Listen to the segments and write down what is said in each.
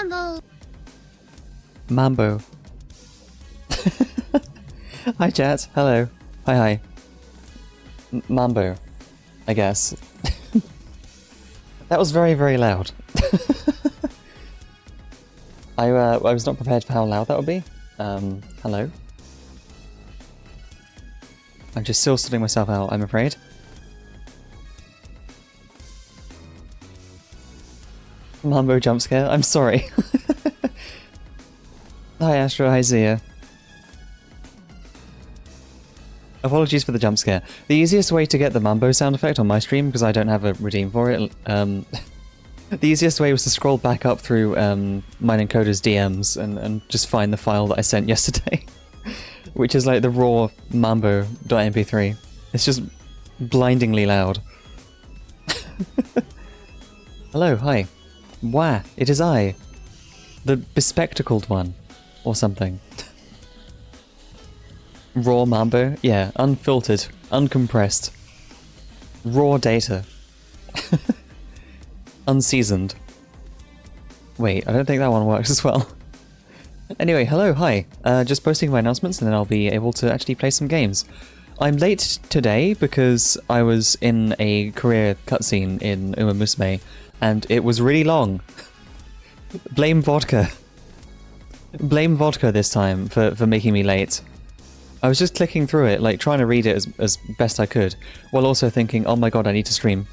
Mambo. Mambo. Hi chat, hello. Hi. Mambo, I guess. That was very, very loud. I was not prepared for how loud that would be. Hello. I'm just still sorting myself out, I'm afraid. Mambo jump scare, I'm sorry. Hi Astro, hi Zia. Apologies for the jump scare. The easiest way to get the Mambo sound effect on my stream, because I don't have a redeem for it, the easiest way was to scroll back up through mine encoder's DMs and just find the file that I sent yesterday. Which is like the raw mambo.mp3. It's just blindingly loud. Hello, hi. Wah, it is I. The bespectacled one. Or something. Raw mambo? Yeah, unfiltered, uncompressed. Raw data. Unseasoned. Wait, I don't think that one works as well. Anyway, hello, hi. Just posting my announcements and then I'll be able to actually play some games. I'm late today because I was in a career cutscene in Uma Musume and it was really long. Blame vodka. Blame vodka this time for making me late. I was just clicking through it, like trying to read it as best I could, while also thinking, oh my god, I need to stream.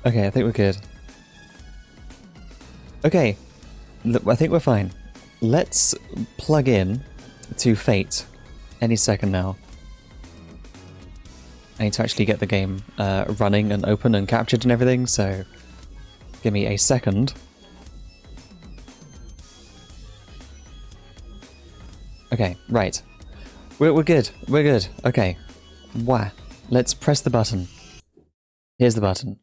Okay, I think we're good. Okay, I think we're fine. Let's plug in to Fate any second now. I need to actually get the game running and open and captured and everything, so give me a second. Okay, right. We're good. We're good. Okay. Wah. Let's press the button. Here's the button.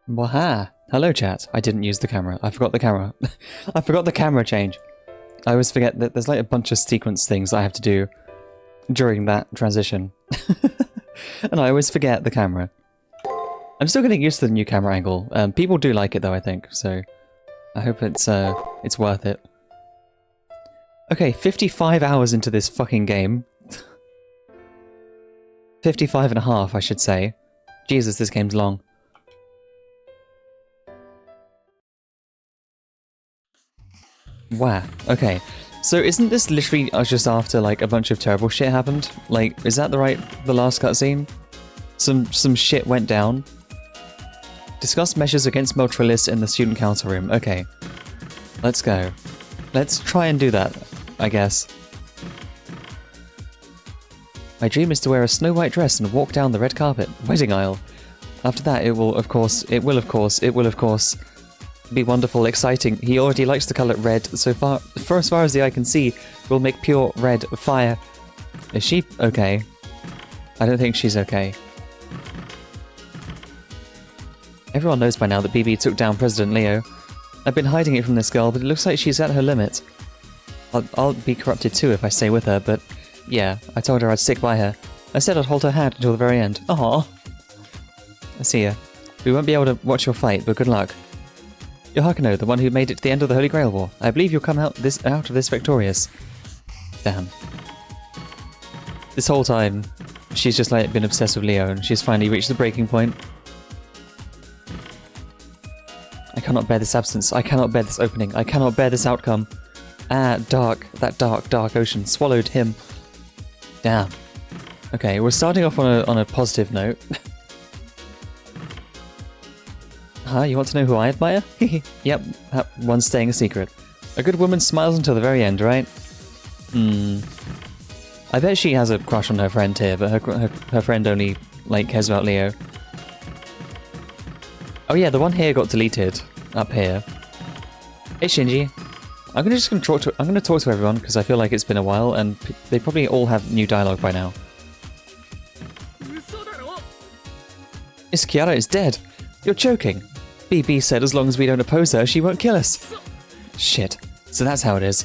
Waha! Hello chat. I didn't use the camera. I forgot the camera. I forgot the camera change. I always forget that there's like a bunch of sequence things I have to do during that transition. And I always forget the camera. I'm still getting used to the new camera angle. People do like it though, I think, so I hope it's worth it. Okay, 55 hours into this fucking game. 55 and a half, I should say. Jesus, this game's long. Wow, okay. So isn't this literally just after like a bunch of terrible shit happened? Like, is that the last cutscene? Some shit went down. Discuss measures against Meltrillis in the student council room. Okay. Let's go. Let's try and do that, I guess. My dream is to wear a snow-white dress and walk down the red carpet, wedding aisle. After that, it will of course be wonderful, exciting. He already likes the colour red, so far, for as far as the eye can see, will make pure red fire. Is she okay? I don't think she's okay. Everyone knows by now that BB took down President Leo. I've been hiding it from this girl, but it looks like she's at her limit. I'll be corrupted too if I stay with her, but yeah, I told her I'd stick by her. I said I'd hold her hand until the very end. Aww. I see ya. We won't be able to watch your fight, but good luck. You're Hakuno, the one who made it to the end of the Holy Grail War. I believe you'll come out of this victorious. Damn. This whole time, she's just like been obsessed with Leo, and she's finally reached the breaking point. I cannot bear this absence. I cannot bear this opening. I cannot bear this outcome. Ah, dark. That dark ocean swallowed him. Damn. Okay, we're starting off on a positive note. Huh, you want to know who I admire? Yep, that one's staying a secret. A good woman smiles until the very end, right? I bet she has a crush on her friend here, but her friend only, like, cares about Leo. Oh yeah, the one here got deleted. Up here. Hey Shinji. I'm gonna talk to everyone, because I feel like it's been a while, and they probably all have new dialogue by now. Miss Kiara is dead. You're joking. BB said as long as we don't oppose her, she won't kill us. Shit. So that's how it is.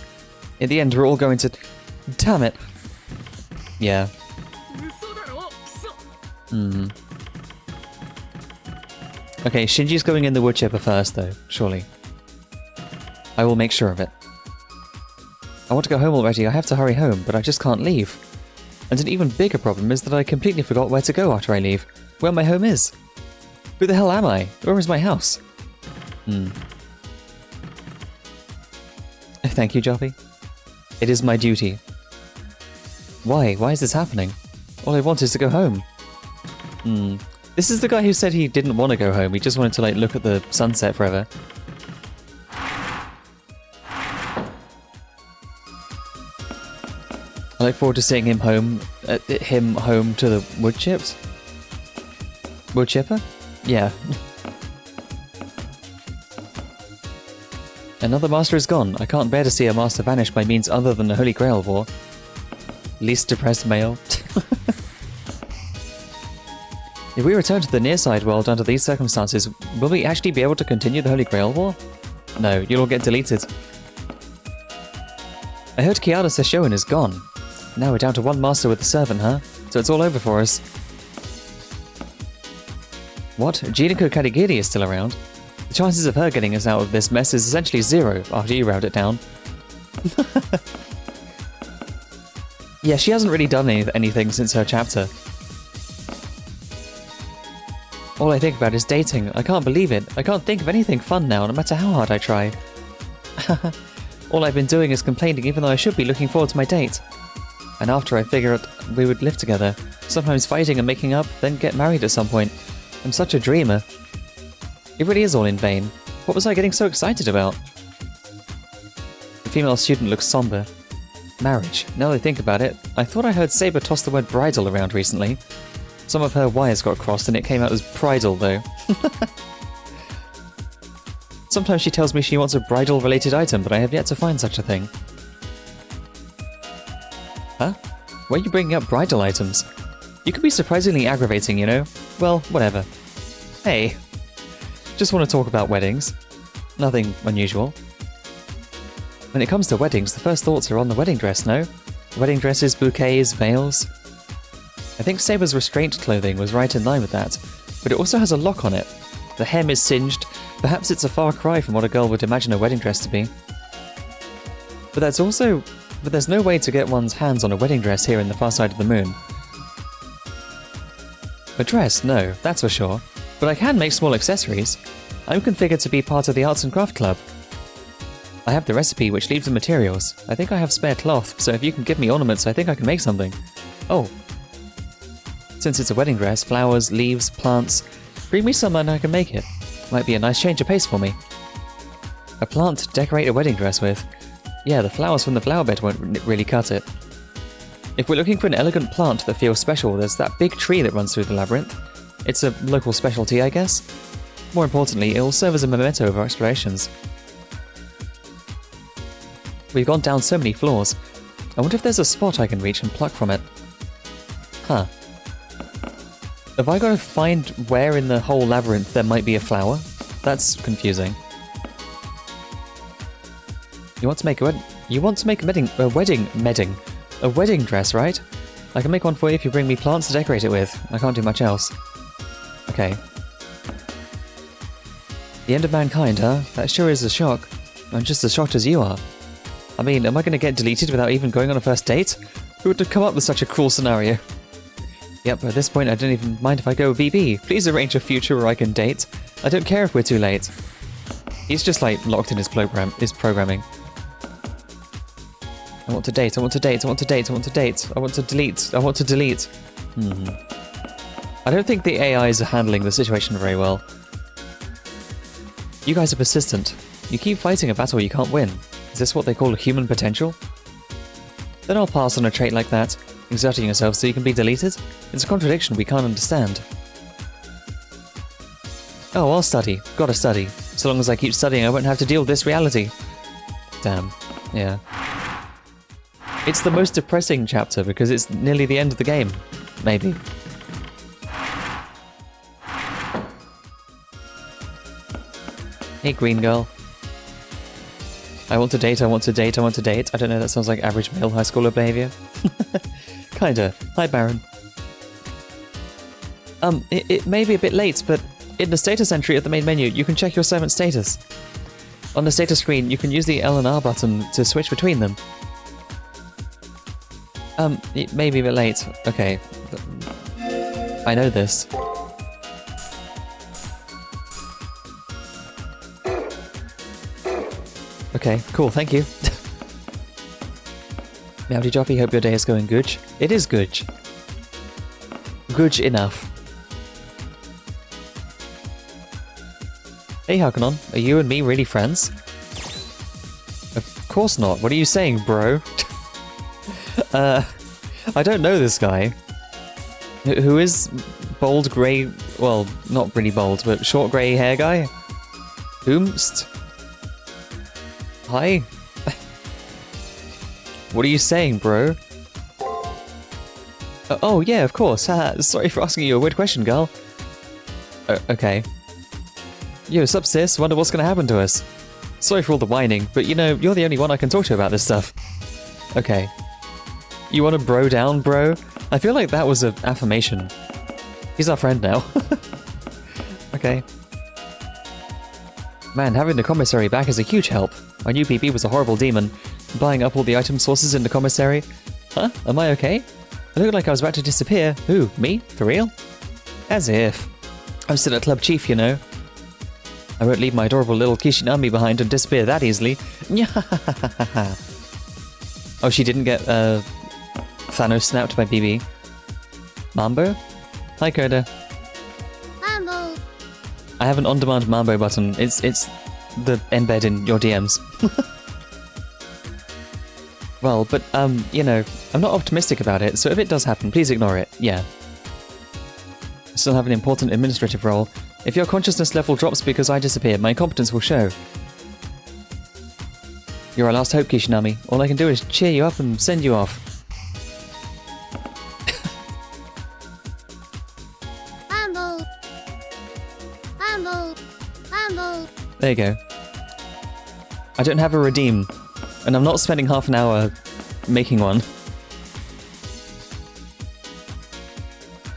In the end, we're all going to... Damn it. Yeah. Okay, Shinji's going in the wood chipper first, though, surely. I will make sure of it. I want to go home already, I have to hurry home, but I just can't leave. And an even bigger problem is that I completely forgot where to go after I leave. Where my home is. Who the hell am I? Where is my house? Thank you, Joppy. It is my duty. Why? Why is this happening? All I want is to go home. This is the guy who said he didn't want to go home. He just wanted to, like, look at the sunset forever. I look forward to seeing him home to the wood chips. Wood chipper? Yeah. Another master is gone. I can't bear to see a master vanish by means other than the Holy Grail War. Least depressed male. If we return to the near-side world under these circumstances, will we actually be able to continue the Holy Grail War? No, you'll all get deleted. I heard Kiara Sesshoin is gone. Now we're down to one master with a servant, huh? So it's all over for us. What? Jinako Karigiri is still around? The chances of her getting us out of this mess is essentially zero after you round it down. Yeah, she hasn't really done anything since her chapter. All I think about is dating. I can't believe it. I can't think of anything fun now, no matter how hard I try. All I've been doing is complaining even though I should be looking forward to my date. And after I figured we would live together, sometimes fighting and making up, then get married at some point. I'm such a dreamer. It really is all in vain. What was I getting so excited about? The female student looks somber. Marriage. Now that I think about it, I thought I heard Saber toss the word bridal around recently. Some of her wires got crossed and it came out as bridal, though. Sometimes she tells me she wants a bridal-related item, but I have yet to find such a thing. Huh? Why are you bringing up bridal items? You can be surprisingly aggravating, you know? Well, whatever. Hey. Just want to talk about weddings. Nothing unusual. When it comes to weddings, the first thoughts are on the wedding dress, no? Wedding dresses, bouquets, veils. I think Saber's restraint clothing was right in line with that, but it also has a lock on it. The hem is singed. Perhaps it's a far cry from what a girl would imagine a wedding dress to be. But there's no way to get one's hands on a wedding dress here in the far side of the moon. A dress, no, that's for sure. But I can make small accessories. I'm configured to be part of the Arts and Craft Club. I have the recipe which leaves the materials. I think I have spare cloth, so if you can give me ornaments, I think I can make something. Oh. Since it's a wedding dress, flowers, leaves, plants, bring me some and I can make it. Might be a nice change of pace for me. A plant to decorate a wedding dress with. Yeah, the flowers from the flower bed won't really cut it. If we're looking for an elegant plant that feels special, there's that big tree that runs through the labyrinth. It's a local specialty, I guess. More importantly, it'll serve as a memento of our explorations. We've gone down so many floors. I wonder if there's a spot I can reach and pluck from it. Huh. Have I got to find where in the whole labyrinth there might be a flower? That's confusing. You want to make a wedding dress, right? I can make one for you if you bring me plants to decorate it with. I can't do much else. Okay. The end of mankind, huh? That sure is a shock. I'm just as shocked as you are. I mean, am I going to get deleted without even going on a first date? Who would have come up with such a cruel scenario? Yep, at this point I don't even mind if I go with BB. Please arrange a future where I can date. I don't care if we're too late. He's just like locked in his programming. I want to date, I want to date, I want to date, I want to date, I want to delete, I want to delete. I don't think the AIs are handling the situation very well. You guys are persistent. You keep fighting a battle you can't win. Is this what they call human potential? Then I'll pass on a trait like that, exerting yourself so you can be deleted? It's a contradiction we can't understand. Oh, I'll study. Gotta study. So long as I keep studying, I won't have to deal with this reality. Damn. Yeah. It's the most depressing chapter because it's nearly the end of the game. Maybe. Hey, green girl. I want to date, I want to date, I want to date. I don't know, that sounds like average male high schooler behavior. Kinda. Hi, Baron. It may be a bit late, but in the status entry at the main menu, you can check your servant status. On the status screen, you can use the L and R button to switch between them. It may be a bit late. Okay. I know this. Okay, cool, thank you. Meowdy Joffy, hope your day is going good. It is good. Good enough. Hey Hakuno, are you and me really friends? Of course not. What are you saying, bro? I don't know this guy. Who is bold grey... Well, not really bold, but short grey hair guy? Whomst? Hi? What are you saying, bro? Oh, yeah, of course. Sorry for asking you a weird question, girl. Okay. Yo, sup, sis? Wonder what's gonna happen to us. Sorry for all the whining, but you know, you're the only one I can talk to about this stuff. Okay. You wanna bro down, bro? I feel like that was an affirmation. He's our friend now. Okay. Man, having the commissary back is a huge help. I knew BB was a horrible demon. Buying up all the item sources in the commissary. Huh? Am I okay? I looked like I was about to disappear. Who? Me? For real? As if. I'm still a club chief, you know. I won't leave my adorable little Kishinami behind and disappear that easily. Oh, she didn't get, Thanos snapped by BB. Mambo? Hi, Coda. Mambo. I have an on-demand Mambo button. It's the embed in your DMs. Well, but, you know, I'm not optimistic about it, so if it does happen, please ignore it. Yeah. I still have an important administrative role. If your consciousness level drops because I disappear, my incompetence will show. You're our last hope, Kishinami. All I can do is cheer you up and send you off. Mambo. Mambo. Mambo. There you go. I don't have a redeem, and I'm not spending half an hour making one.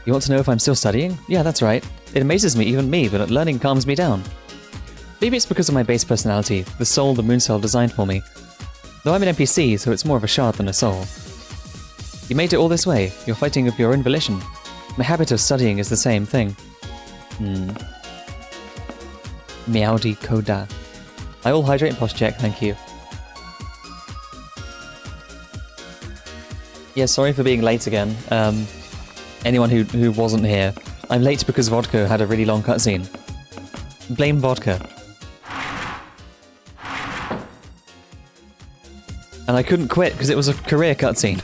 You want to know if I'm still studying? Yeah, that's right. It amazes me, even me, but learning calms me down. Maybe it's because of my base personality, the soul the moon cell designed for me. Though I'm an NPC, so it's more of a shard than a soul. You made it all this way. You're fighting of your own volition. My habit of studying is the same thing. Meowdy Koda. I will hydrate and post check, thank you. Yeah, sorry for being late again. Anyone who wasn't here. I'm late because Vodka had a really long cutscene. Blame Vodka. And I couldn't quit because it was a career cutscene.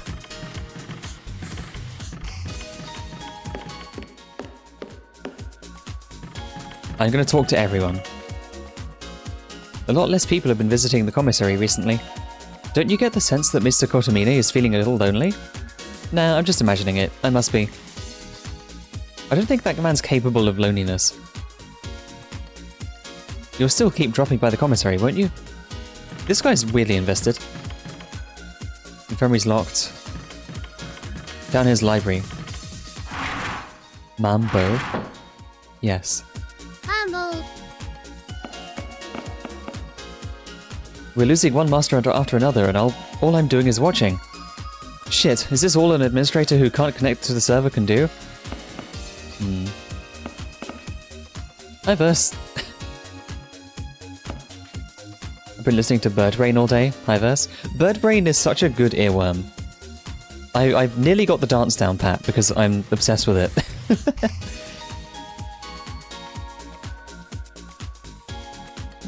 I'm going to talk to everyone. A lot less people have been visiting the commissary recently. Don't you get the sense that Mr. Kotomine is feeling a little lonely? Nah, I'm just imagining it. I must be. I don't think that man's capable of loneliness. You'll still keep dropping by the commissary, won't you? This guy's weirdly invested. Infirmary's locked. Down his library. Mambo. Yes. Mambo. We're losing one master after another, and all I'm doing is watching. Shit, is this all an administrator who can't connect to the server can do? Hi, Verse. I've been listening to Bird Brain all day. Hi, Verse. Bird Brain is such a good earworm. I've nearly got the dance down pat because I'm obsessed with it.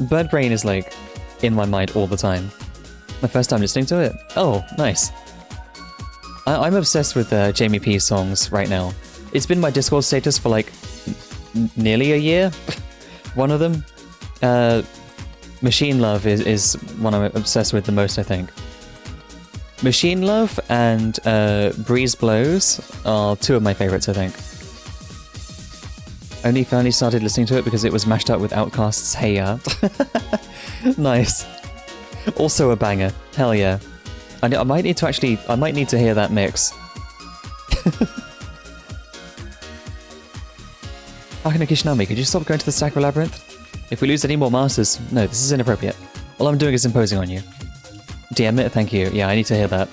Bird Brain is like in my mind all the time. My first time listening to it. Oh, nice. I'm obsessed with Jamie P's songs right now. It's been my Discord status for like nearly a year. One of them. Machine Love is one I'm obsessed with the most, I think. Machine Love and Breeze Blows are two of my favorites, I think. Only finally started listening to it because it was mashed up with Outcast's Hey Ya. Nice. Also a banger. Hell yeah. I might need to hear that mix. Hakuno Kishinami, could you stop going to the Sakura Labyrinth? If we lose any more masters... No, this is inappropriate. All I'm doing is imposing on you. DM it, thank you. Yeah, I need to hear that.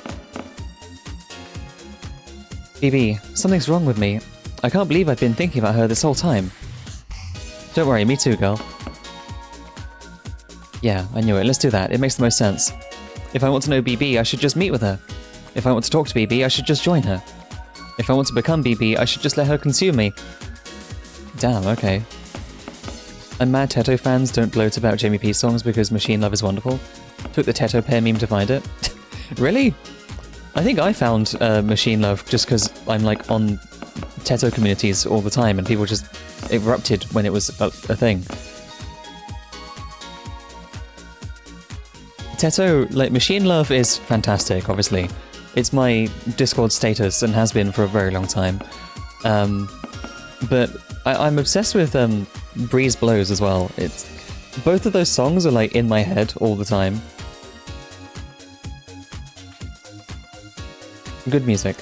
BB, something's wrong with me. I can't believe I've been thinking about her this whole time. Don't worry, me too, girl. Yeah, I knew it. Let's do that. It makes the most sense. If I want to know BB, I should just meet with her. If I want to talk to BB, I should just join her. If I want to become BB, I should just let her consume me. Damn, okay. And mad Teto fans don't gloat about Jamie P songs because Machine Love is wonderful. Took the Teto pair meme to find it. Really? I think I found Machine Love just because I'm like on Teto communities all the time and people just erupted when it was a thing. Teto, like, Machine Love is fantastic, obviously. It's my Discord status and has been for a very long time. But I'm obsessed with Breeze Blows as well. Both of those songs are like in my head all the time. Good music.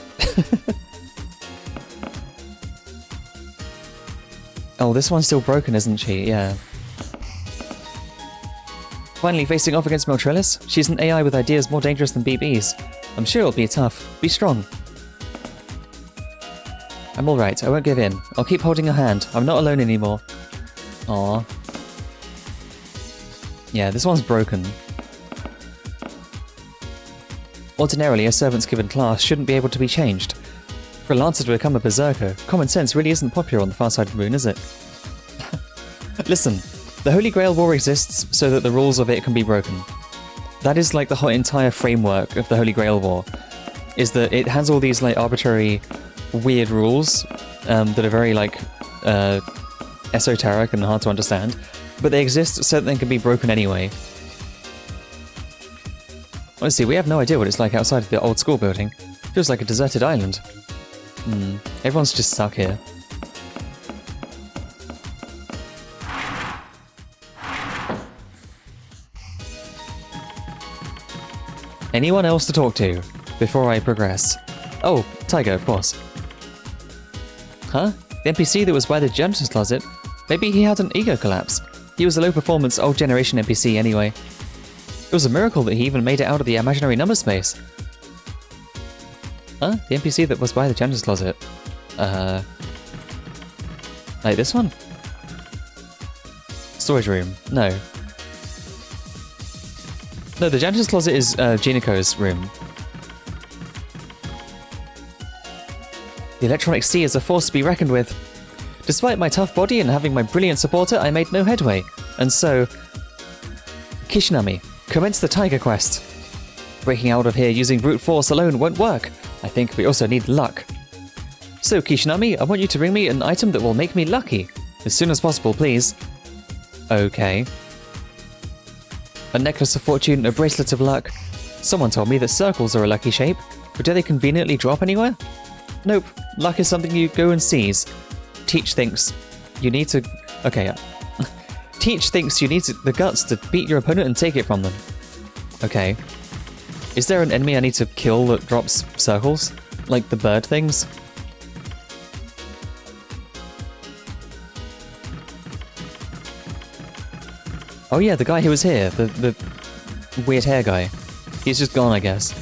Oh, this one's still broken, isn't she? Yeah. Finally facing off against Meltrillis. She's an AI with ideas more dangerous than BB's. I'm sure it'll be tough. Be strong. I'm alright, I won't give in. I'll keep holding your hand. I'm not alone anymore. Aww. Yeah, this one's broken. Ordinarily, a servant's given class shouldn't be able to be changed. For a Lancer to become a Berserker, common sense really isn't popular on the far side of the moon, is it? Listen, the Holy Grail War exists so that the rules of it can be broken. That is like the whole entire framework of the Holy Grail War, is that it has all these like arbitrary, weird rules that are very like esoteric and hard to understand, but they exist so that they can be broken anyway. Honestly, we have no idea what it's like outside of the old school building. Feels like a deserted island. Everyone's just stuck here. Anyone else to talk to before I progress? Oh, Tiger, of course. Huh? The NPC that was by the janitor's closet? Maybe he had an ego collapse. He was a low-performance, old-generation NPC anyway. It was a miracle that he even made it out of the imaginary number space. Huh? The NPC that was by the janitor's closet. Like this one? Storage room. No. No, the janitor's closet is Jiniko's room. The electronic sea is a force to be reckoned with. Despite my tough body and having my brilliant supporter, I made no headway. And so... Kishinami, commence the Tiger Quest. Breaking out of here using brute force alone won't work. I think we also need luck. So, Kishinami, I want you to bring me an item that will make me lucky. As soon as possible, please. Okay. A necklace of fortune, a bracelet of luck. Someone told me that circles are a lucky shape, but do they conveniently drop anywhere? Nope. Luck is something you go and seize. Teach thinks you need to... Okay. Teach thinks you need the guts to beat your opponent and take it from them. Okay. Is there an enemy I need to kill that drops circles? Like the bird things? Oh yeah, the guy who was here. The weird hair guy. He's just gone, I guess.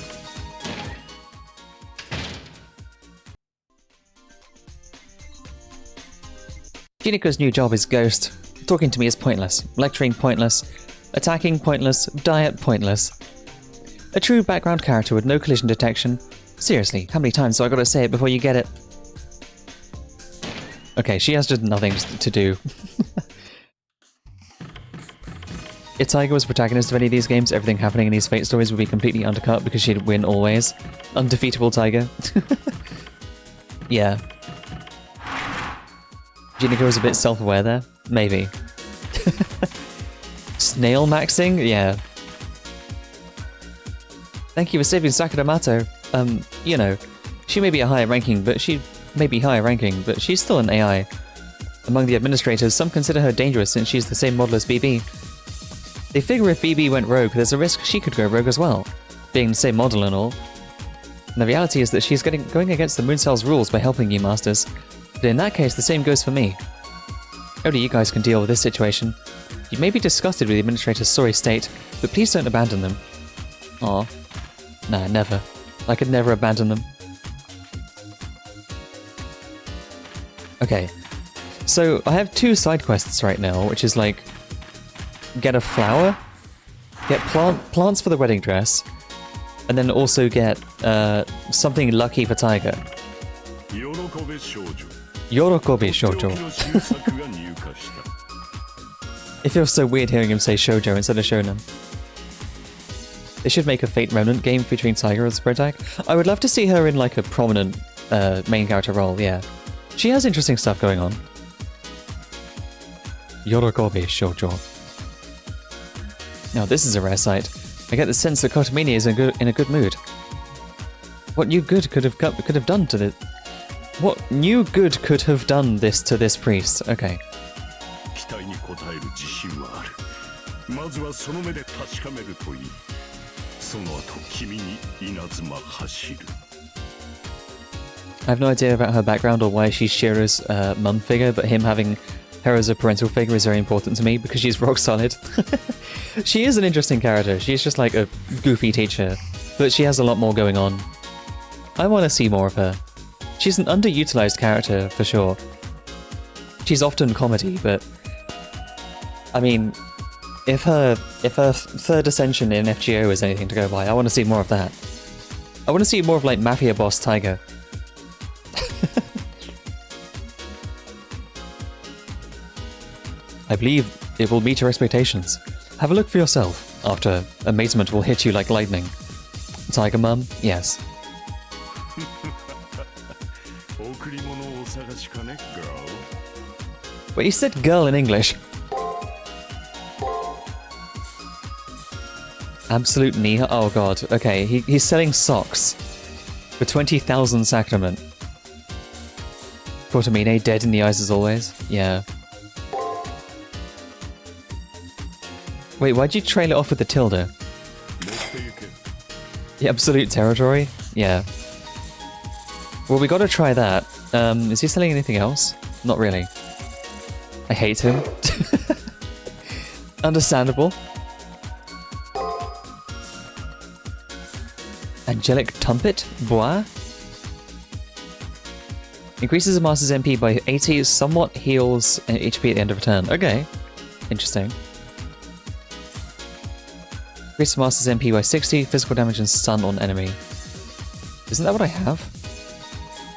Jiniko's new job is Ghost. Talking to me is pointless. Lecturing pointless. Attacking pointless. Diet pointless. A true background character with no collision detection. Seriously, how many times do I gotta say it before you get it? Okay, she has just nothing to do. If Tiger was protagonist of any of these games, everything happening in these Fate stories would be completely undercut because she'd win always. Undefeatable Tiger. Yeah. Jiniko was a bit self-aware there? Maybe. Snail maxing? Yeah. Thank you for saving Sakura Mato. You know, she may be a higher ranking, but she's still an AI. Among the administrators, some consider her dangerous since she's the same model as BB. They figure if BB went rogue, there's a risk she could go rogue as well, being the same model and all. And the reality is that she's going against the Mooncell's rules by helping you masters. But in that case, the same goes for me. Only you guys can deal with this situation. You may be disgusted with the administrator's sorry state, but please don't abandon them. Aw. Nah, never. I could never abandon them. Okay. So, I have 2 side quests right now, which is like... get a flower, get plants for the wedding dress, and then also get something lucky for Tiger. Yorokobe shoujo. It feels so weird hearing him say shoujo instead of shonen. They should make a Fate Remnant game featuring Tiger as a protagonist. I would love to see her in like a prominent main character role, yeah. She has interesting stuff going on. Yorokobe shoujo. Now this is a rare sight. I get the sense that Kotomini is in a good mood. What new good could have done to this? What new good could have done this to this priest? Okay. I have no idea about her background or why she's Shira's mum figure, but him having her as a parental figure is very important to me because she's rock solid. She is an interesting character. She's just like a goofy teacher, but she has a lot more going on. I want to see more of her. She's an underutilized character for sure. She's often comedy, but I mean, if her third ascension in FGO is anything to go by, I want to see more of that. I want to see more of like Mafia boss Tiger. I believe it will meet your expectations. Have a look for yourself. After, amazement will hit you like lightning. Tiger Mum? Yes. Wait, you said girl in English. Absolute Niha? Oh god, okay. He's selling socks for 20,000 sacrament. Kotomine dead in the eyes as always? Yeah. Wait, why'd you trail it off with the tilde? The absolute territory? Yeah. Well, we gotta try that. Is he selling anything else? Not really. I hate him. Understandable. Angelic Tumpet? Bois? Increases a master's MP by 80, somewhat heals HP at the end of a turn. Okay. Interesting. Increases master's MP by 60, physical damage and stun on enemy. Isn't that what I have?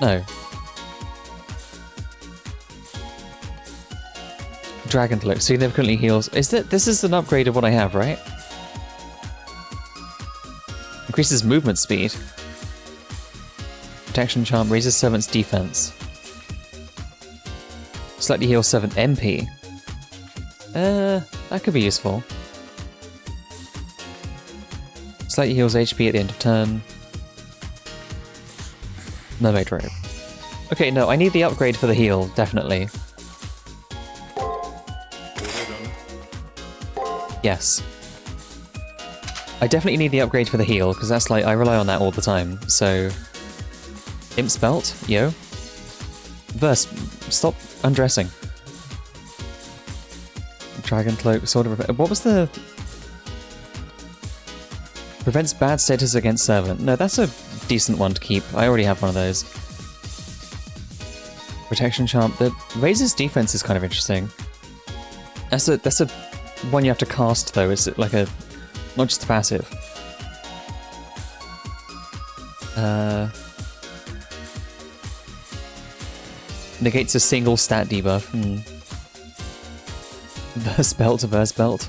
No. Dragon Cloak significantly heals. This is an upgrade of what I have, right? Increases movement speed. Protection Charm raises servant's defense. Slightly heals 7 MP. That could be useful. Slightly heals HP at the end of turn. Mermaid Robe. Okay, no, I need the upgrade for the heal, definitely. Yes. I definitely need the upgrade for the heal, because that's like, I rely on that all the time, so... Imp's Belt? Yo. Verse, stop undressing. Dragon Cloak, Sword of... What was the... Prevents bad status against servant. No, that's a decent one to keep. I already have one of those. Protection Charm. The raises defense is kind of interesting. That's a one you have to cast though. It's like a not just a passive. Negates a single stat debuff. Verse belt to verse belt.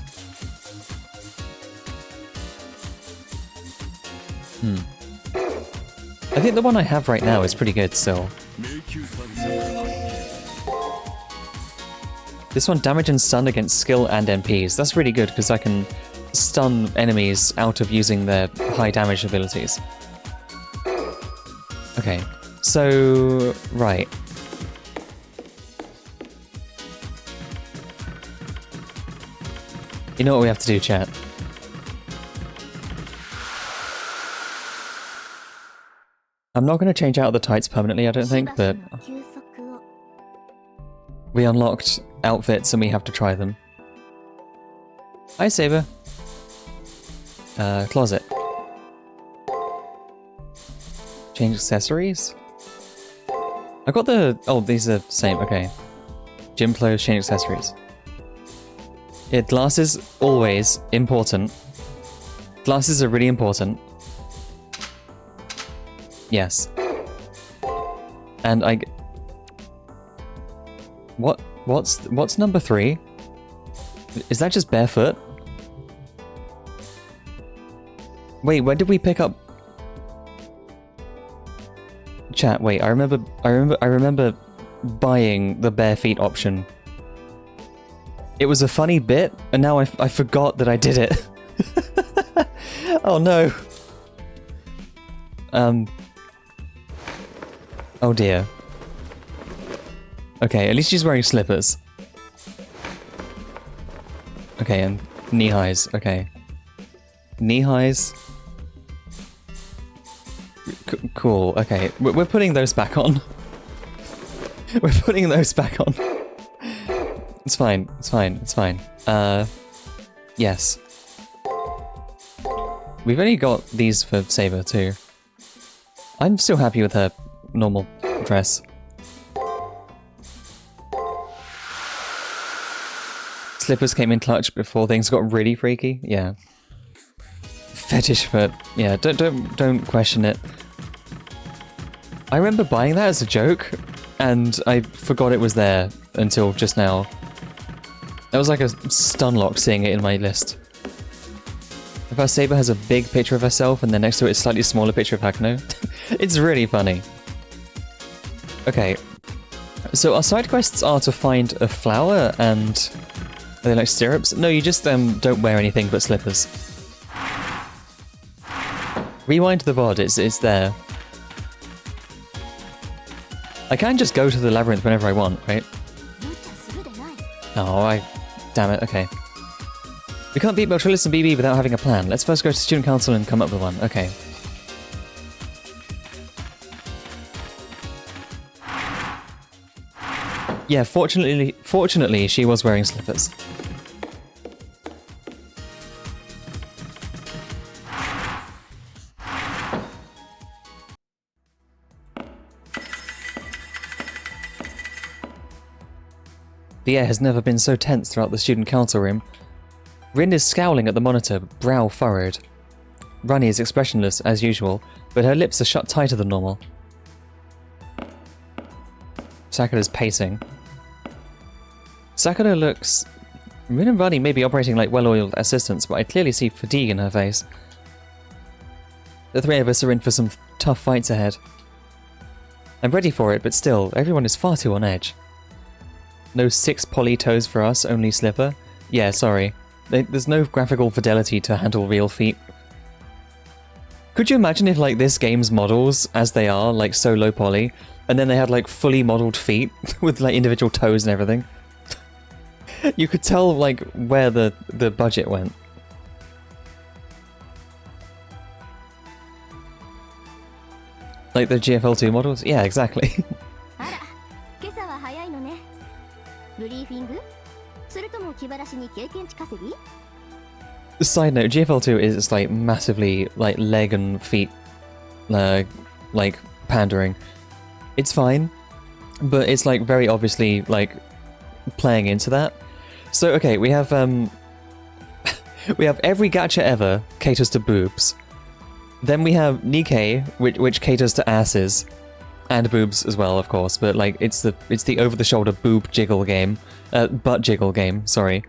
I think the one I have right now is pretty good still. This one, damage and stun against skill and MPs. That's really good because I can stun enemies out of using their high damage abilities. Okay, so... right. You know what we have to do, chat? I'm not going to change out the tights permanently, I don't think, but we unlocked outfits and we have to try them. Hi, Saber. Closet. Change accessories? I got the... Oh, these are the same, okay. Gym clothes, change accessories. Yeah, glasses, always important. Glasses are really important. Yes. And I... What's number 3? Is that just barefoot? Wait, when did we pick up... Chat, wait, I remember buying the bare feet option. It was a funny bit, and now I forgot that I did it. Oh no. Oh dear. Okay, at least she's wearing slippers. Okay, and knee highs. Okay. Knee highs. Cool, okay. We're putting those back on. We're putting those back on. It's fine, it's fine, it's fine. Yes. We've only got these for Saber too. I'm still happy with her normal dress. Slippers came in clutch before things got really freaky. Yeah. Fetish foot. Yeah, don't question it. I remember buying that as a joke, and I forgot it was there until just now. That was like a stun lock seeing it in my list. If our Saber has a big picture of herself and then next to it a slightly smaller picture of Hakuno. It's really funny. Okay. So our side quests are to find a flower and... Are they like syrups? No, you just don't wear anything but slippers. Rewind the VOD, it's there. I can just go to the labyrinth whenever I want, right? Oh, damn it, okay. We can't beat Beltrillis and BB without having a plan. Let's first go to Student Council and come up with one. Okay. Yeah, fortunately, she was wearing slippers. The air has never been so tense throughout the Student Council room. Rin is scowling at the monitor, brow furrowed. Runny is expressionless, as usual, but her lips are shut tighter than normal. Sakura's pacing. Sakura looks... Rin and Runny may be operating like well-oiled assistants, but I clearly see fatigue in her face. The three of us are in for some tough fights ahead. I'm ready for it, but still, everyone is far too on edge. No 6 poly toes for us, only slipper? Yeah, sorry. There's no graphical fidelity to handle real feet. Could you imagine if, like, this game's models, as they are, like, so low poly, and then they had, like, fully modeled feet with, like, individual toes and everything? You could tell, like, where the budget went. Like the GFL2 models? Yeah, exactly. Side note, GFL2 is like massively like leg and feet like pandering. It's fine, but it's like very obviously like playing into that. So okay, we have we have every gacha ever caters to boobs. Then we have Nikkei, which caters to asses. And boobs as well, of course, but like it's the over-the-shoulder boob jiggle game. Butt jiggle game, sorry.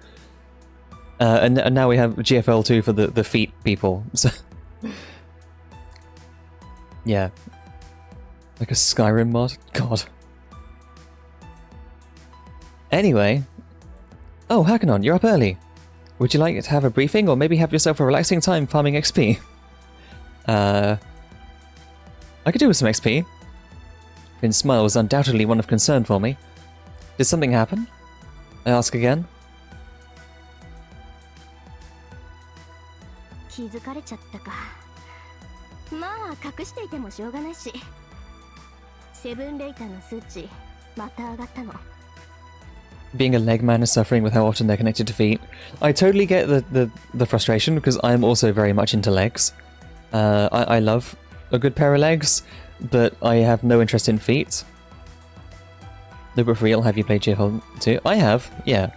And now we have GFL2 for the feet people. So yeah. Like a Skyrim mod? God. Anyway. Oh, Hakunon, you're up early. Would you like to have a briefing or maybe have yourself a relaxing time farming XP? I could do with some XP. Finn's smile was undoubtedly one of concern for me. Did something happen? I ask again. 気づかれちゃったか。まあ隠していてもしょうがないし。セブンレイターの数値また上がったの。 Being a leg man is suffering with how often they're connected to feet. I totally get the frustration because I'm also very much into legs. I love a good pair of legs, but I have no interest in feet. No, but for real, have you played Geohold 2? I have, yeah.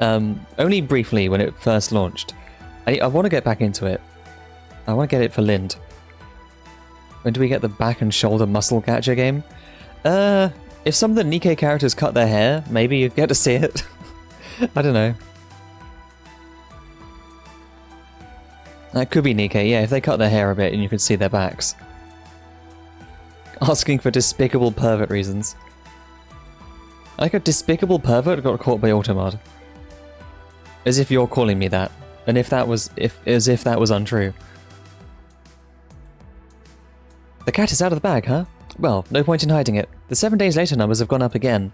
Only briefly when it first launched. I want to get back into it. I want to get it for Lind. When do we get the back and shoulder muscle gacha game? If some of the Nikkei characters cut their hair, maybe you'd get to see it. I don't know. That could be Nikkei, yeah, if they cut their hair a bit and you could see their backs. Asking for despicable pervert reasons. Like a despicable pervert got caught by Automod. As if you're calling me that. And if that was as if that was untrue. The cat is out of the bag, huh? Well, no point in hiding it. The 7 days later numbers have gone up again.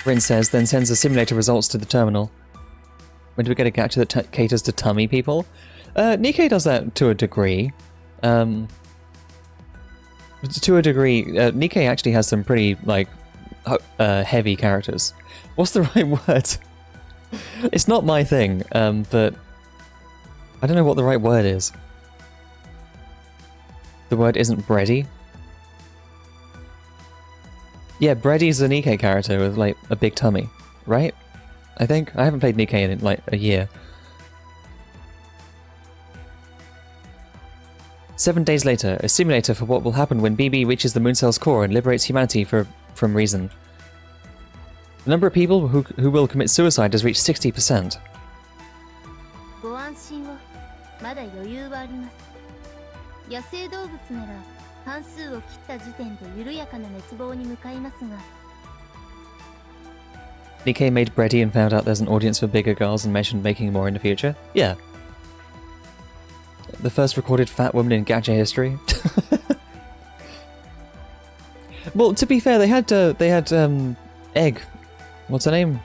Rin says, then sends the simulator results to the terminal. When do we get a gacha that caters to tummy people? Nikkei does that to a degree. To a degree, Nikkei actually has some pretty, like, heavy characters. What's the right word? It's not my thing, but I don't know what the right word is. The word isn't bready. Yeah, Bready's a Nikkei character with, like, a big tummy, right? I think. I haven't played Nikkei in, like, a year. 7 days later, a simulator for what will happen when BB reaches the moon cell's core and liberates humanity from reason. The number of people who will commit suicide has reached 60%. ご安心を。まだ余裕はあります。野生動物なら半数を切った時点で緩やかな滅亡に向かいますが。Nikkei made Bready and found out there's an audience for bigger girls and mentioned making more in the future. Yeah. The first recorded fat woman in gacha history. Well, to be fair, they had Egg. What's her name?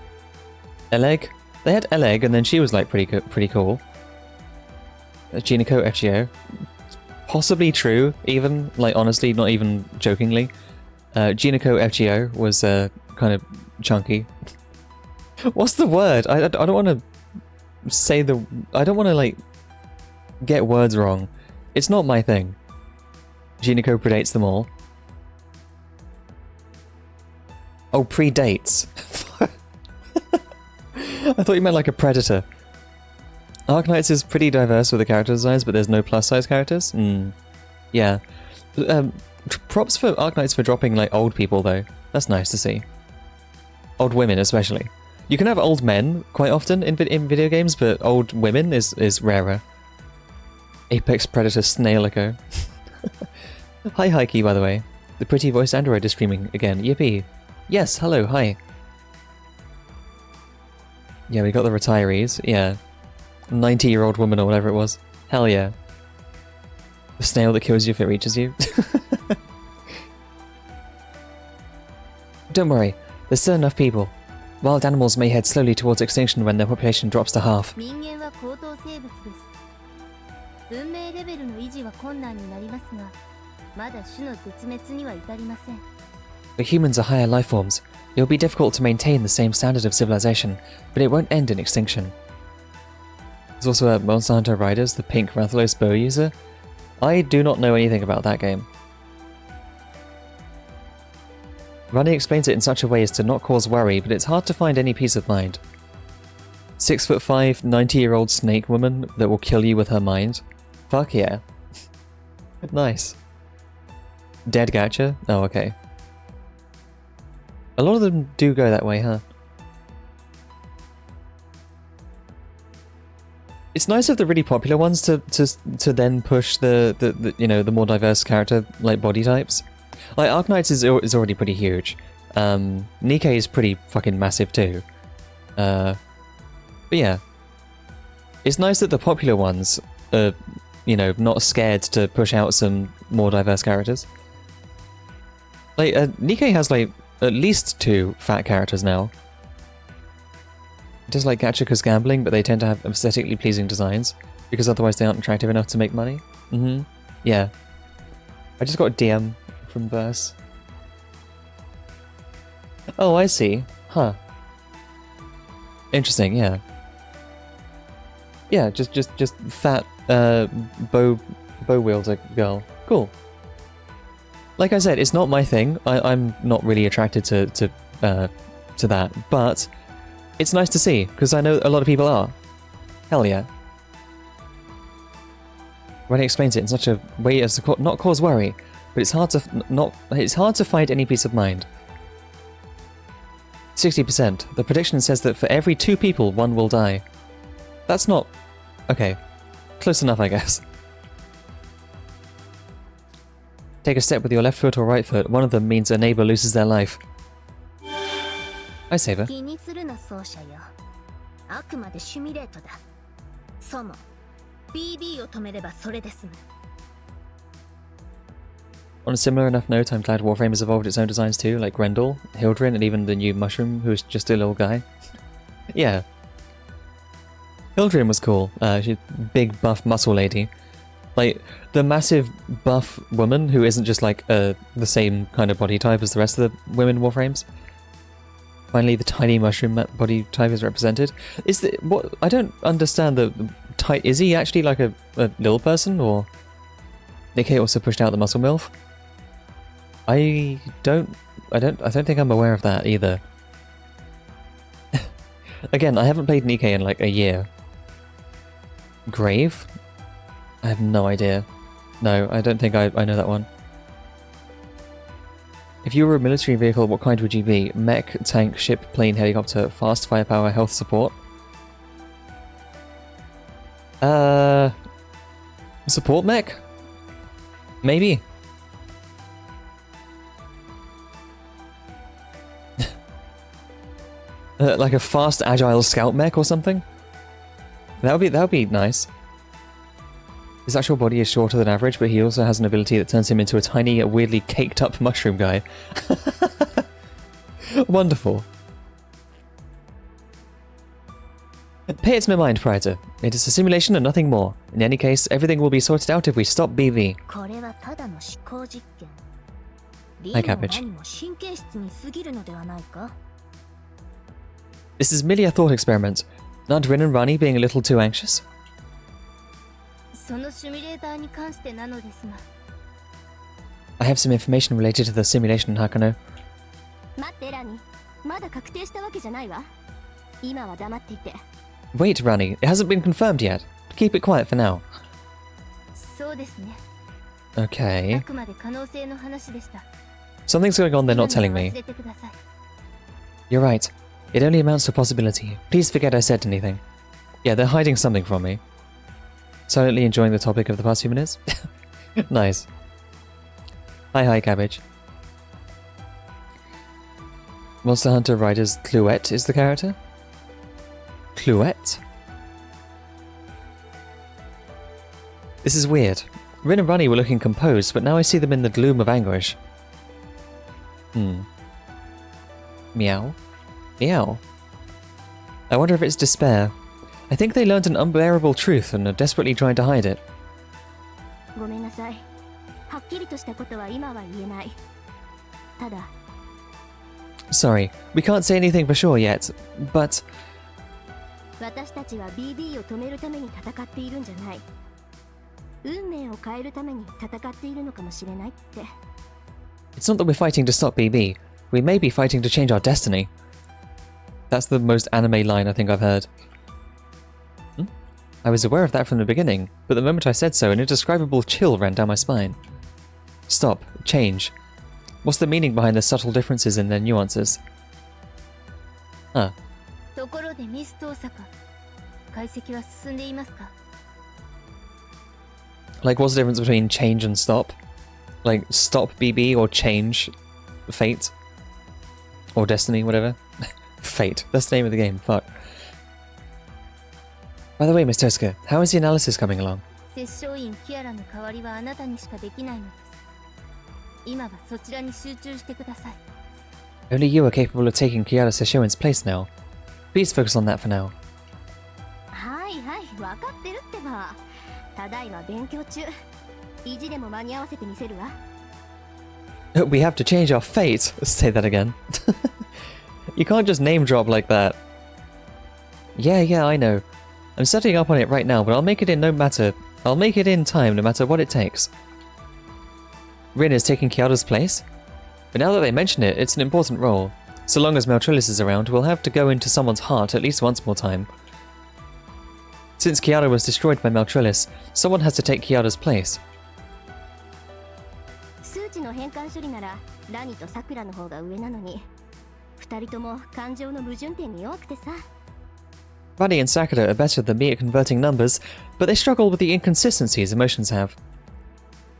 Eleg. They had Eleg, and then she was like pretty cool. Jinako Echio. Possibly true, even like honestly, not even jokingly. Jinako Echio was kind of chunky. What's the word? I don't want to say the. I don't want to like get words wrong. It's not my thing. Jinako predates them all. Oh, predates. I thought you meant like a predator. Arknights is pretty diverse with the character designs, but there's no plus-size characters? Yeah. Props for Arknights for dropping, like, old people, though. That's nice to see. Old women, especially. You can have old men quite often in video games, but old women is rarer. Apex Predator Snailico. Hi, Heike, by the way. The pretty voiced android is streaming again. Yippee. Yes, hello, hi. Yeah, we got the retirees. Yeah. 90-year-old woman or whatever it was. Hell yeah. The snail that kills you if it reaches you. Don't worry, there's still enough people. Wild animals may head slowly towards extinction when their population drops to half. 人間は高等生物です。文明レベルの維持は困難になりますが、まだ種の絶滅には至りません。But humans are higher life forms. It will be difficult to maintain the same standard of civilization, but it won't end in extinction. There's also Monster Hunter Riders, the pink Rathalos bow user. I do not know anything about that game. Runny explains it in such a way as to not cause worry, but it's hard to find any peace of mind. 6'5", 90-year-old snake woman that will kill you with her mind. Fuck yeah. Nice. Dead gacha? Oh, okay. A lot of them do go that way, huh? It's nice of the really popular ones to then push the you know, the more diverse character like body types. Like Arknights is already pretty huge. Nikkei is pretty fucking massive too. But yeah, it's nice that the popular ones are, you know, not scared to push out some more diverse characters. Like Nikkei has like at least 2 fat characters now. Just like Gachaca's gambling, but they tend to have aesthetically pleasing designs, because otherwise they aren't attractive enough to make money. Yeah. I just got a DM from Verse. Oh, I see. Huh. Interesting, yeah. Yeah, just fat, bow wielder girl. Cool. Like I said, it's not my thing. I'm not really attracted to that, but it's nice to see, because I know a lot of people are. Hell yeah. When he explains it in such a way as to not cause worry, but it's hard to find any peace of mind. 60%. The prediction says that for every 2 people, 1 will die. That's not... Okay. Close enough, I guess. Take a step with your left foot or right foot. One of them means a neighbor loses their life. Hi, Saber. 気にするな奏者よ。あくまでシミュレートだ。そうも BB を止めればそれですむ。 On a similar enough note, I'm glad Warframe has evolved its own designs too, like Grendel, Hildrin, and even the new Mushroom, who's just a little guy. Yeah. Hildrin was cool. She's a big, buff muscle lady. Like, the massive, buff woman who isn't just like the same kind of body type as the rest of the women Warframes. Finally, the tiny mushroom body type is represented. Is the what? I don't understand the type. Is he actually like a little person, or Nikkei also pushed out the muscle milf? I don't think I'm aware of that either. Again, I haven't played Nikkei in like a year. Grave? I have no idea. No, I don't think I know that one. If you were a military vehicle, what kind would you be? Mech, tank, ship, plane, helicopter, fast, firepower, health support? Support mech? Maybe. Like a fast, agile scout mech or something? That would be nice. His actual body is shorter than average, but he also has an ability that turns him into a tiny, weirdly caked-up mushroom guy. Wonderful. Pay it no mind, Praetor. It is a simulation and nothing more. In any case, everything will be sorted out if we stop BV. Hi, Cabbage. This is merely a thought experiment. Aren't Rin and Rani being a little too anxious? I have some information related to the simulation, Hakuno. Wait, Rani, it hasn't been confirmed yet. Keep it quiet for now. Okay. Something's going on they're not telling me. You're right. It only amounts to possibility. Please forget I said anything. Yeah, they're hiding something from me. Silently enjoying the topic of the past few minutes? Nice. Hi, Cabbage. Monster Hunter Riders Cluette is the character? Cluette? This is weird. Rin and Rani were looking composed, but now I see them in the gloom of anguish. Meow? Meow. I wonder if it's despair. I think they learned an unbearable truth and are desperately trying to hide it. Sorry, we can't say anything for sure yet, but... It's not that we're fighting to stop BB. We may be fighting to change our destiny. That's the most anime line I think I've heard. I was aware of that from the beginning, but the moment I said so, an indescribable chill ran down my spine. Stop. Change. What's the meaning behind the subtle differences in their nuances? Huh. Like, what's the difference between change and stop? Like, stop BB or change fate? Or destiny, whatever. Fate. That's the name of the game. Fuck. By the way, Miss Tosca, how is the analysis coming along? Only you are capable of taking Kiara Sesshoin's place now. Please focus on that for now. はいはい、分かってるってば。ただいま勉強中。意地でも間に合わせてみせるわ。We have to change our fate. Say that again. You can't just name drop like that. Yeah, I know. I'm studying up on it right now, but I'll make it in time no matter what it takes. Rin is taking Kiara's place? But now that they mention it, it's an important role. So long as Maltrillis is around, we'll have to go into someone's heart at least once more time. Since Kiara was destroyed by Maltrillis, someone has to take Kiara's place. 数値の変換処理ならラニとサクラの方が上なのに、二人とも感情の矛盾点に弱くてさ。Rani and Sakura are better than me at converting numbers, but they struggle with the inconsistencies emotions have.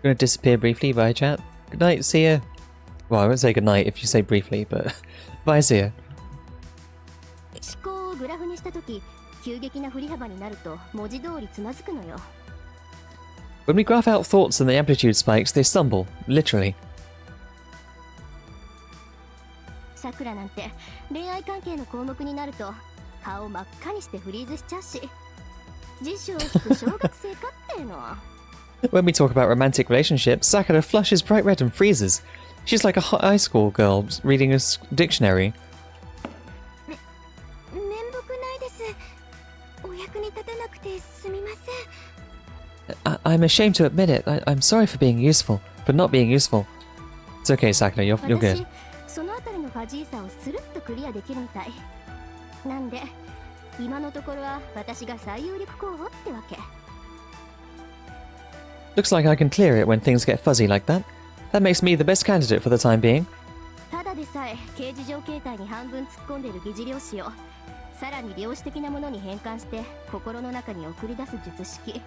Gonna disappear briefly, bye chat. Good night, see ya. Well, I won't say good night if you say briefly, but bye, see ya. 思考をグラフにしたとき、急激な振り幅になると文字通りつまずくのよ。When we graph out thoughts and the amplitude spikes, they stumble, literally. サクラなんて恋愛関係の項目になると顔真っ赤にしてフリーズしちゃうし、辞書を引く小学生かっての。When we talk about romantic relationships, Sakura flushes bright red and freezes. She's like a high school girl reading a dictionary. めんぼくないです。お役に立てなくてすみません。I'm ashamed to admit it. I'm sorry for being useful, for not being useful. It's okay, Sakura, you're good. そのあたりのファジーさをスルッとクリアできるみたい。なんで、今のところは私が最有力候補ってわけ。Looks like I can clear it when things get fuzzy like that. That makes me the best candidate for the time being. ただでさえ形而上形態に半分突っ込んでる疑似量子をさらに量子的なものに変換して心の中に送り出す術式。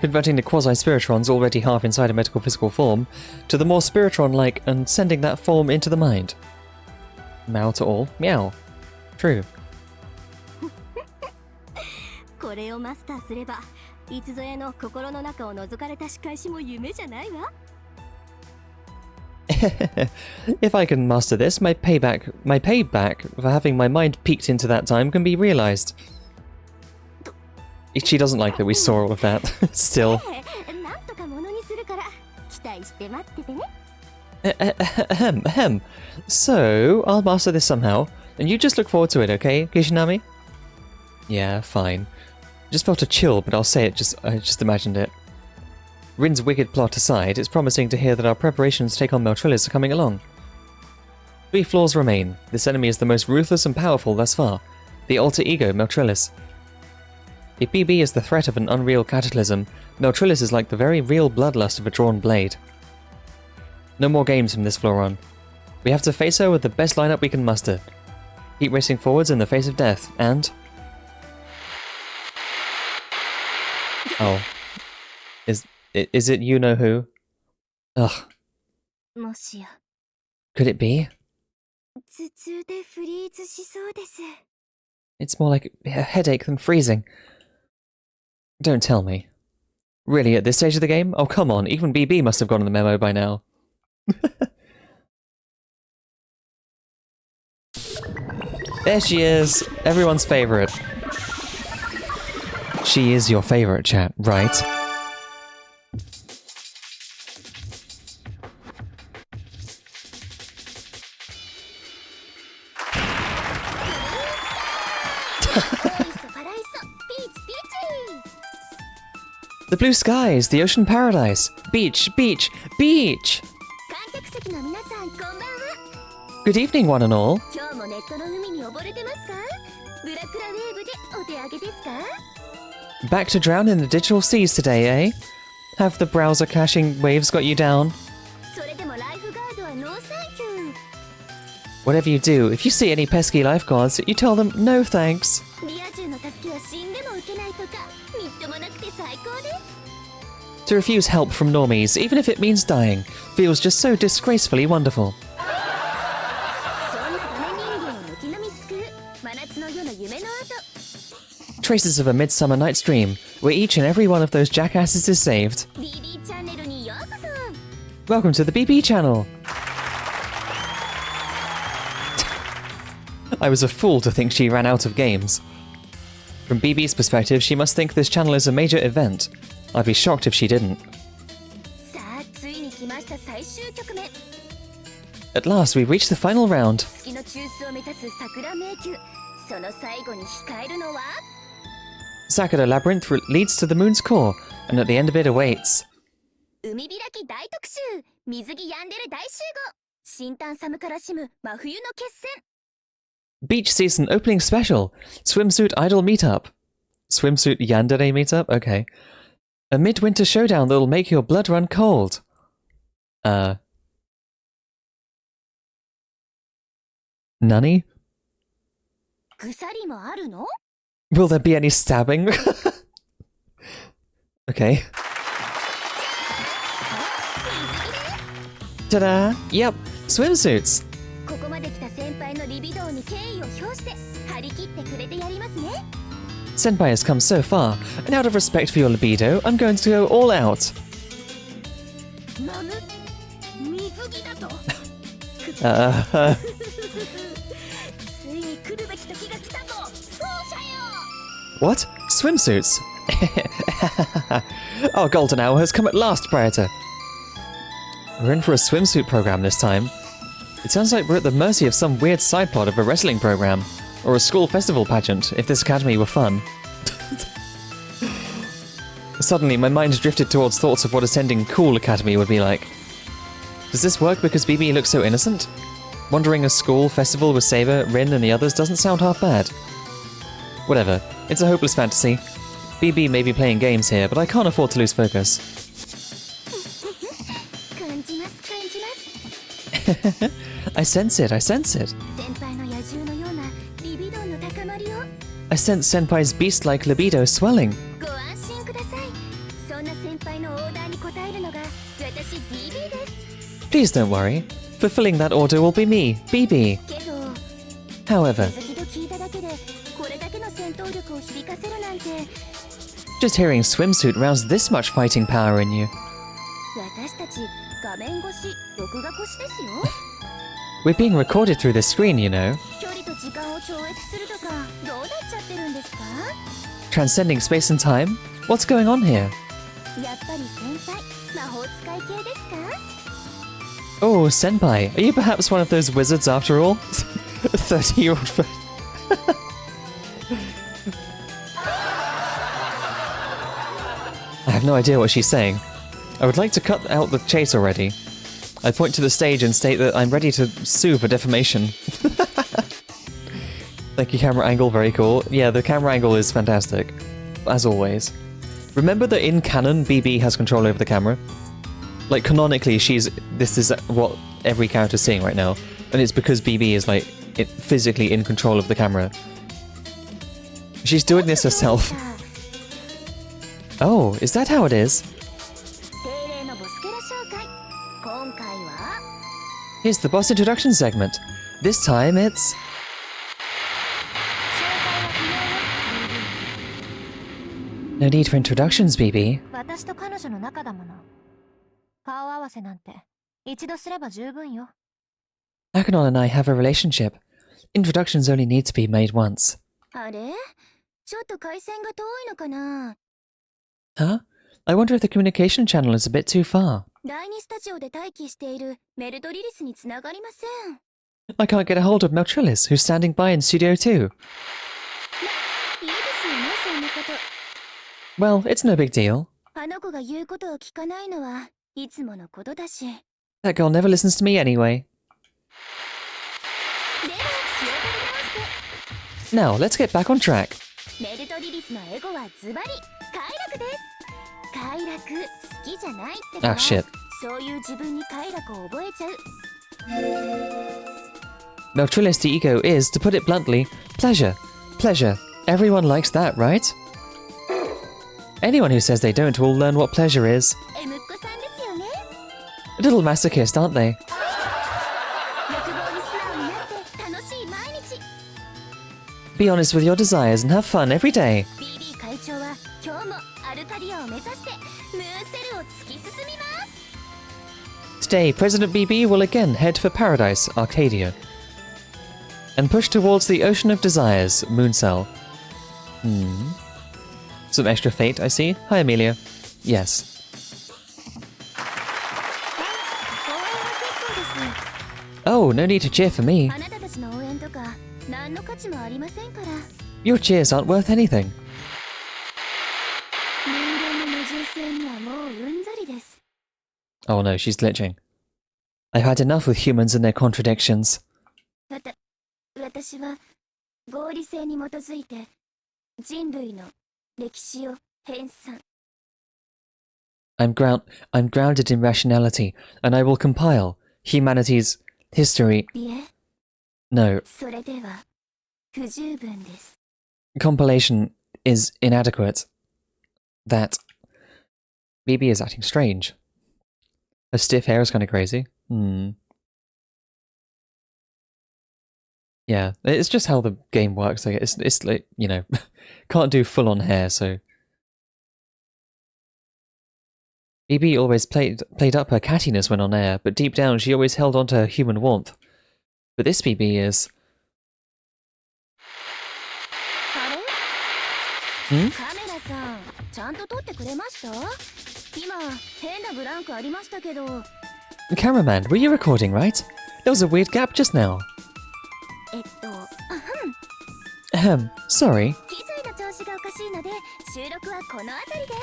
Converting the quasi-spiritrons already half inside a medical physical form to the more spiritron-like and sending that form into the mind. Meow to all. Meow. True. これをマスターすれば、いつぞやの心の中を覗かれた仕返しも夢じゃないわ。If I can master this, my payback for having my mind peeked into that time can be realized. She doesn't like that we saw all of that. Still. なんとかものにするから期待して待っててね。Ahem. So, I'll master this somehow, and you just look forward to it, okay, Kishinami? Yeah, fine. Just felt a chill, but I'll say it, I just imagined it. Rin's wicked plot aside, it's promising to hear that our preparations to take on Maltrillis are coming along. 3 flaws remain. This enemy is the most ruthless and powerful thus far. The alter ego, Maltrillis. If BB is the threat of an unreal cataclysm, Maltrillis is like the very real bloodlust of a drawn blade. No more games from this floor on. We have to face her with the best lineup we can muster. Keep racing forwards in the face of death, and... Oh. Is it you-know-who? Ugh. もしや。 Could it be? 頭痛でフリーズしそうです。 It's more like a headache than freezing. Don't tell me. Really, at this stage of the game? Oh, come on, even BB must have gotten the memo by now. There she is, everyone's favourite. She is your favourite, chat, right? The blue skies, the ocean paradise, beach, beach, beach! Good evening, one and all. Back to drown in the digital seas today, eh? Have the browser caching waves got you down? Whatever you do, if you see any pesky lifeguards, you tell them no thanks. To refuse help from normies, even if it means dying, feels just so disgracefully wonderful. Traces of a Midsummer Night's Dream, where each and every one of those jackasses is saved. Welcome to the BB channel! I was a fool to think she ran out of games. From BB's perspective, she must think this channel is a major event. I'd be shocked if she didn't. さあついに来ました最終局面。 At last, we've reached the final round. 月の中枢を目指す桜迷宮。その最後に控えるのは Sakura Labyrinth leads to the moon's core, and at the end of it awaits. 海開き大特集。水着ヤンデレ大集合。新炭寒からしむ真冬の決戦。 Beach Season Opening Special! Swimsuit Idol Meetup. Swimsuit Yandere Meetup? Okay. A midwinter showdown that'll make your blood run cold. Nani? 鎖もあるの Will there be any stabbing? Okay. Ta-da! Yep, swimsuits! ここまで来た先輩のリビドーに敬意を表して張り切ってくれてやりますね。 Senpai has come so far, and out of respect for your libido, I'm going to go all out. なぬ水着だと ついに来るべき時が来たぞ奏者よ What? Swimsuits? Our golden hour has come at last, Predator. We're in for a swimsuit program this time. It sounds like we're at the mercy of some weird side plot of a wrestling program, or a school festival pageant, if this academy were fun. Suddenly, my mind drifted towards thoughts of what attending Cool Academy would be like. Does this work because BB looks so innocent? Wandering a school festival with Saber, Rin, and the others doesn't sound half bad. Whatever, it's a hopeless fantasy. BB may be playing games here, but I can't afford to lose focus. 感じます感じます I sense it, I sense it. 先輩の野獣のようなリビドーの高まりを I sense Senpai's beast-like libido swelling. ご安心ください。そんな先輩のオーダーに応えるのが私 BB です。 Please don't worry. Fulfilling that order will be me, BB. けど However, 水着と聞いただけでこれだけの戦闘力を響かせるなんて just hearing swimsuit roused this much fighting power in you. 私たち画面越し録画越しですよ。 We're being recorded through the screen, you know. 距離と時間を超越するとかどうなっちゃってるんですか Transcending space and time? What's going on here? やっぱり先輩魔法使い系ですか Oh, Senpai, are you perhaps one of those wizards after all? 30-year-old I have no idea what she's saying. I would like to cut out the chase already. I point to the stage and state that I'm ready to sue for defamation. Thank you, camera angle, very cool. Yeah, the camera angle is fantastic, as always. Remember that in canon, BB has control over the camera? Like, canonically, this is what every character's seeing right now, and it's because BB is, like, physically in control of the camera. She's doing this herself. Oh, is that how it is? 定例のボスキャラ紹介今回は Here's the boss introduction segment. This time it's... 紹介は不要よ No need for introductions, BB. 私と彼女の仲だもの顔合わせなんて一度すれば十分よ Hakuno and I have a relationship. Introductions only need to be made once. あれちょっと回線が遠いのかな Huh? I wonder if the communication channel is a bit too far. 第2スタジオで待機しているメルトリリスにつながりません I can't get a hold of Meltrillis, who's standing by in Studio 2. いいですよねそんなこと Well, it's no big deal. あの子が言うことを聞かないのはいつものことだし That girl never listens to me anyway. では気を取り直して Now, let's get back on track. メルトリリスのエゴはズバリ快楽です快楽好きじゃないってか Ah, shit. そういう自分に快楽を覚えちゃう Meltrillis the ego is, to put it bluntly, pleasure. Pleasure. Everyone likes that, right? Anyone who says they don't will learn what pleasure is. エムッコさんですよね A little masochist, aren't they? 欲望に素直になって楽しい毎日 Be honest with your desires and have fun every day. BB 会長は今日もアルカディアを目指してムーンセルを突き進みます Today, President BB will again head for Paradise, Arcadia. and push towards the Ocean of Desires, moon cell. Some extra fate, I see. Hi, Amelia. Yes. 応援は結構です Oh, no need to cheer for me. あなたたちの応援とか何の価値もありませんから Your cheers aren't worth anything. 人間の矛盾性にはもううんざりです Oh no, she's glitching. I've had enough with humans and their contradictions. 私は合理性に基づいて人類の歴史を編纂 I'm grounded in rationality, and I will compile humanity's history. いえ No, それでは不十分です compilation is inadequate. That BB is acting strange. Her stiff hair is kind of crazy. Yeah, it's just how the game works. Like it's like, you know, can't do full on hair, so BB always played up her cattiness when on air, but deep down she always held on to her human warmth. But this BB is あれ Hmm? カメラさんちゃんと撮ってくれました今変なブランクありましたけど Cameraman, were you recording, right? There was a weird gap just now. Sorry. 機材の調子がおかしいので収録はこの辺りで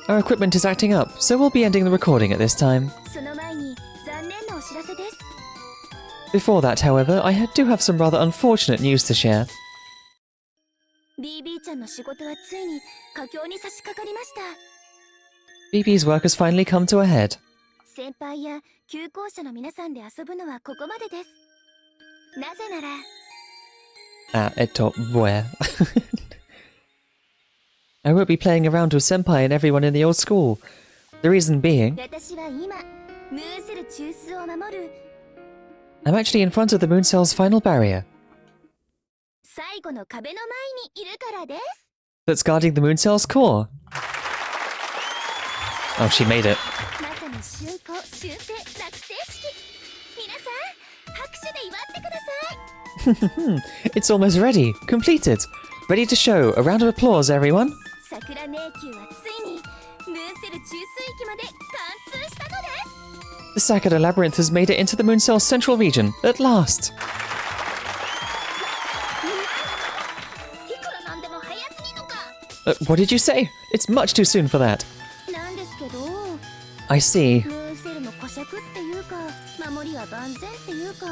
Our equipment is acting up, so we'll be ending the recording at this time. その前に残念なお知らせです Before that, however, I do have some rather unfortunate news to share. BB ちゃんの仕事はついに佳境に差し掛かりました BB's work has finally come to a head. 先輩や旧校舎の皆さんで遊ぶのはここまでですなぜなら Where? I won't be playing around with Senpai and everyone in the old school. The reason being, 私は今ムーンセル中枢を守る I'm actually in front of the moon cell's final barrier 最後の壁の前にいるからです that's guarding the moon cell's core. Oh, she made it. まさに竣工修正落成式皆さん拍手で祝ってください It's almost ready. Completed. Ready to show. A round of applause, everyone. 桜迷宮はついにムーンセル中枢域まで貫通したのです The Sakura Labyrinth has made it into the moon cell's central region. At last. いくらなんでも早すぎのか What did you say? It's much too soon for that. なんですけど I see. ムーンセルの固尺っていうか守りは万全っていうか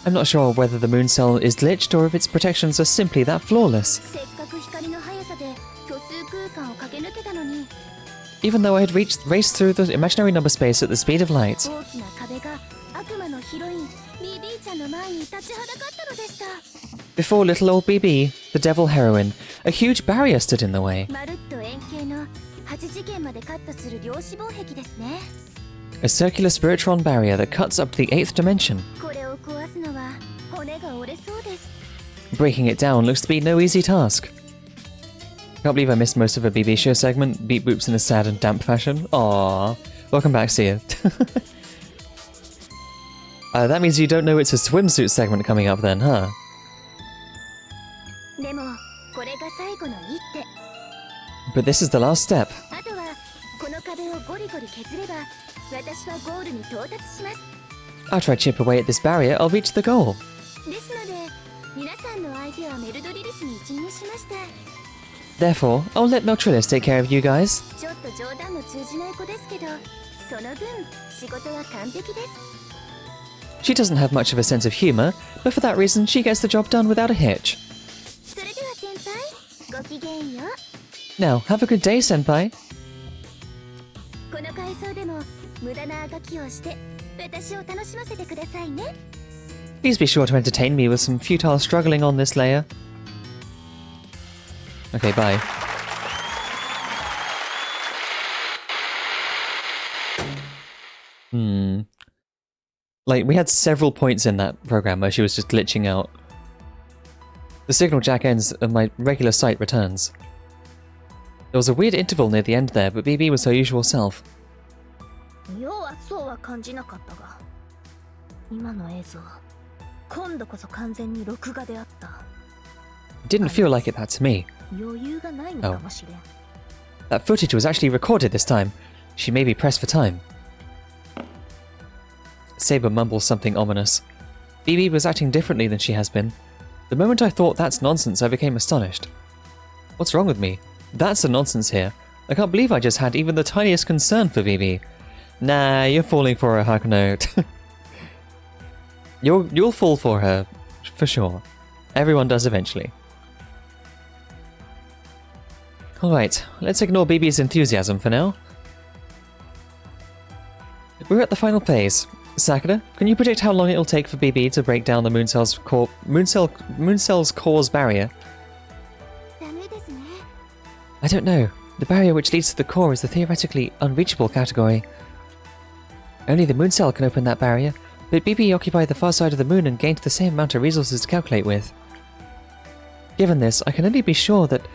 I'm not sure whether the moon cell is glitched or if its protections are simply that flawless. せっかく光の速さで虚数空間を駆け抜けたのに Even though I had raced through the imaginary number space at the speed of light. 大きな壁が悪魔のヒロイン BB ちゃんの前に立ちはだかったのでした Before little old BB, the devil heroine, a huge barrier stood in the way. まるっと円形の8次元までカットする量子防壁ですね A circular spiritron barrier that cuts up to the 8th dimension. これを壊すのは骨が折れそうです Breaking it down looks to be no easy task. Can't believe I missed most of a BB show segment. Beat boops in a sad and damp fashion. Aww. Welcome back, Sia. That means you don't know it's a swimsuit segment coming up then, huh? でもこれが最後の一手 But this is the last step. あとはこの壁をゴリゴリ削れば私はゴールに到達します After I chip away at this barrier, I'll reach the goal. ですので皆さんの相手はメルドリリスに一任しました Therefore, I'll let Noctrilus take care of you guys. ちょっと冗談の通じない子ですけどその分仕事は完璧です She doesn't have much of a sense of humor, but for that reason, she gets the job done without a hitch. それでは先輩ごきげんよう Now, have a good day, Senpai. この階層でも無駄なあがきをして私を楽しませてくださいね Please be sure to entertain me with some futile struggling on this layer. Okay, bye. Like, we had several points in that program where she was just glitching out. The signal jack ends and my regular sight returns. There was a weird interval near the end there, but BB was her usual self. 要はそうは感じなかったが今の映像今度こそ完全に録画であった。 It didn't feel like it that to me. 余裕がないのかもしれん。 That footage was actually recorded this time. She may be pressed for time. Saber mumbles something ominous. BB was acting differently than she has been. The moment I thought that's nonsense, I became astonished. What's wrong with me? That's the nonsense here. I can't believe I just had even the tiniest concern for BB. Nah, you're falling for her, Hakuno. You'll fall for her, for sure. Everyone does eventually. Alright, let's ignore BB's enthusiasm for now. We're at the final phase. Sakura, can you predict how long it'll take for BB to break down the moon cell's core's barrier? ダメですね。 I don't know. The barrier which leads to the core is the theoretically unreachable category. Only the moon cell can open that barrier, but BB occupied the far side of the moon and gained the same amount of resources to calculate with. Given this, I can only be sure that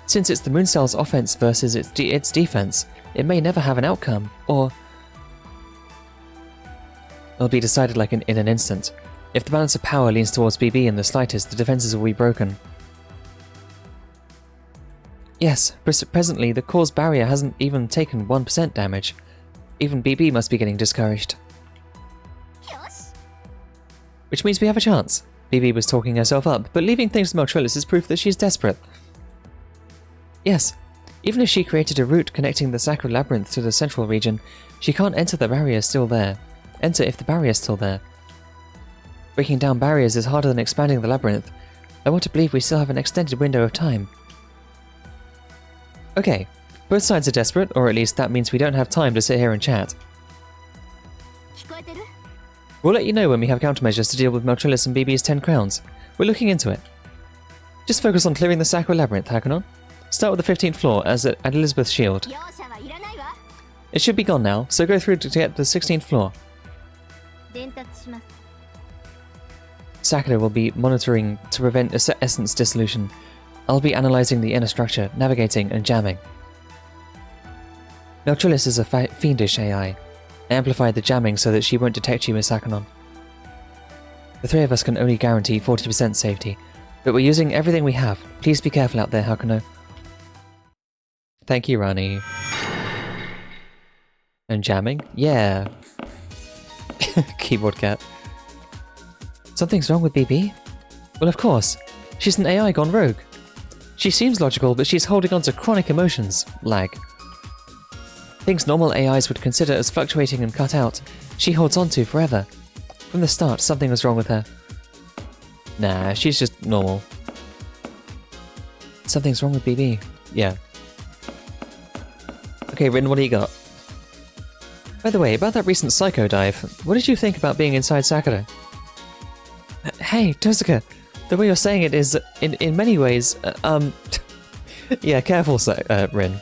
since it's the moon cell's offense versus its defense, it may never have an outcome, or it'll be decided like in an instant. If the balance of power leans towards BB in the slightest, the defenses will be broken. Yes, presently the core's barrier hasn't even taken 1% damage. Even BB must be getting discouraged. Which means we have a chance. BB was talking herself up, but leaving things to Meltrillis is proof that she's desperate. Yes, even if she created a route connecting the Sacred Labyrinth to the central region, she can't enter the barrier still there. Enter if the barrier is still there. Breaking down barriers is harder than expanding the labyrinth. I want to believe we still have an extended window of time. Okay, both sides are desperate, or at least that means we don't have time to sit here and chat. 聞こえてる? We'll let you know when we have countermeasures to deal with Meltrillis and BB's 10 crowns. We're looking into it. Just focus on clearing the Sacred Labyrinth, Hakuno. Start with the 15th floor at Elizabeth's shield. 容赦はいらないわ。 It should be gone now, so go through to get to the 16th floor. 伝達します。 Sakura will be monitoring to prevent essence dissolution. I'll be analysing the inner structure, navigating and jamming. Meltrillis is a fiendish AI. I amplified the jamming so that she won't detect you as Sakunon. The three of us can only guarantee 40% safety, but we're using everything we have. Please be careful out there, Hakuno. Thank you, Rani. And jamming? Yeah. Keyboard cat. Something's wrong with BB? Well, of course. She's an AI gone rogue. She seems logical, but she's holding on to chronic emotions. Lag. Things normal AIs would consider as fluctuating and cut out, she holds on to forever. From the start, something was wrong with her. Nah, she's just normal. Something's wrong with BB. Yeah. Okay, Rin, what do you got? By the way, about that recent psycho dive, what did you think about being inside Sakura? Hey, Tosuka, the way you're saying it is, in many ways, yeah, careful, Rin.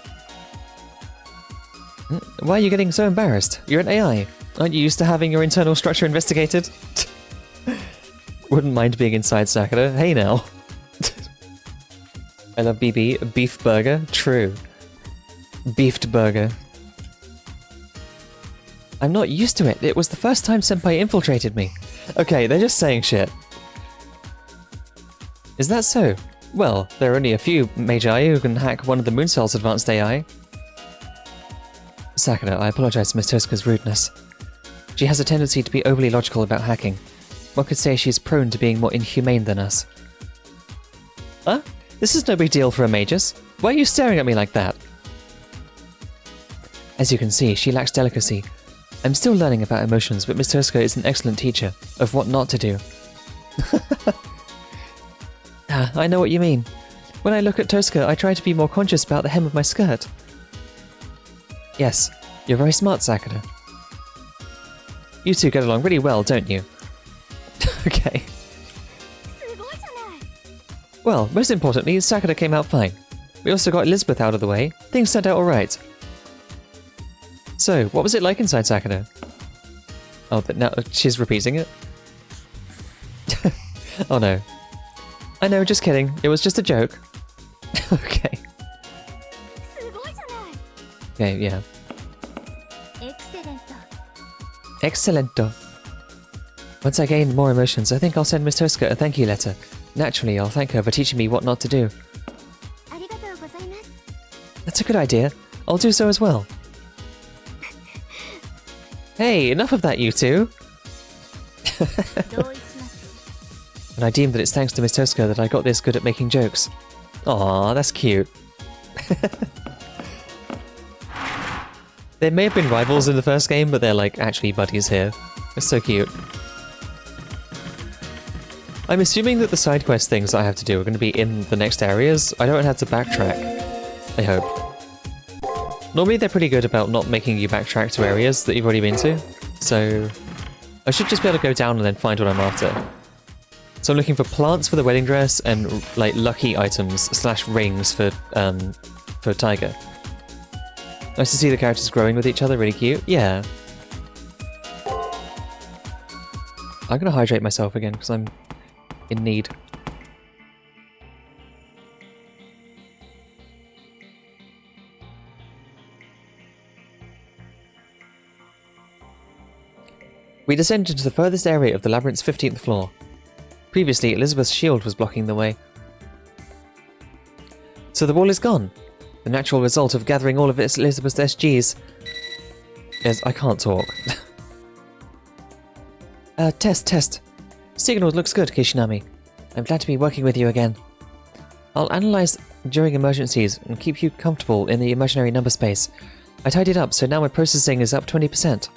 Why are you getting so embarrassed? You're an AI. Aren't you used to having your internal structure investigated? Wouldn't mind being inside Sakura. Hey now. I love BB. Beef burger? True. Beefed burger. I'm not used to it. It was the first time Senpai infiltrated me. Okay, they're just saying shit. Is that so? Well, there are only a few Mage AI who can hack one of the Moon Cell's advanced AI. Sakura, I apologize for Miss Tosuka's rudeness. She has a tendency to be overly logical about hacking. One could say she's prone to being more inhumane than us. Huh? This is no big deal for a Magus. Why are you staring at me like that? As you can see, she lacks delicacy. I'm still learning about emotions, but Miss Tosuka is an excellent teacher of what not to do. I know what you mean. When I look at Tosuka, I try to be more conscious about the hem of my skirt. Yes, you're very smart, Sakura. You two get along really well, don't you? Okay. Well, most importantly, Sakura came out fine. We also got Elizabeth out of the way. Things turned out alright. So, what was it like inside Sakura? Oh, now she's repeating it? Oh no. I know, just kidding. It was just a joke. Okay. Okay, yeah. Excellento. Once I gain more emotions, I think I'll send Miss Toska a thank you letter. Naturally, I'll thank her for teaching me what not to do. ありがとうございます。 That's a good idea. I'll do so as well. Hey, enough of that, you two! 同意します。 And I deem that it's thanks to Miss Toska that I got this good at making jokes. Aw, that's cute. There may have been rivals in the first game, but they're like actually buddies here. It's so cute. I'm assuming that the side quest things that I have to do are going to be in the next areas. I don't have to backtrack. I hope. Normally they're pretty good about not making you backtrack to areas that you've already been to. So I should just be able to go down and then find what I'm after. So I'm looking for plants for the wedding dress and like lucky items / rings for Tiger. Nice to see the characters growing with each other, really cute. Yeah. I'm gonna hydrate myself again because I'm in need. We descend into the furthest area of the labyrinth's 15th floor. Previously, Elizabeth's shield was blocking the way. So the wall is gone. The natural result of gathering all of Elizabeth's SGs. Yes, I can't talk. Test. Signal looks good, Kishinami. I'm glad to be working with you again. I'll analyze during emergencies and keep you comfortable in the imaginary number space. I tidied up, so now my processing is up 20%.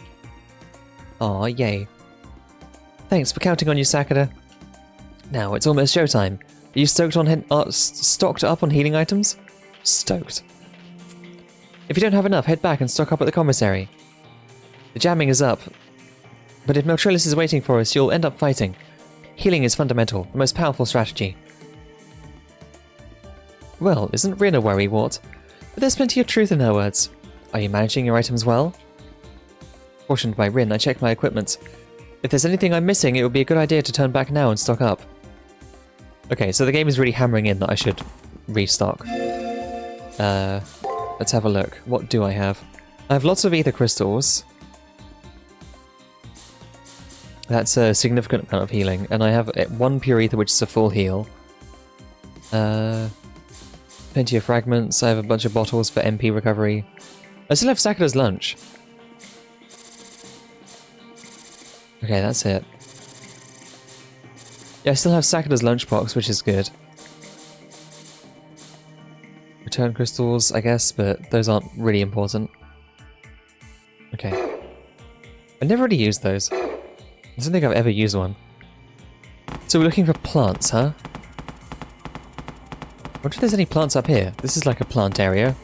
Aw, yay. Thanks for counting on you, Sakura. Now, it's almost showtime. Are you stoked on stocked up on healing items? Stoked. If you don't have enough, head back and stock up at the commissary. The jamming is up, but if Meltrillis is waiting for us, you'll end up fighting. Healing is fundamental, the most powerful strategy. Well, isn't Rin a worrywart? But there's plenty of truth in her words. Are you managing your items well? Cautioned by Rin, I check my equipment. If there's anything I'm missing, it would be a good idea to turn back now and stock up. Okay, so the game is really hammering in that I should restock. Let's have a look. What do I have? I have lots of ether crystals. That's a significant amount of healing. And I have one pure ether, which is a full heal. Plenty of fragments. I have a bunch of bottles for MP recovery. I still have Sakura's lunch. Okay, that's it. Yeah, I still have Sakura's lunchbox, which is good. Return crystals, I guess, but those aren't really important. Okay. I never really used those. I don't think I've ever used one. So we're looking for plants, huh? I wonder if there's any plants up here. This is like a plant area.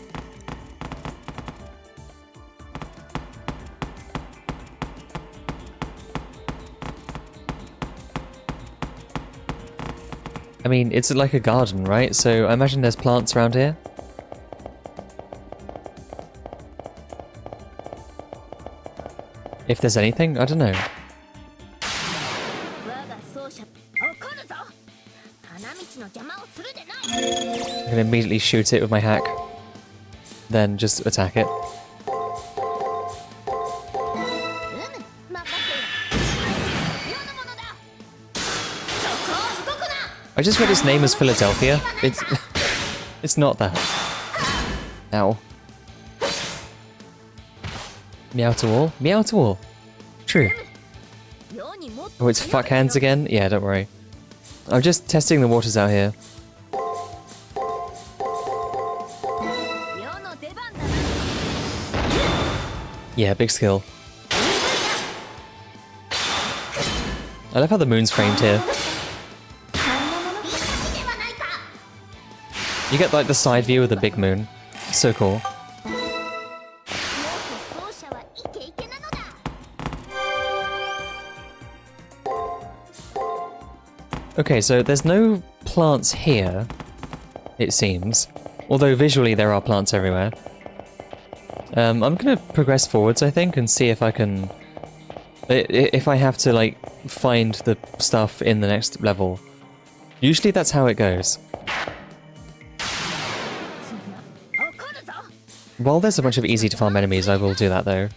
I mean, it's like a garden, right? So I imagine there's plants around here. If there's anything, I don't know. I can immediately shoot it with my hack. Then just attack it. I just read its name as Philadelphia. It's not that. Ow. Meow to all? Meow to all. True. Oh, it's fuck hands again? Yeah, don't worry. I'm just testing the waters out here. Yeah, big skill. I love how the moon's framed here. You get like the side view of the big moon. So cool. Okay, so there's no plants here, it seems. Although visually there are plants everywhere. I'm gonna progress forwards, I think, and see if I can... If I have to, like, find the stuff in the next level. Usually that's how it goes. While there's a bunch of easy to farm enemies, I will do that though.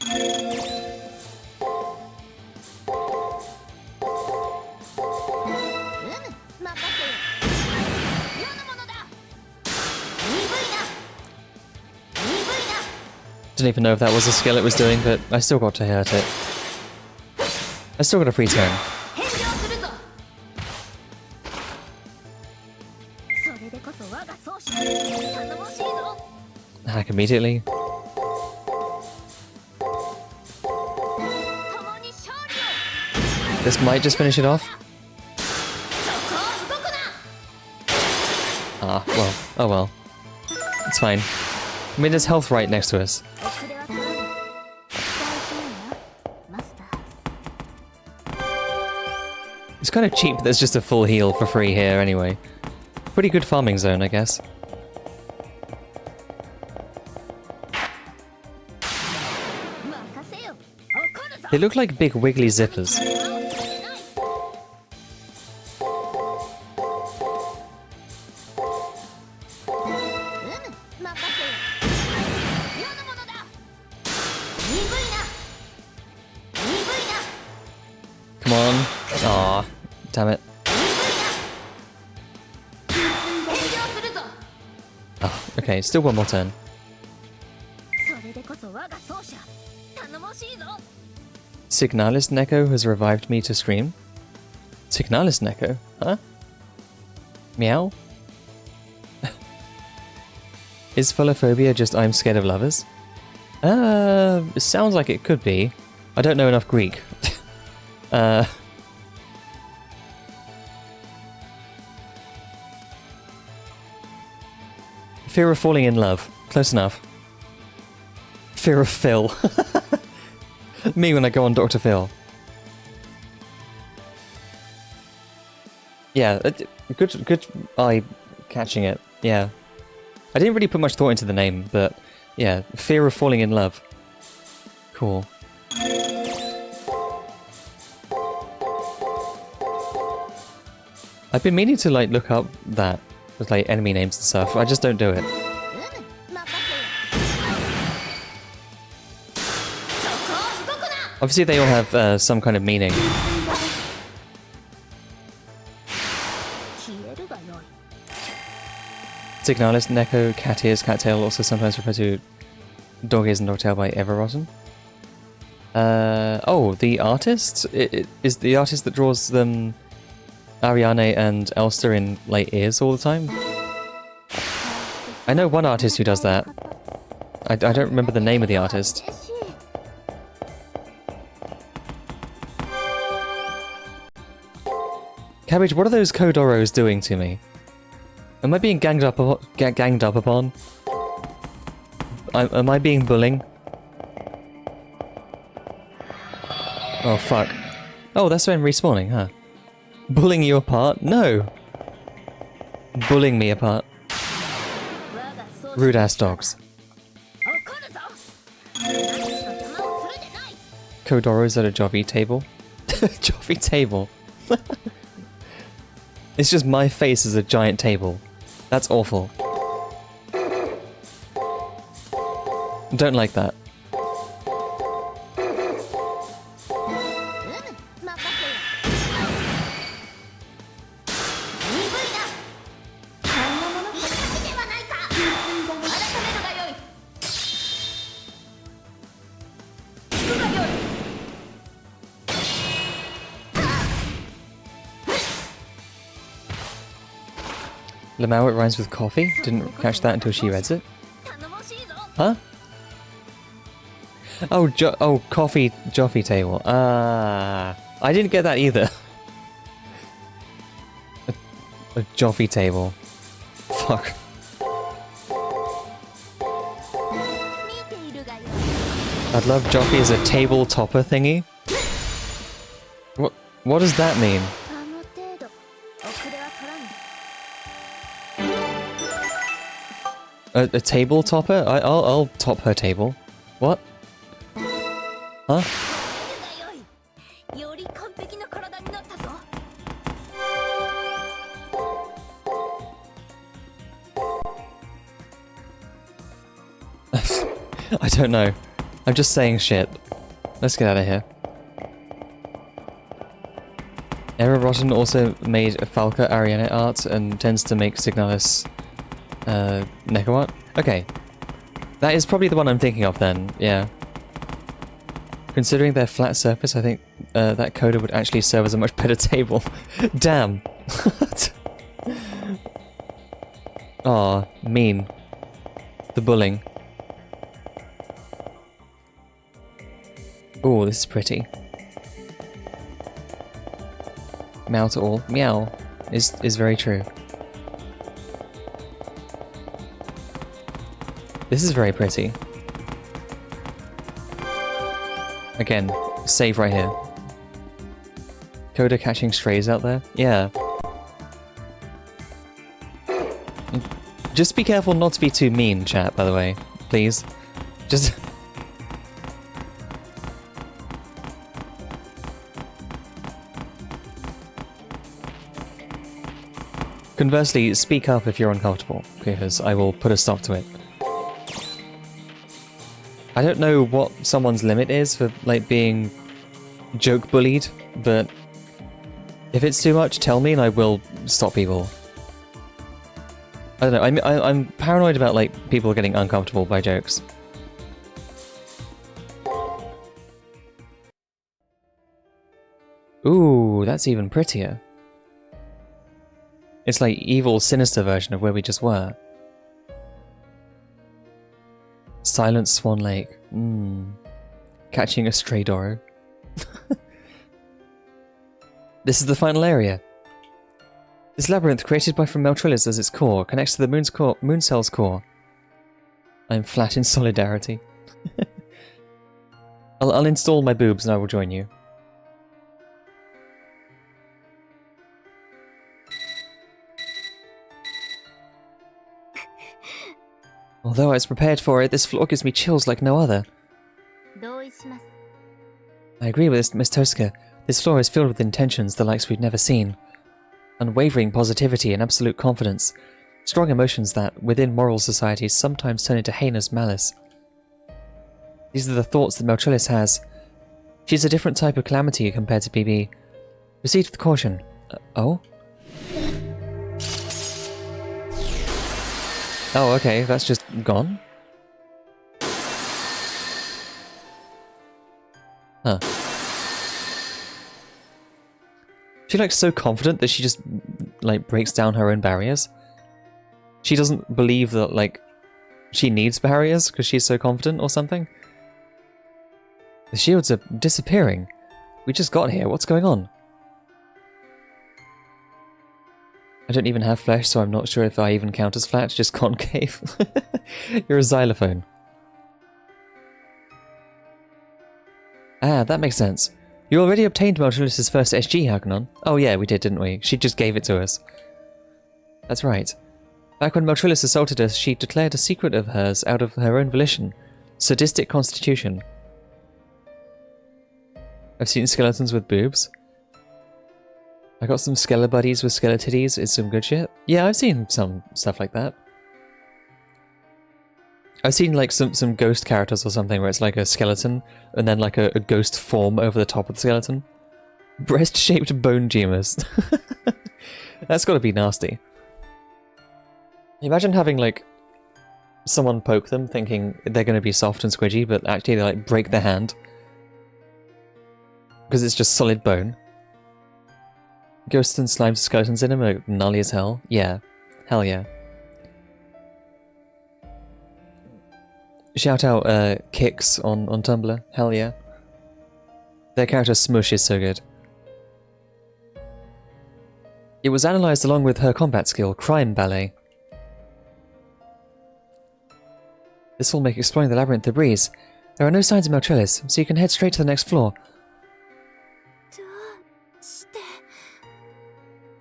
Didn't even know if that was a skill it was doing, but I still got to hurt it. I still got a free turn. Hack immediately. This might just finish it off. Ah, well. Oh well. It's fine. I mean, there's health right next to us. It's kind of cheap, there's just a full heal for free here anyway. Pretty good farming zone, I guess. They look like big wiggly zippers. Come on. Aw, damn it. Oh, okay, still one more turn. Signalis Neko has revived me to scream. Signalis Neko? Huh? Meow? Is philophobia just I'm scared of lovers? It sounds like it could be. I don't know enough Greek. Fear of falling in love. Close enough. Fear of Phil. Me when I go on Dr. Phil. Yeah, good eye catching it. Yeah. I didn't really put much thought into the name, but yeah, fear of falling in love. Cool. I've been meaning to like look up that with like enemy names and stuff. I just don't do it. Obviously they all have some kind of meaning. Signalis, Neko, cat ears, cattail, also sometimes referred to dog ears and dogtail by Everrotten. Oh, the artist? Is the artist that draws them Ariane and Elster in like ears all the time? I know one artist who does that. I don't remember the name of the artist. Cabbage, what are those Kodoros doing to me? Am I being ganged up upon? Am I being bullying? Oh fuck. Oh, that's when respawning, huh? Bullying you apart? No! Bullying me apart. Rude ass dogs. Kodoros at a Jovi table? Jovi table? It's just my face as a giant table. That's awful. Don't like that. Lamau, it rhymes with coffee? Didn't catch that until she reads it. Huh? Oh, coffee Joffy table. Ah, I didn't get that either. a Joffy table. Fuck. I'd love Joffy as a table topper thingy. What does that mean? A table topper? I'll top her table. What? Huh? I don't know. I'm just saying shit. Let's get out of here. Everrotten also made a Falca Ariane art and tends to make Signalis Neko art. Okay. That is probably the one I'm thinking of then, yeah. Considering their flat surface, I think that coda would actually serve as a much better table. Damn. Aw, mean. The bullying. Ooh, this is pretty. Meow to all. Meow is very true. This is very pretty. Again, save right here. Coda catching strays out there? Yeah. Just be careful not to be too mean, chat, by the way. Please. Just... Conversely, speak up if you're uncomfortable, because I will put a stop to it. I don't know what someone's limit is for, like, being joke bullied, but if it's too much, tell me and I will stop people. I don't know, I'm paranoid about, like, people getting uncomfortable by jokes. Ooh, that's even prettier. It's like evil, sinister version of where we just were. Silent Swan Lake. Catching a stray Doro. This is the final area. This labyrinth, created by from Meltrillis as its core, connects to the moon cell's core. I'm flat in solidarity. I'll install my boobs and I will join you. Although I was prepared for it, this floor gives me chills like no other. I agree with Miss Tosca. This floor is filled with intentions, the likes we've never seen. Unwavering positivity and absolute confidence. Strong emotions that, within moral societies, sometimes turn into heinous malice. These are the thoughts that Meltrillis has. She's a different type of calamity compared to BB. Proceed with caution. Oh? Oh, okay, that's just gone? Huh. She, like, so confident that she just, like, breaks down her own barriers. She doesn't believe that, like, she needs barriers because she's so confident or something. The shields are disappearing. We just got here, what's going on? I don't even have flesh, so I'm not sure if I even count as flat, just concave. You're a xylophone. Ah, that makes sense. You already obtained Meltrillis' first SG, Hakuno. Oh yeah, we did, didn't we? She just gave it to us. That's right. Back when Meltrillis assaulted us, she declared a secret of hers out of her own volition. Sadistic constitution. I've seen skeletons with boobs. I got some skelebuddies with skeletitties. It's some good shit. Yeah, I've seen some stuff like that. I've seen like some ghost characters or something where it's like a skeleton and then like a ghost form over the top of the skeleton. Breast-shaped bone tumors. That's gotta be nasty. Imagine having like someone poke them thinking they're gonna be soft and squidgy, but actually they like break their hand. Because it's just solid bone. Ghosts and slimes with skeletons in them are gnarly as hell. Yeah. Hell yeah. Shout out Kicks on Tumblr. Hell yeah. Their character Smush is so good. It was analysed along with her combat skill, Crime Ballet. This will make exploring the labyrinth a breeze. There are no signs of Meltrillis, so you can head straight to the next floor.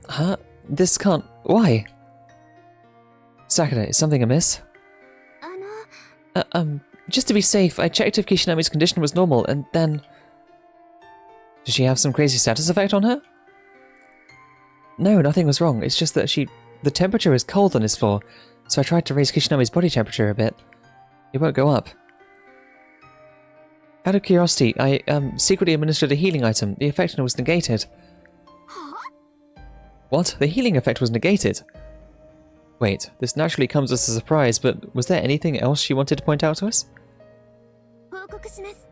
Huh? This can't... Why? Sakura, is something amiss? Just to be safe, I checked if Kishinami's condition was normal, and then... Does she have some crazy status effect on her? No, nothing was wrong. It's just that the temperature is cold on this floor, so I tried to raise Kishinami's body temperature a bit. It won't go up. Out of curiosity, I secretly administered a healing item. The effect was negated. What? The healing effect was negated? Wait, this naturally comes as a surprise, but was there anything else she wanted to point out to us? 報告します。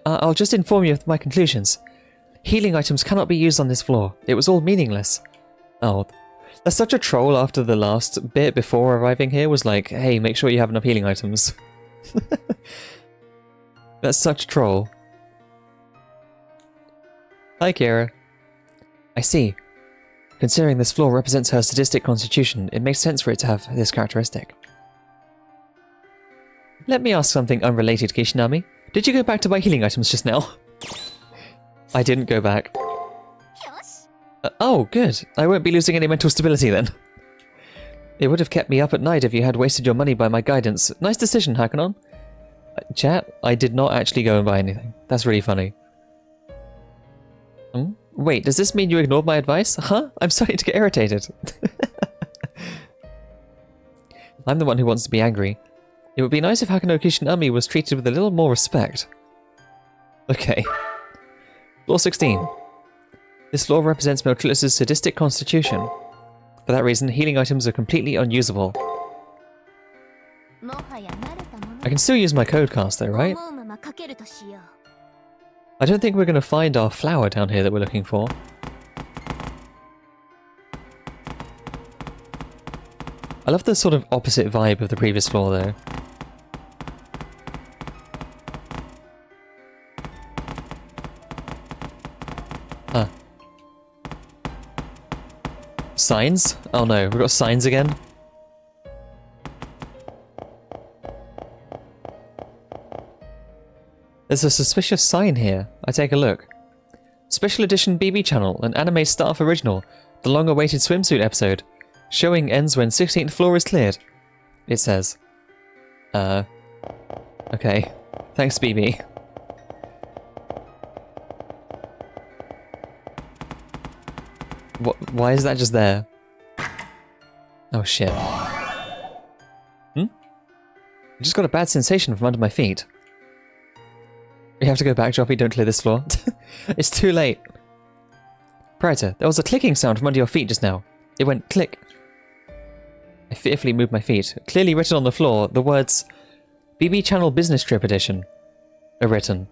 I'll just inform you of my conclusions. Healing items cannot be used on this floor. It was all meaningless. Oh, that's such a troll after the last bit before arriving here was like, hey, make sure you have enough healing items. That's such a troll. Hi, Kira. I see. Considering this floor represents her sadistic constitution, it makes sense for it to have this characteristic. Let me ask something unrelated, Kishinami. Did you go back to buy healing items just now? I didn't go back. Oh, good. I won't be losing any mental stability then. It would have kept me up at night if you had wasted your money by my guidance. Nice decision, Hakuno. Chat, I did not actually go and buy anything. That's really funny. Wait, does this mean you ignored my advice? Huh? I'm starting to get irritated. I'm the one who wants to be angry. It would be nice if Hakuno Kishinami was treated with a little more respect. Okay. Floor 16. This floor represents Meltrilis' sadistic constitution. For that reason, healing items are completely unusable. I can still use my code cast though, right? I don't think we're going to find our flower down here that we're looking for. I love the sort of opposite vibe of the previous floor though. Huh. Signs? Oh no, we've got signs again? There's a suspicious sign here. I take a look. Special edition BB channel, an anime staff original, the long-awaited swimsuit episode. Showing ends when 16th floor is cleared. It says. Okay. Thanks, BB. Why is that just there? Oh shit. I just got a bad sensation from under my feet. We have to go back, Joppy, don't clear this floor. It's too late. Praetor, there was a clicking sound from under your feet just now. It went click. I fearfully moved my feet. Clearly written on the floor, the words BB Channel Business Trip Edition are written.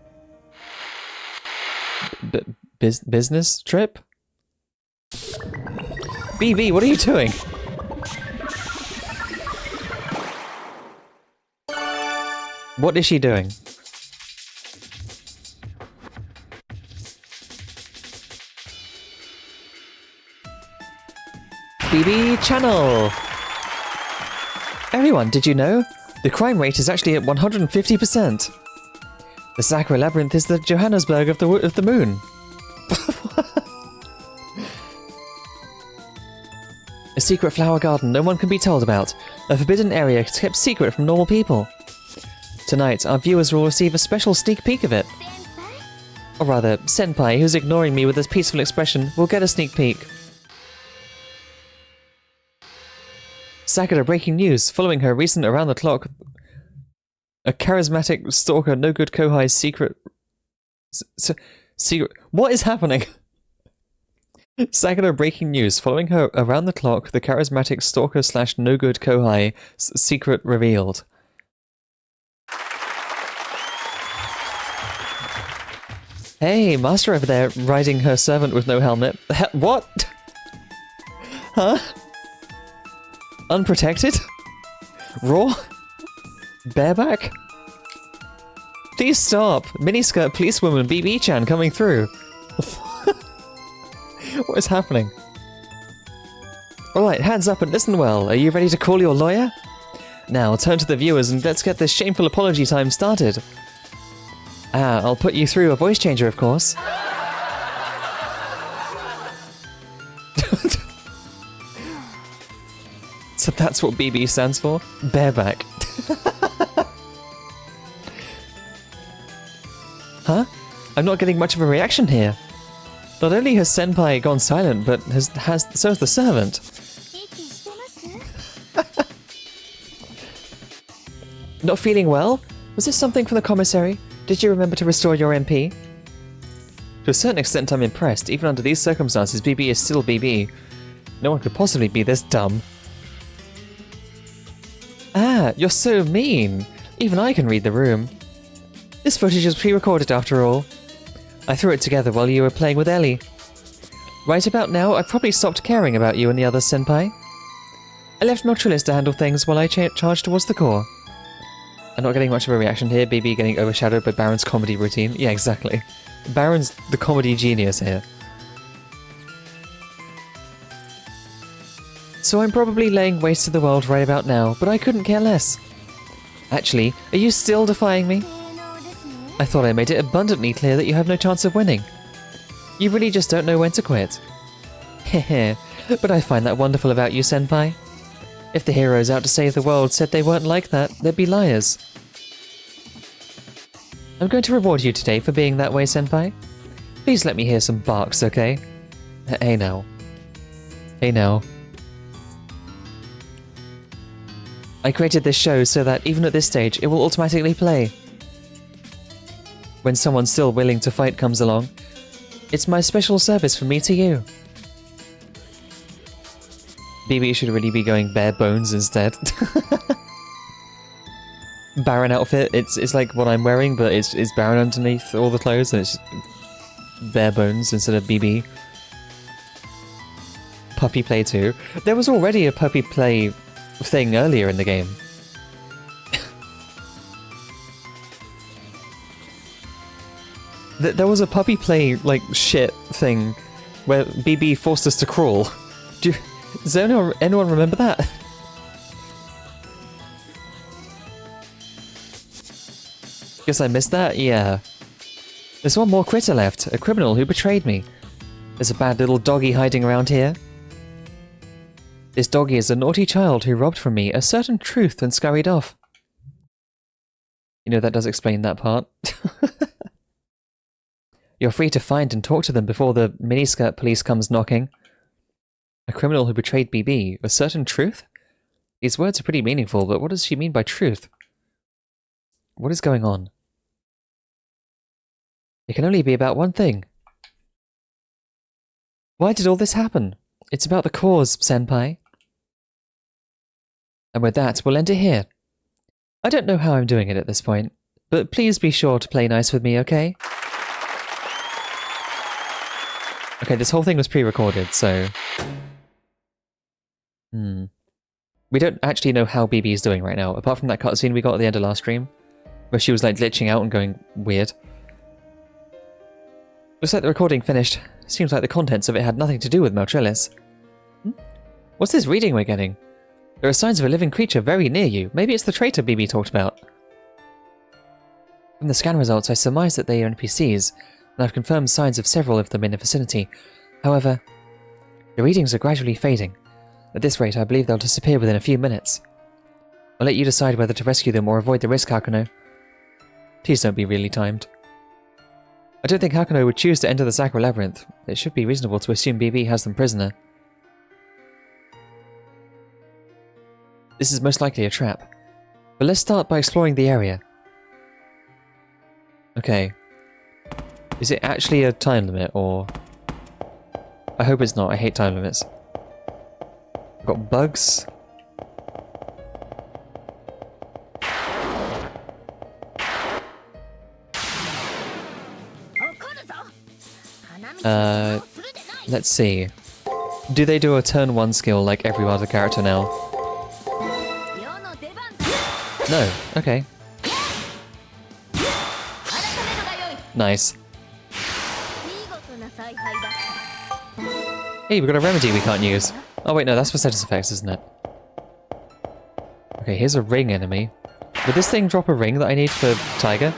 Business trip? BB, what are you doing? What is she doing? BB Channel! Everyone, did you know? The crime rate is actually at 150%. The Sakura Labyrinth is the Johannesburg of the moon. A secret flower garden no one can be told about. A forbidden area kept secret from normal people. Tonight, our viewers will receive a special sneak peek of it. Or rather, Senpai, who's ignoring me with this peaceful expression, will get a sneak peek. Sakura breaking news, following her recent around-the-clock... A charismatic stalker no good Kohai's secret... secret... What is happening? Sakura breaking news, following her around-the-clock, the charismatic stalker slash no good Kohai secret revealed. Hey, Master over there riding her servant with no helmet. What? Huh? Unprotected? Raw? Bareback? Please stop! Miniskirt policewoman BB-chan coming through. What is happening? Alright, hands up and listen well. Are you ready to call your lawyer? Now, turn to the viewers and let's get this shameful apology time started. I'll put you through a voice changer, of course. So that's what BB stands for? Bareback. Huh? I'm not getting much of a reaction here. Not only has Senpai gone silent, but so has the servant. Not feeling well? Was this something from the commissary? Did you remember to restore your MP? To a certain extent I'm impressed. Even under these circumstances, BB is still BB. No one could possibly be this dumb. that? You're so mean. Even I can read the room. This footage is pre-recorded after all. I threw it together while you were playing with Ellie. Right about now, I've probably stopped caring about you and the others, Senpai. I left Maltrillis to handle things while I charged towards the core. I'm not getting much of a reaction here, BB getting overshadowed by Baron's comedy routine. Yeah, exactly. Baron's the comedy genius here. So I'm probably laying waste to the world right about now, but I couldn't care less. Actually, are you still defying me? I thought I made it abundantly clear that you have no chance of winning. You really just don't know when to quit. Heh, but I find that wonderful about you, Senpai. If the heroes out to save the world said they weren't like that, they'd be liars. I'm going to reward you today for being that way, Senpai. Please let me hear some barks, okay? Hey now. Hey now. I created this show so that, even at this stage, it will automatically play. When someone still willing to fight comes along, it's my special service from me to you. BB should really be going bare bones instead. Baron outfit, it's like what I'm wearing, but it's Baron underneath all the clothes, and it's bare bones instead of BB. Puppy play too. There was already a puppy play thing earlier in the game. There was a puppy play, like, shit thing where BB forced us to crawl. Does anyone remember that? Guess I missed that? Yeah. There's one more critter left, a criminal who betrayed me. There's a bad little doggy hiding around here. This doggy is a naughty child who robbed from me a certain truth and scurried off. You know, that does explain that part. You're free to find and talk to them before the miniskirt police comes knocking. A criminal who betrayed BB, a certain truth? These words are pretty meaningful, but what does she mean by truth? What is going on? It can only be about one thing. Why did all this happen? It's about the cause, Senpai. And with that, we'll end it here. I don't know how I'm doing it at this point, but please be sure to play nice with me, okay? Okay, this whole thing was pre-recorded, so... We don't actually know how BB is doing right now, apart from that cutscene we got at the end of last stream, where she was like glitching out and going weird. Looks like the recording finished. Seems like the contents of it had nothing to do with Maltrillis. What's this reading we're getting? There are signs of a living creature very near you. Maybe it's the traitor BB talked about. From the scan results, I surmise that they are NPCs, and I've confirmed signs of several of them in the vicinity. However, the readings are gradually fading. At this rate, I believe they'll disappear within a few minutes. I'll let you decide whether to rescue them or avoid the risk, Hakuno. Please don't be really timed. I don't think Hakuno would choose to enter the Sakura Labyrinth. It should be reasonable to assume BB has them prisoner. This is most likely a trap. But let's start by exploring the area. Okay. Is it actually a time limit, or... I hope it's not. I hate time limits. Got bugs. Let's see. Do they do a turn 1 skill like every other character now? No. Okay. Nice. Hey, we've got a remedy we can't use. Oh wait, no, that's for status effects, isn't it? Okay, here's a ring enemy. Would this thing drop a ring that I need for Tiger?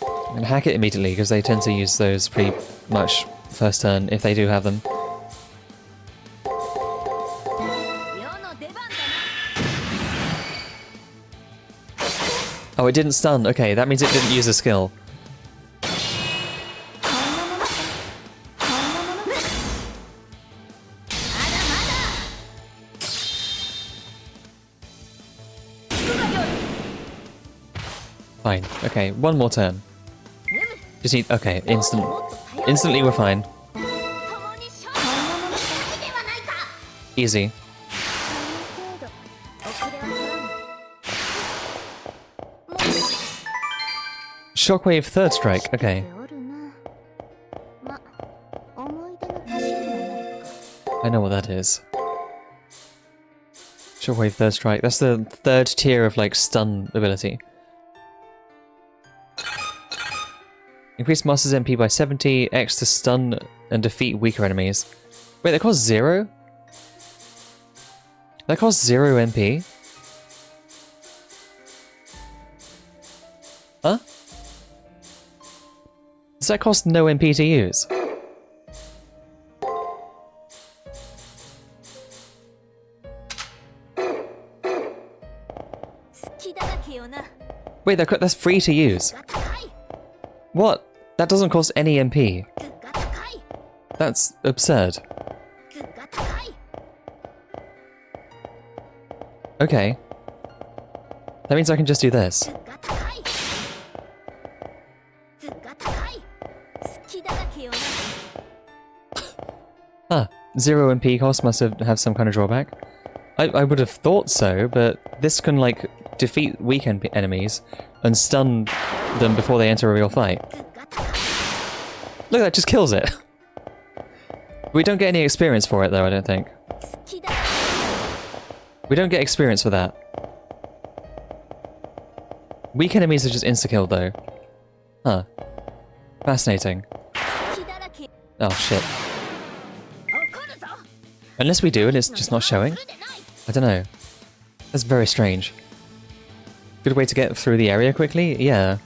I'm gonna hack it immediately, because they tend to use those pretty much first turn, if they do have them. Oh, it didn't stun. Okay, that means it didn't use a skill. Fine. Okay, one more turn. Just need... Okay, instantly we're fine. Easy. Shockwave third strike, okay. おるな。ま、思い出の足しにはなるか。 I know what that is. Shockwave third strike. That's the third tier of like stun ability. Increase Master's MP by 70, X to stun and defeat weaker enemies. Wait, that costs 0? That costs 0 MP? Huh? Does that cost no MP to use? Wait, that's free to use. What? That doesn't cost any MP. That's absurd. Okay. That means I can just do this. Huh. 0 MP cost must have some kind of drawback. I would have thought so, but this can, like, defeat weak enemies and stun them before they enter a real fight. Look, that just kills it. We don't get any experience for it, though, I don't think. We don't get experience for that. Weak enemies are just insta-killed, though. Huh. Fascinating. Oh, shit. Unless we do and it's just not showing? I don't know. That's very strange. Good way to get through the area quickly? Yeah.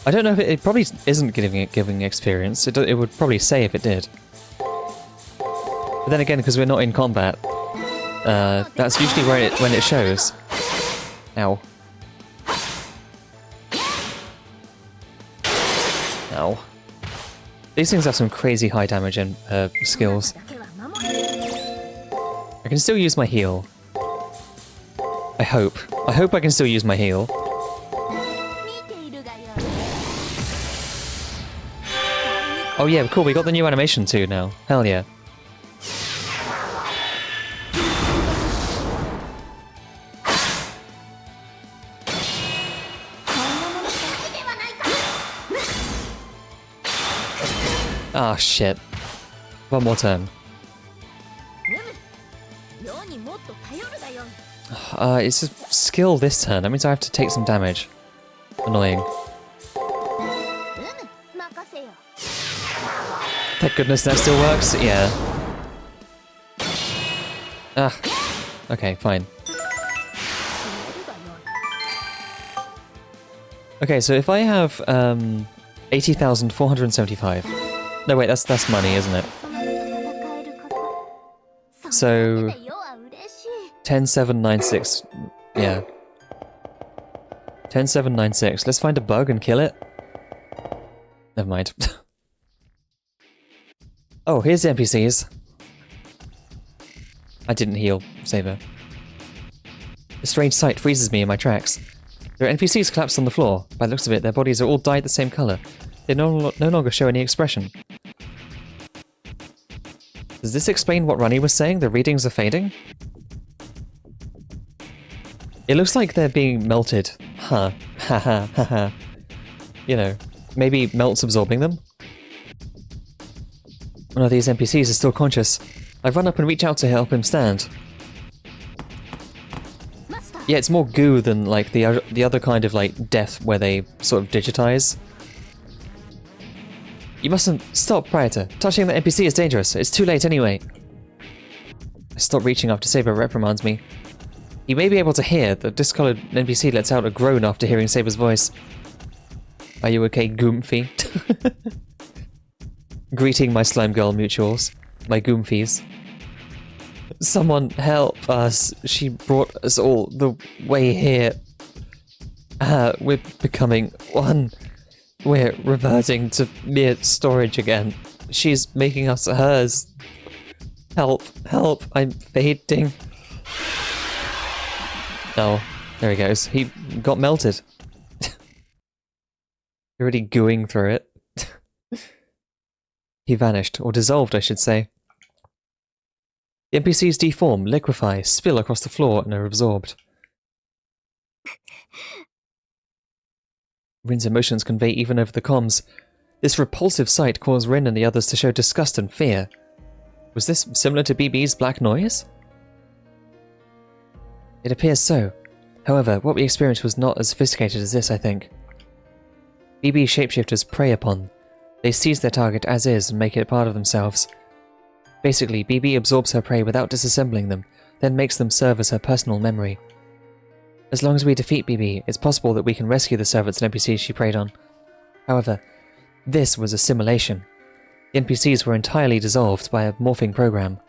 I don't know if it probably isn't giving experience. It would probably say if it did. But then again, because we're not in combat, that's usually where when it shows. Ow. Ow. These things have some crazy high damage and skills. I can still use my heal. I hope. I hope I can still use my heal. Oh yeah, cool, we got the new animation too now. Hell yeah. Ah, shit. One more turn. It's a skill this turn. That means I have to take some damage. Annoying. Thank goodness that still works. Yeah. Ah. Okay, fine. Okay, so if I have 80,475. No, wait, that's money, isn't it? So 10796. Yeah. 10796. Let's find a bug and kill it. Never mind. Oh, here's the NPCs. I didn't heal, Saber. A strange sight freezes me in my tracks. There are NPCs collapsed on the floor. By the looks of it, their bodies are all dyed the same colour. They no longer show any expression. Does this explain what Runny was saying? The readings are fading? It looks like they're being melted. Huh. Haha, haha. You know, maybe melt's absorbing them? One of these NPCs is still conscious. I run up and reach out to help him stand. Yeah, it's more goo than like the other kind of like death where they sort of digitize. You mustn't stop, Praetor. Touching the NPC is dangerous. It's too late anyway. I stop reaching after Saber reprimands me. He may be able to hear. The discolored NPC lets out a groan after hearing Saber's voice. Are you okay, Goomfy? Greeting my slime girl mutuals. My Goomfies. Someone help us. She brought us all the way here. We're becoming one. We're reverting to mere storage again. She's making us hers. Help, help, I'm fading. Oh, there he goes. He got melted. Already gooing through it. He vanished, or dissolved, I should say. The NPCs deform, liquefy, spill across the floor, and are absorbed. Rin's emotions convey even over the comms. This repulsive sight caused Rin and the others to show disgust and fear. Was this similar to BB's black noise? It appears so. However, what we experienced was not as sophisticated as this, I think. BB shapeshifters prey upon. They seize their target as is and make it a part of themselves. Basically, BB absorbs her prey without disassembling them, then makes them serve as her personal memory. As long as we defeat BB, it's possible that we can rescue the servants and NPCs she preyed on. However, this was a simulation. The NPCs were entirely dissolved by a morphing program.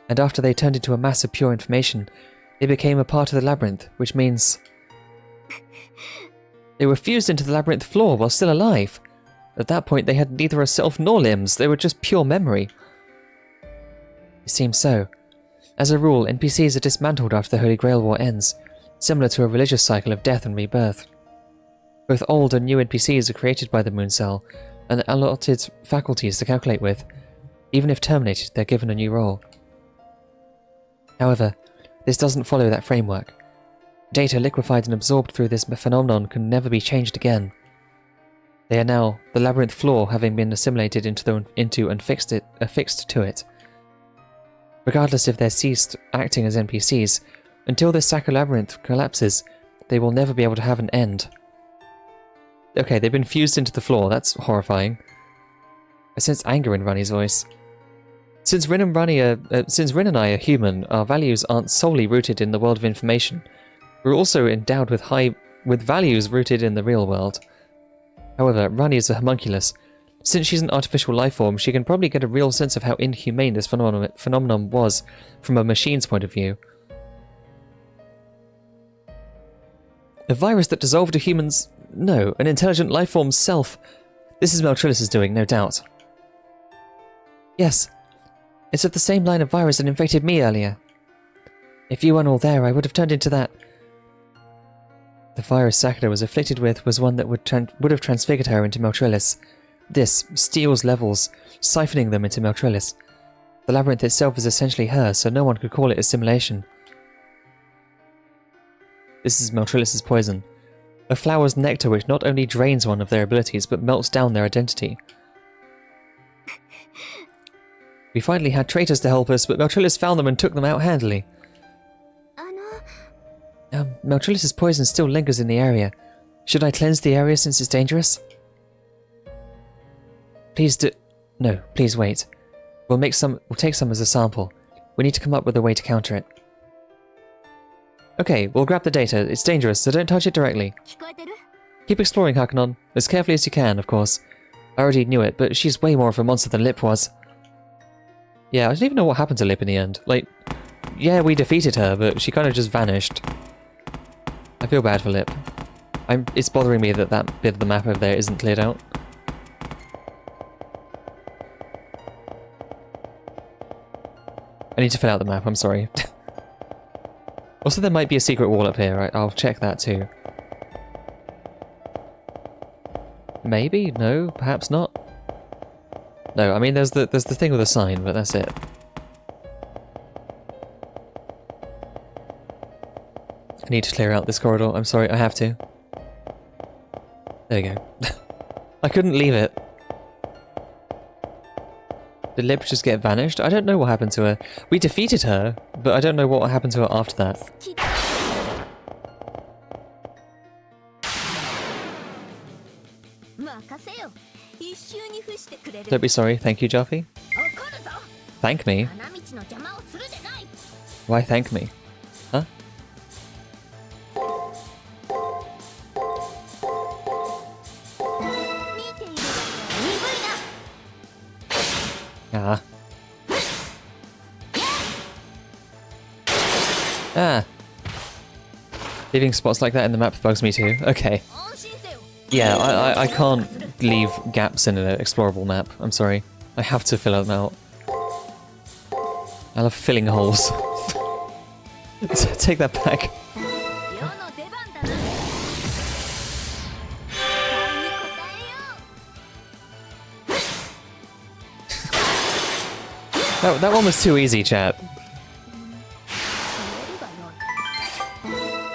And after they turned into a mass of pure information, they became a part of the labyrinth, which means... They were fused into the labyrinth floor while still alive. At that point, they had neither a self nor limbs, they were just pure memory. It seems so. As a rule, NPCs are dismantled after the Holy Grail War ends, similar to a religious cycle of death and rebirth. Both old and new NPCs are created by the Moon Cell, and allotted faculties to calculate with. Even if terminated, they're given a new role. However, this doesn't follow that framework. Data liquefied and absorbed through this phenomenon can never be changed again. They are now the labyrinth floor, having been assimilated into and affixed to it. Regardless if they're ceased acting as NPCs, until this Sacro-Labyrinth collapses, they will never be able to have an end. Okay, they've been fused into the floor, that's horrifying. I sense anger in Rani's voice. Since Rin and I are human, our values aren't solely rooted in the world of information. We're also endowed with values rooted in the real world. However, Rani is a homunculus. Since she's an artificial life form, she can probably get a real sense of how inhumane this phenomenon was from a machine's point of view. A virus that dissolved a human's... No, an intelligent life form's self. This is Meltrillis' doing, no doubt. Yes. It's of the same line of virus that infected me earlier. If you weren't all there, I would have turned into that... The virus Sakura was afflicted with was one that would have transfigured her into Meltrillis. This steals levels, siphoning them into Meltrillis. The labyrinth itself is essentially her, so no one could call it a simulation. This is Meltrillis' poison. A flower's nectar which not only drains one of their abilities, but melts down their identity. We finally had traitors to help us, but Meltrillis found them and took them out handily. Meltrillis' poison still lingers in the area. Should I cleanse the area since it's dangerous? Please do... No, please wait. We'll take some as a sample. We need to come up with a way to counter it. Okay, we'll grab the data. It's dangerous, so don't touch it directly. Keep exploring, Hakuno. As carefully as you can, of course. I already knew it, but she's way more of a monster than Lip was. Yeah, I don't even know what happened to Lip in the end. Like, yeah, we defeated her, but she kind of just vanished. I feel bad for Lip. It's bothering me that that bit of the map over there isn't cleared out. I need to fill out the map, I'm sorry. Also, there might be a secret wall up here, right? I'll check that too. Maybe? No? Perhaps not? No, I mean there's the thing with the sign, but that's it. I need to clear out this corridor. I'm sorry, I have to. There you go. I couldn't leave it. Did Lip just get vanished? I don't know what happened to her. We defeated her, but I don't know what happened to her after that. Don't be sorry. Thank you, Jaffe. Thank me? Why thank me? Huh? Ah. Ah. Leaving spots like that in the map bugs me too. Okay. Yeah, I can't leave gaps in an explorable map. I'm sorry. I have to fill them out. I love filling holes. Take that back. That one was too easy, chat.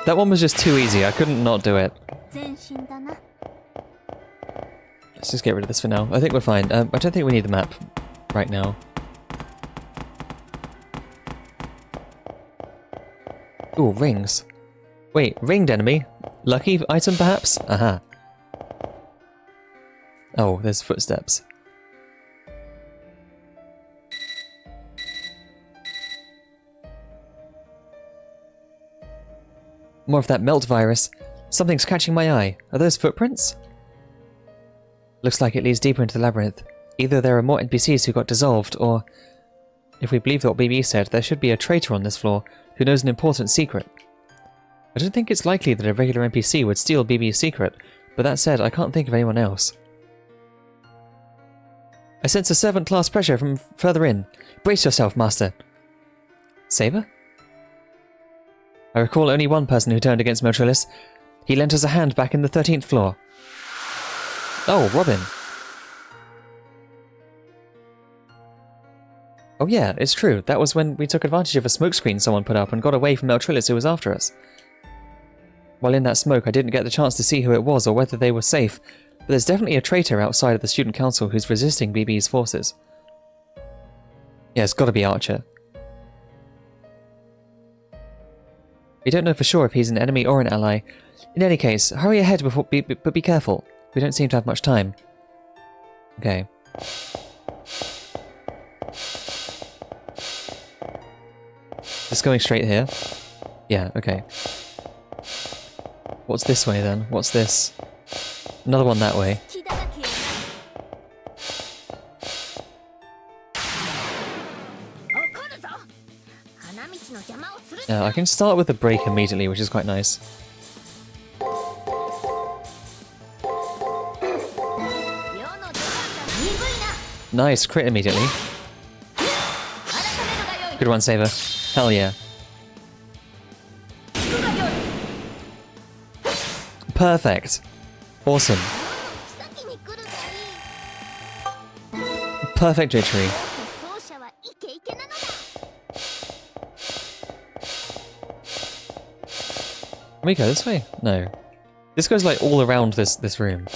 That one was just too easy. I couldn't not do it. Let's just get rid of this for now. I think we're fine. I don't think we need the map right now. Ooh, rings. Wait, ringed enemy? Lucky item, perhaps? Aha. Oh, there's footsteps. More of that melt virus. Something's catching my eye. Are those footprints? Looks like it leads deeper into the labyrinth. Either there are more NPCs who got dissolved, or... if we believe what BB said, there should be a traitor on this floor who knows an important secret. I don't think it's likely that a regular NPC would steal BB's secret, but that said, I can't think of anyone else. I sense a servant class pressure from further in. Brace yourself, Master. Saber? I recall only one person who turned against Motrilis. He lent us a hand back in the 13th floor. Oh, Robin. Oh yeah, it's true. That was when we took advantage of a smokescreen someone put up and got away from Motrilis who was after us. While in that smoke, I didn't get the chance to see who it was or whether they were safe, but there's definitely a traitor outside of the student council who's resisting BB's forces. Yeah, it's gotta be Archer. We don't know for sure if he's an enemy or an ally. In any case, hurry ahead but be careful. We don't seem to have much time. Okay. Just going straight here? Yeah, okay. What's this way then? What's this? Another one that way. I can start with the break immediately, which is quite nice. Nice, crit immediately. Good one, Saber. Hell yeah. Perfect. Awesome. Perfect victory. Can we go this way? No. This goes like all around this room.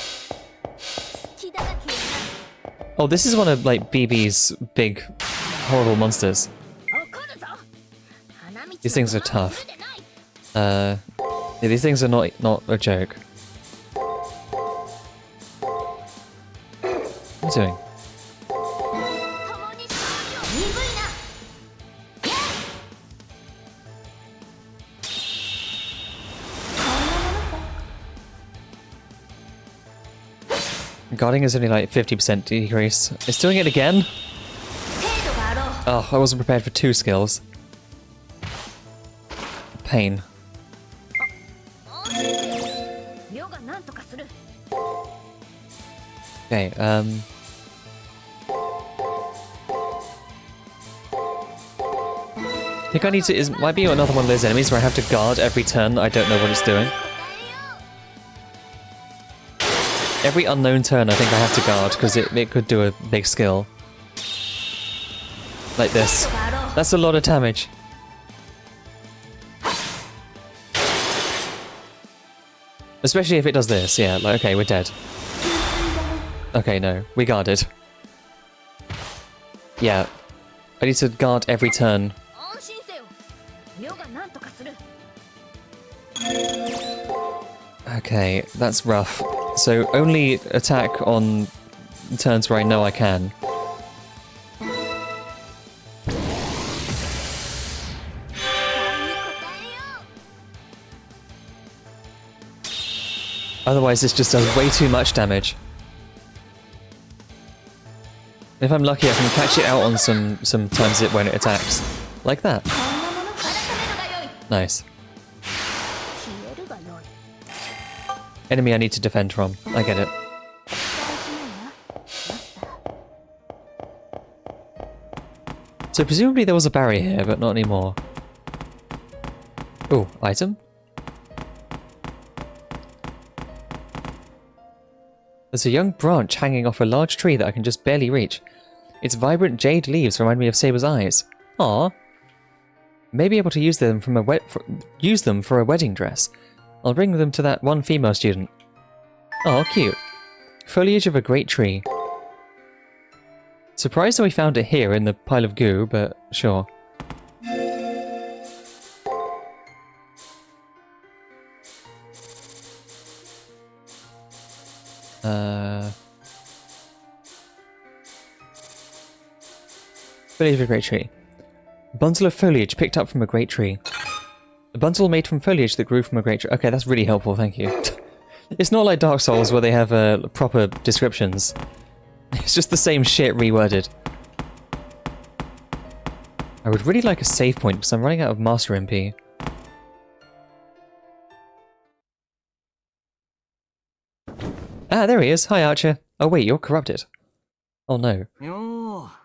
Oh, this is one of like BB's big horrible monsters. These things are tough. Yeah, these things are not a joke. What am I doing? Guarding is only like 50% decrease. It's doing it again? Oh, I wasn't prepared for 2 skills. Pain. Okay, I think I need to... might be another one of those enemies where I have to guard every turn. I don't know what it's doing. Every unknown turn I think I have to guard, because it could do a big skill. Like this. That's a lot of damage. Especially if it does this, yeah, like, okay, we're dead. Okay, no, we guarded. Yeah. I need to guard every turn. Okay, that's rough. So only attack on turns where I know I can. Otherwise this just does way too much damage. If I'm lucky I can catch it out on some times when it attacks. Like that. Nice. Enemy I need to defend from. I get it. So presumably there was a barrier here, but not anymore. Ooh, item? There's a young branch hanging off a large tree that I can just barely reach. Its vibrant jade leaves remind me of Saber's eyes. Aww. Maybe able to use them for a wedding dress. I'll bring them to that one female student. Oh, cute. Foliage of a great tree. Surprised that we found it here in the pile of goo, but sure. Foliage of a great tree. Bundle of foliage picked up from a great tree. A bundle made from foliage that grew from a great tree. Okay, that's really helpful, thank you. It's not like Dark Souls where they have proper descriptions. It's just the same shit reworded. I would really like a save point because I'm running out of Master MP. Ah, there he is. Hi, Archer. Oh wait, you're corrupted. Oh no.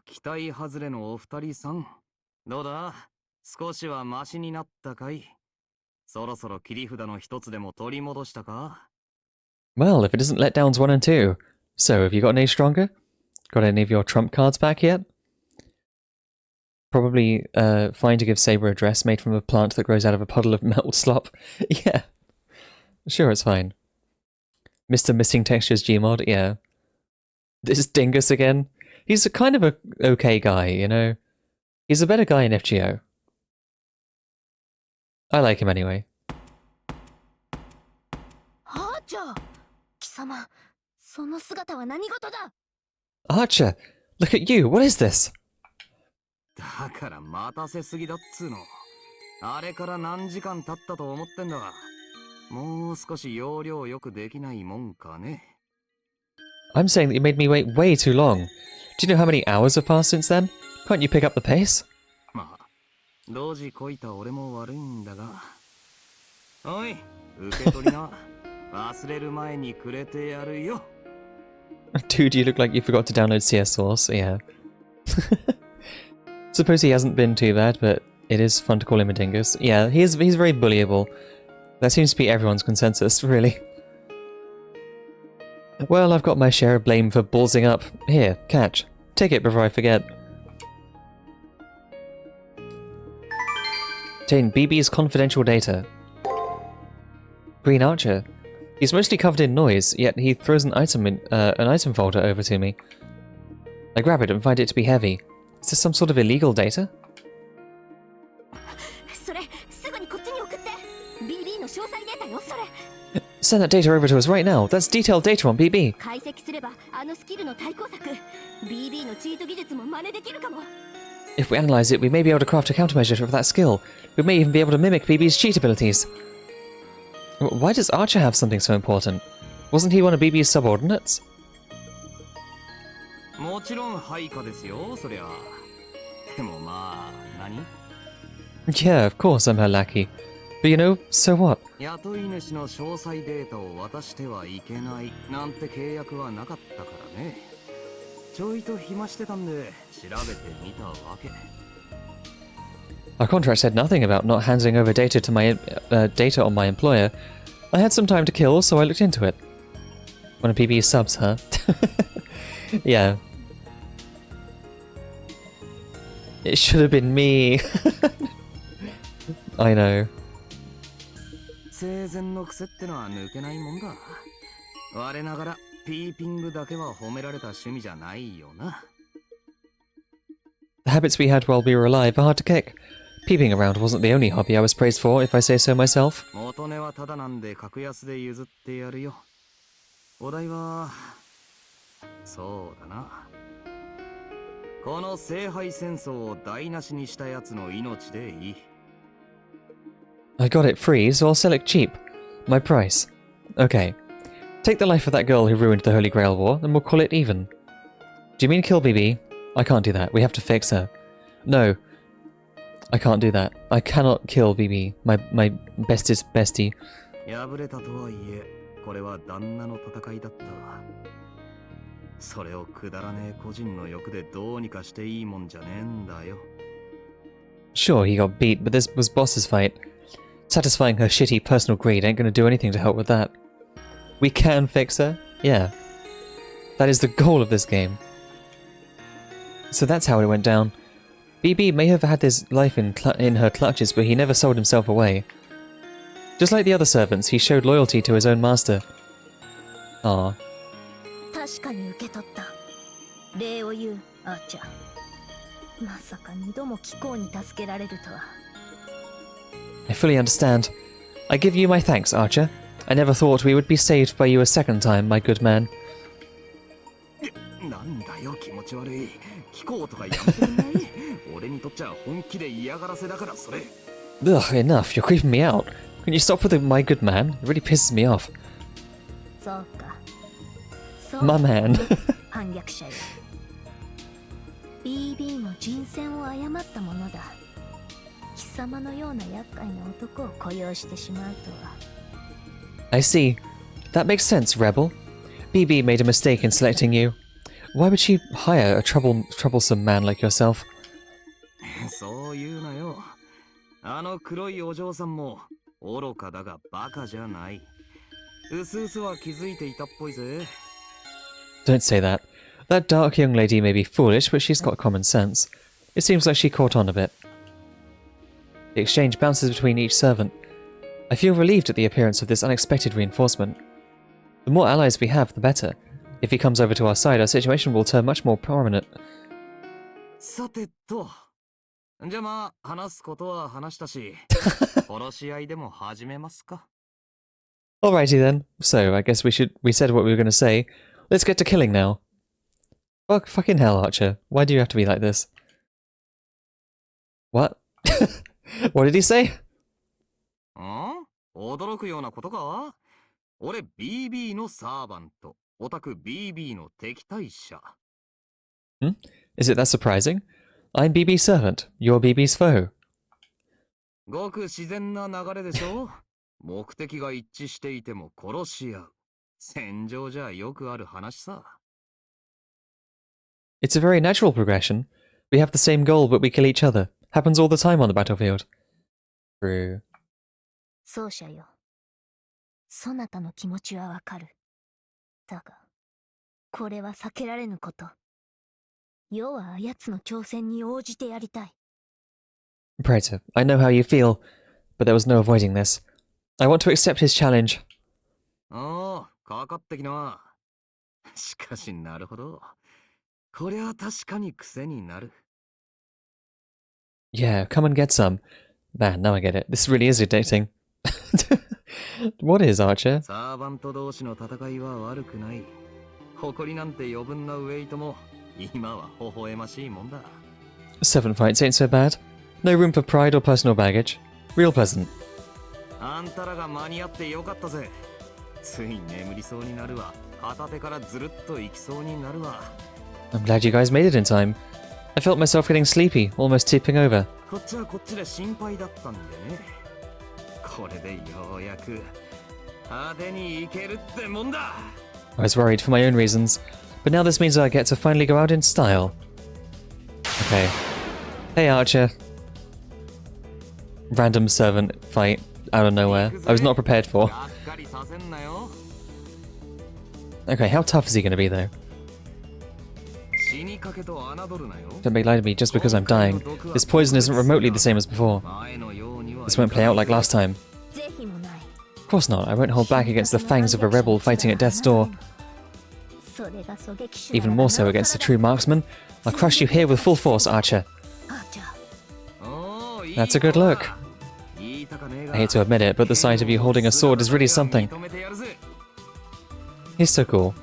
期待外れのお二人さん。どうだ少しはマシになったかいそろそろ切り札の一つでも取り戻したか Well, if it isn't letdowns 1 and 2. So, have you gotten any stronger? Got any of your trump cards back yet? Probably fine to give Saber a dress made from a plant that grows out of a puddle of melt slop. Yeah. Sure, it's fine. Mr. Missing Textures Gmod, yeah. This Dingus again. He's a kind of a okay guy, you know? He's a better guy in FGO. I like him anyway. Archer! Look at you! What is this? だから待たせすぎだっつーの。あれから何時間経ったと思ってんだ。もう少し要領よくできないもんかね。I'm saying that you made me wait way too long. Do you know how many hours have passed since then? Can't you pick up the pace? まあ、同時こいた俺も悪いんだが。おい、受け取りな。忘れる前にくれてやるよ。Dude, you look like you forgot to download CS Source, yeah. Suppose he hasn't been too bad, but it is fun to call him a dingus. Yeah, he's very bullyable. That seems to be everyone's consensus, really. Well, I've got my share of blame for ballsing up. Here, catch. Take it before I forget. Obtain BB's confidential data. Green Archer. He's mostly covered in noise, yet he throws an item folder over to me. I grab it and find it to be heavy. Is this some sort of illegal data? Send that data over to us right now. That's detailed data on BB. If we analyze it, we may be able to craft a countermeasure for that skill. We may even be able to mimic BB's cheat abilities. Why does Archer have something so important? Wasn't he one of BB's subordinates? もちろん配下ですよ、そりゃ。でもまあ、何 Yeah, of course I'm her lackey. But you know, so what? 雇い主の詳細データを渡してはいけないなんて契約はなかったからね。ちょいと暇してたんで調べてみたわけ。Our contract said nothing about not handing over data to my data on my employer. I had some time to kill, so I looked into it. One of PB's subs, huh? Yeah. It should have been me. I know. 生前の癖ってのは抜けないもんだ。我ながらピーピングだけは褒められた趣味じゃないよな。The habits we had while we were alive are hard to kick. Peeping around wasn't the only hobby I was praised for, if I say so myself. 元値はただなんで格安で譲ってやるよ。お題はそうだな。この聖杯戦争を台無しにしたやつの命でいい。I got it free, so I'll sell it cheap. My price. Okay. Take the life of that girl who ruined the Holy Grail War, and we'll call it even. Do you mean kill BB? I can't do that. We have to fix her. No. I can't do that. I cannot kill BB, my bestest bestie. 敗れたとはいえ、これは旦那の戦いだった。それをくだらねえ個人の欲でどうにかしていいもんじゃねえんだよ。Sure, he got beat, but this was boss's fight. Satisfying her shitty personal greed ain't gonna do anything to help with that. We can fix her? Yeah. That is the goal of this game. So that's how it went down. BB may have had his life in her clutches, but he never sold himself away. Just like the other servants, he showed loyalty to his own master. Ah. 確かに受け取った。礼を言う、アーチャー。まさか2度も貴公に助けられるとは。I fully understand. I give you my thanks, Archer. I never thought we would be saved by you a second time, my good man. なんだよ気持ち悪い。貴公とかやめてんない。俺にとっちゃ本気で嫌がらせだからそれ。Ugh, enough. You're creeping me out. Can you stop with the my good man? It really pisses me off. そうか。そう My man. 反逆者よ。BB の人選を誤ったものだ。貴様のような厄介な男を雇用してしまうとは。I see. That makes sense, Rebel. BB made a mistake in selecting you. Why would she hire a troublesome man like yourself? そう言うなよ。あの黒いお嬢さんも愚かだがバカじゃない。うすうすは気づいていたっぽいぜ。Don't say that. That dark young lady may be foolish, but she's got common sense. It seems like she caught on a bit. The exchange bounces between each servant. I feel relieved at the appearance of this unexpected reinforcement. The more allies we have, the better. If he comes over to our side, our situation will turn much more prominent. さてと。じゃあまあ話すことは話したし、殺し合いでも始めますか。Alrighty then. So, I guess we said what we were going to say. Let's get to killing now. Fucking hell, Archer. Why do you have to be like this? What? What did he say? 驚くようなことか？俺 BB のサーバント、オタク BB の敵対者。Is it that surprising? I'm BB's servant. You're BB's foe. ごく自然な流れでしょ？目的が一致していても殺し合う。戦場じゃよくある話さ。It's a very natural progression. We have the same goal, but we kill each other. Happens all the time on the battlefield. True. 奏者よ。そなたの気持ちはわかる。だが、これは避けられぬこと。世は奴の挑戦に応じてやりたい。Praetor, I know how you feel, but there was no avoiding this. I want to accept his challenge. ああ、かかってきな。しかしなるほど。こりゃ確かに癖になる。Yeah, come and get some. Man, now I get it. This really is addicting. What is, Archer? サーバント同士の戦いは悪くない。誇りなんて余分なウェイトも今は微笑ましいもんだ。Seven fights ain't so bad. No room for pride or personal baggage. Real pleasant. あんたらが間に合ってよかったぜ。つい眠りそうになるわ。片手からずるっと行きそうになるわ。I'm glad you guys made it in time. I felt myself getting sleepy, almost tipping over. こっちはこっちで心配だったんでね。これでようやく派手に行けるってもんだ。I was worried for my own reasons, but now this means I get to finally go out in style. Okay. Hey, Archer. Random servant fight out of nowhere. I was not prepared for. Okay, how tough is he going to be, though? Don't make light of me just because I'm dying. This poison isn't remotely the same as before. This won't play out like last time. Of course not. I won't hold back against the fangs of a rebel fighting at death's door. Even more so against a true marksman. I'll crush you here with full force, Archer. That's a good look. I hate to admit it, but the sight of you holding a sword is really something. He's so cool.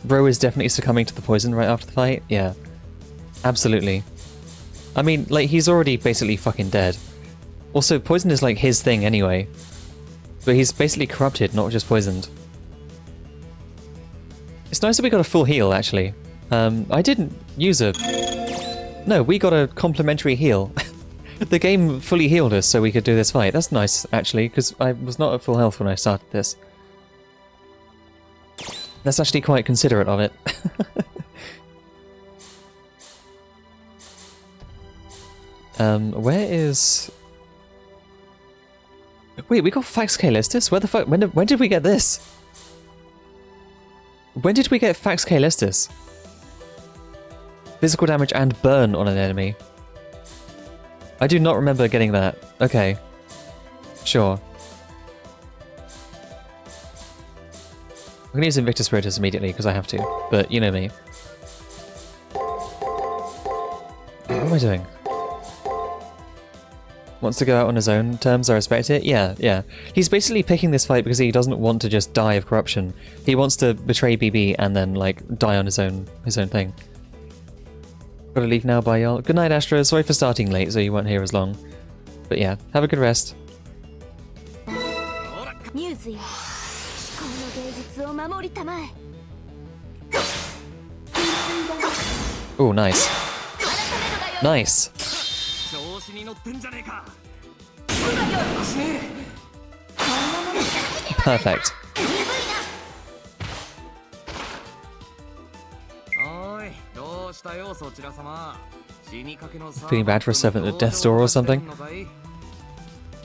Bro is definitely succumbing to the poison right after the fight? Yeah. Absolutely. I mean, like, he's already basically fucking dead. Also, poison is like his thing anyway. But he's basically corrupted, not just poisoned. It's nice that we got a full heal, actually. I didn't use a... No, we got a complimentary heal. The game fully healed us so we could do this fight. That's nice, actually, because I was not at full health when I started this. That's actually quite considerate of it. Where is... Wait, we got Fax Caelestis? Where the fuck? When did we get this? When did we get Fax Caelestis? Physical damage and burn on an enemy. I do not remember getting that. Okay. I'm gonna use Invictus Spiritus immediately because I have to, but you know me. What am I doing? Wants to go out on his own terms, I respect it. Yeah. He's basically picking this fight because he doesn't want to just die of corruption. He wants to betray BB and then, like, die on his own thing. Gotta leave now, bye y'all. Good night, Astra. Sorry for starting late so you weren't here as long. But yeah, have a good rest. Ooh, nice. Nice! Perfect. Feeling bad for a servant at death's door or something?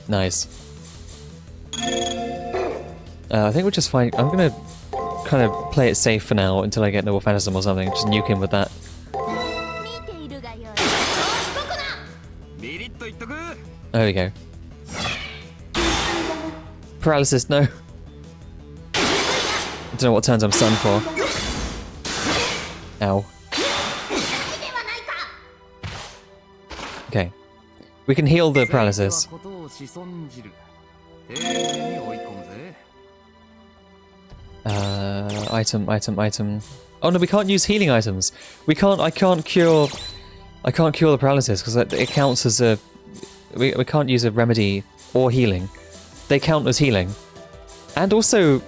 Nice. I think we're just fine. I'm gonna kind of play it safe for now until I get Noble Phantasm or something. Just nuke him with that. There we go. Paralysis, no. I don't know what turns I'm stunned for. Ow. Okay. We can heal the paralysis. Item. Oh no, we can't use healing items. I can't cure the paralysis because it counts as a... We can't use a remedy or healing. They count as healing. And also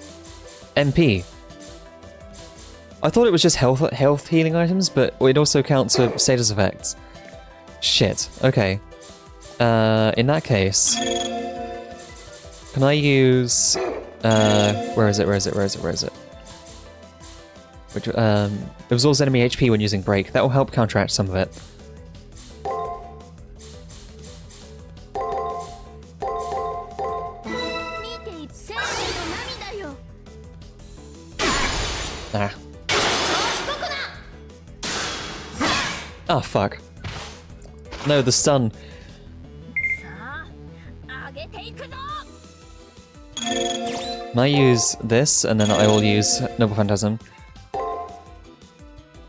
MP. I thought it was just health healing items, but it also counts for status effects. Shit. Okay. In that case... Can I use... Where is it? Which, absorbs enemy HP when using Break. That will help counteract some of it. Ah. Oh, fuck. No, the stun. Can I use this, and then I will use Noble Phantasm.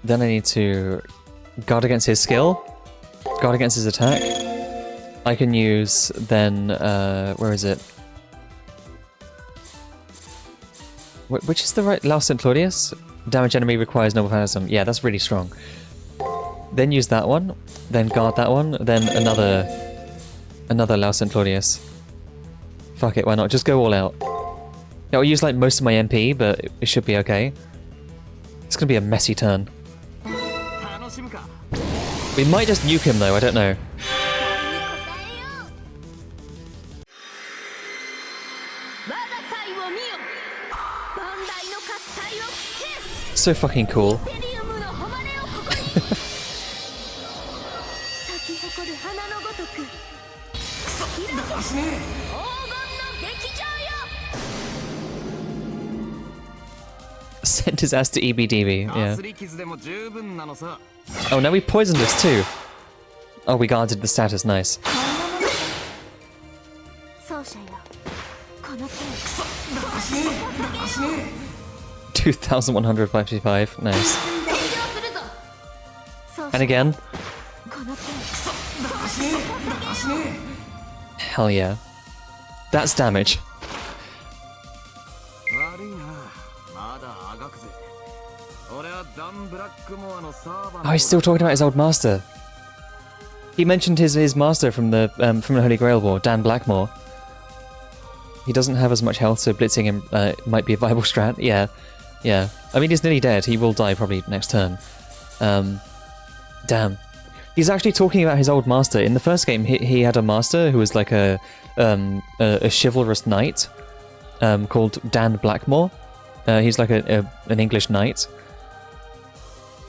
Then I need to guard against his skill, guard against his attack. I can use then, where is it? Which is the right? Laus St. Claudius? Damage enemy requires Noble Phantasm. Yeah, that's really strong. Then use that one, then guard that one, then another Laus St. Claudius. Fuck it, why not? Just go all out. Yeah, I'll use like most of my MP, but it should be okay. It's gonna be a messy turn. We might just nuke him though, I don't know. So fucking cool. Sent his ass to EBDB, yeah. Oh, now we poisoned us too. Oh, we guarded the status, nice. 2,155, nice. And again. Hell yeah. That's damage. Oh, he's still talking about his old master. He mentioned his master from the Holy Grail War, Dan Blackmore. He doesn't have as much health, so blitzing him might be a viable strat. Yeah. I mean, he's nearly dead. He will die probably next turn. Damn. He's actually talking about his old master. In the first game, he had a master who was like a chivalrous knight called Dan Blackmore. He's like an English knight.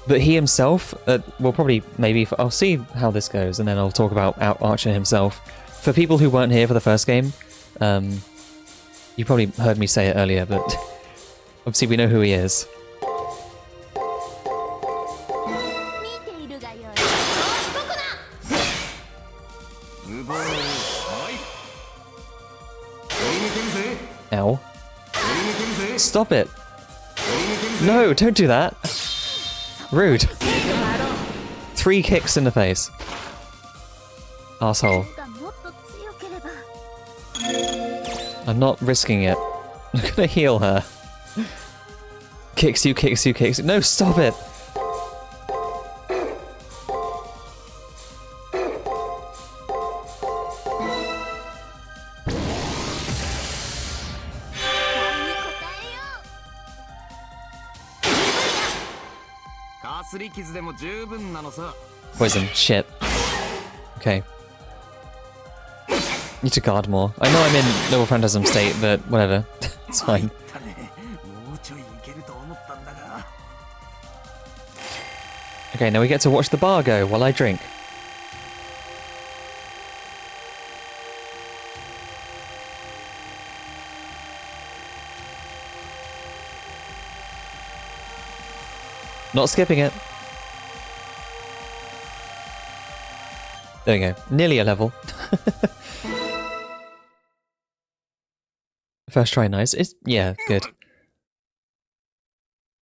But he himself, will probably, maybe, I'll see how this goes, and then I'll talk about Archer himself. For people who weren't here for the first game, you probably heard me say it earlier, but obviously we know who he is. Ow. Stop it! No, don't do that. Rude. 3 kicks in the face. Asshole. がもっと強ければ I'm not risking it. I'm gonna heal her. Kicks you, kicks you, kicks you. No, stop it! Poison. Shit. Okay. Need to guard more. I know I'm in Noble Phantasm state, but whatever. It's fine. Okay, now we get to watch the bar go while I drink. Not skipping it. There we go. Nearly a level. First try, nice. Yeah, good.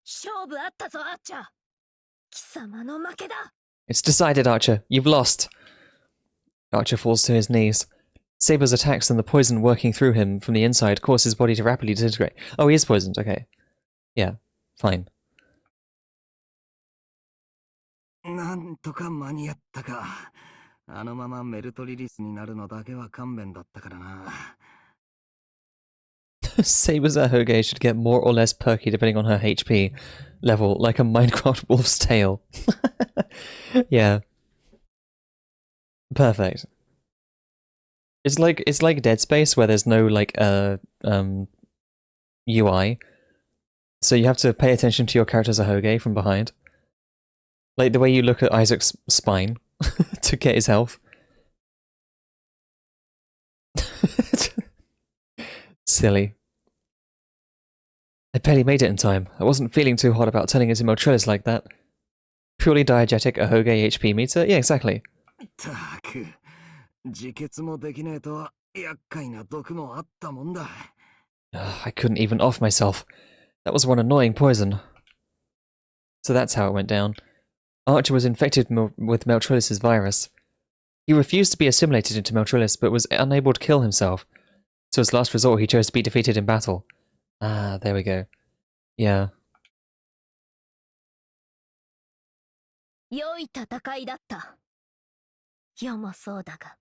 勝負あったぞアーチャー貴様の負けだ It's decided, Archer. You've lost. Archer falls to his knees. Saber's attacks and the poison working through him from the inside cause his body to rapidly disintegrate. Oh, he is poisoned. Okay. Yeah, fine. なんとか間に合ったか。あのままメルトリリスになるのだけは勘弁だったからな。Saber's Ahoge should get more or less perky depending on her HP level, like a Minecraft wolf's tail. Yeah. Perfect. It's like Dead Space where there's no like UI. So you have to pay attention to your character's Ahoge from behind. Like the way you look at Isaac's spine to get his health. Silly. I barely made it in time. I wasn't feeling too hot about turning into Moltrillis like that. Purely diegetic Ahoge HP meter? Yeah, exactly. たく、自決もできねえと厄介な毒もあったもんだ。I couldn't even off myself. That was one annoying poison. So that's how it went down. Archer was infected with Moltrillis' virus. He refused to be assimilated into Moltrillis, but was unable to kill himself. So as last resort, he chose to be defeated in battle. Ah, there we go. Yeah. 良い戦いだった世もそうだが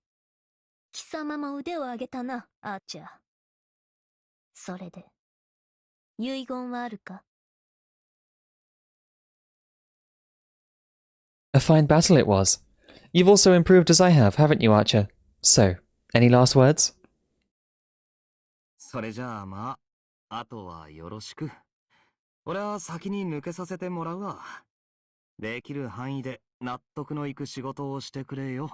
貴様も腕を上げたなアーチャーそれで遺言はあるか A fine battle it was. You've also improved as I have, haven't you, Archer? So, any last words? それじゃあまあ、あとはよろしく。俺は先に抜けさせてもらうわ。できる範囲で納得のいく仕事をしてくれよ。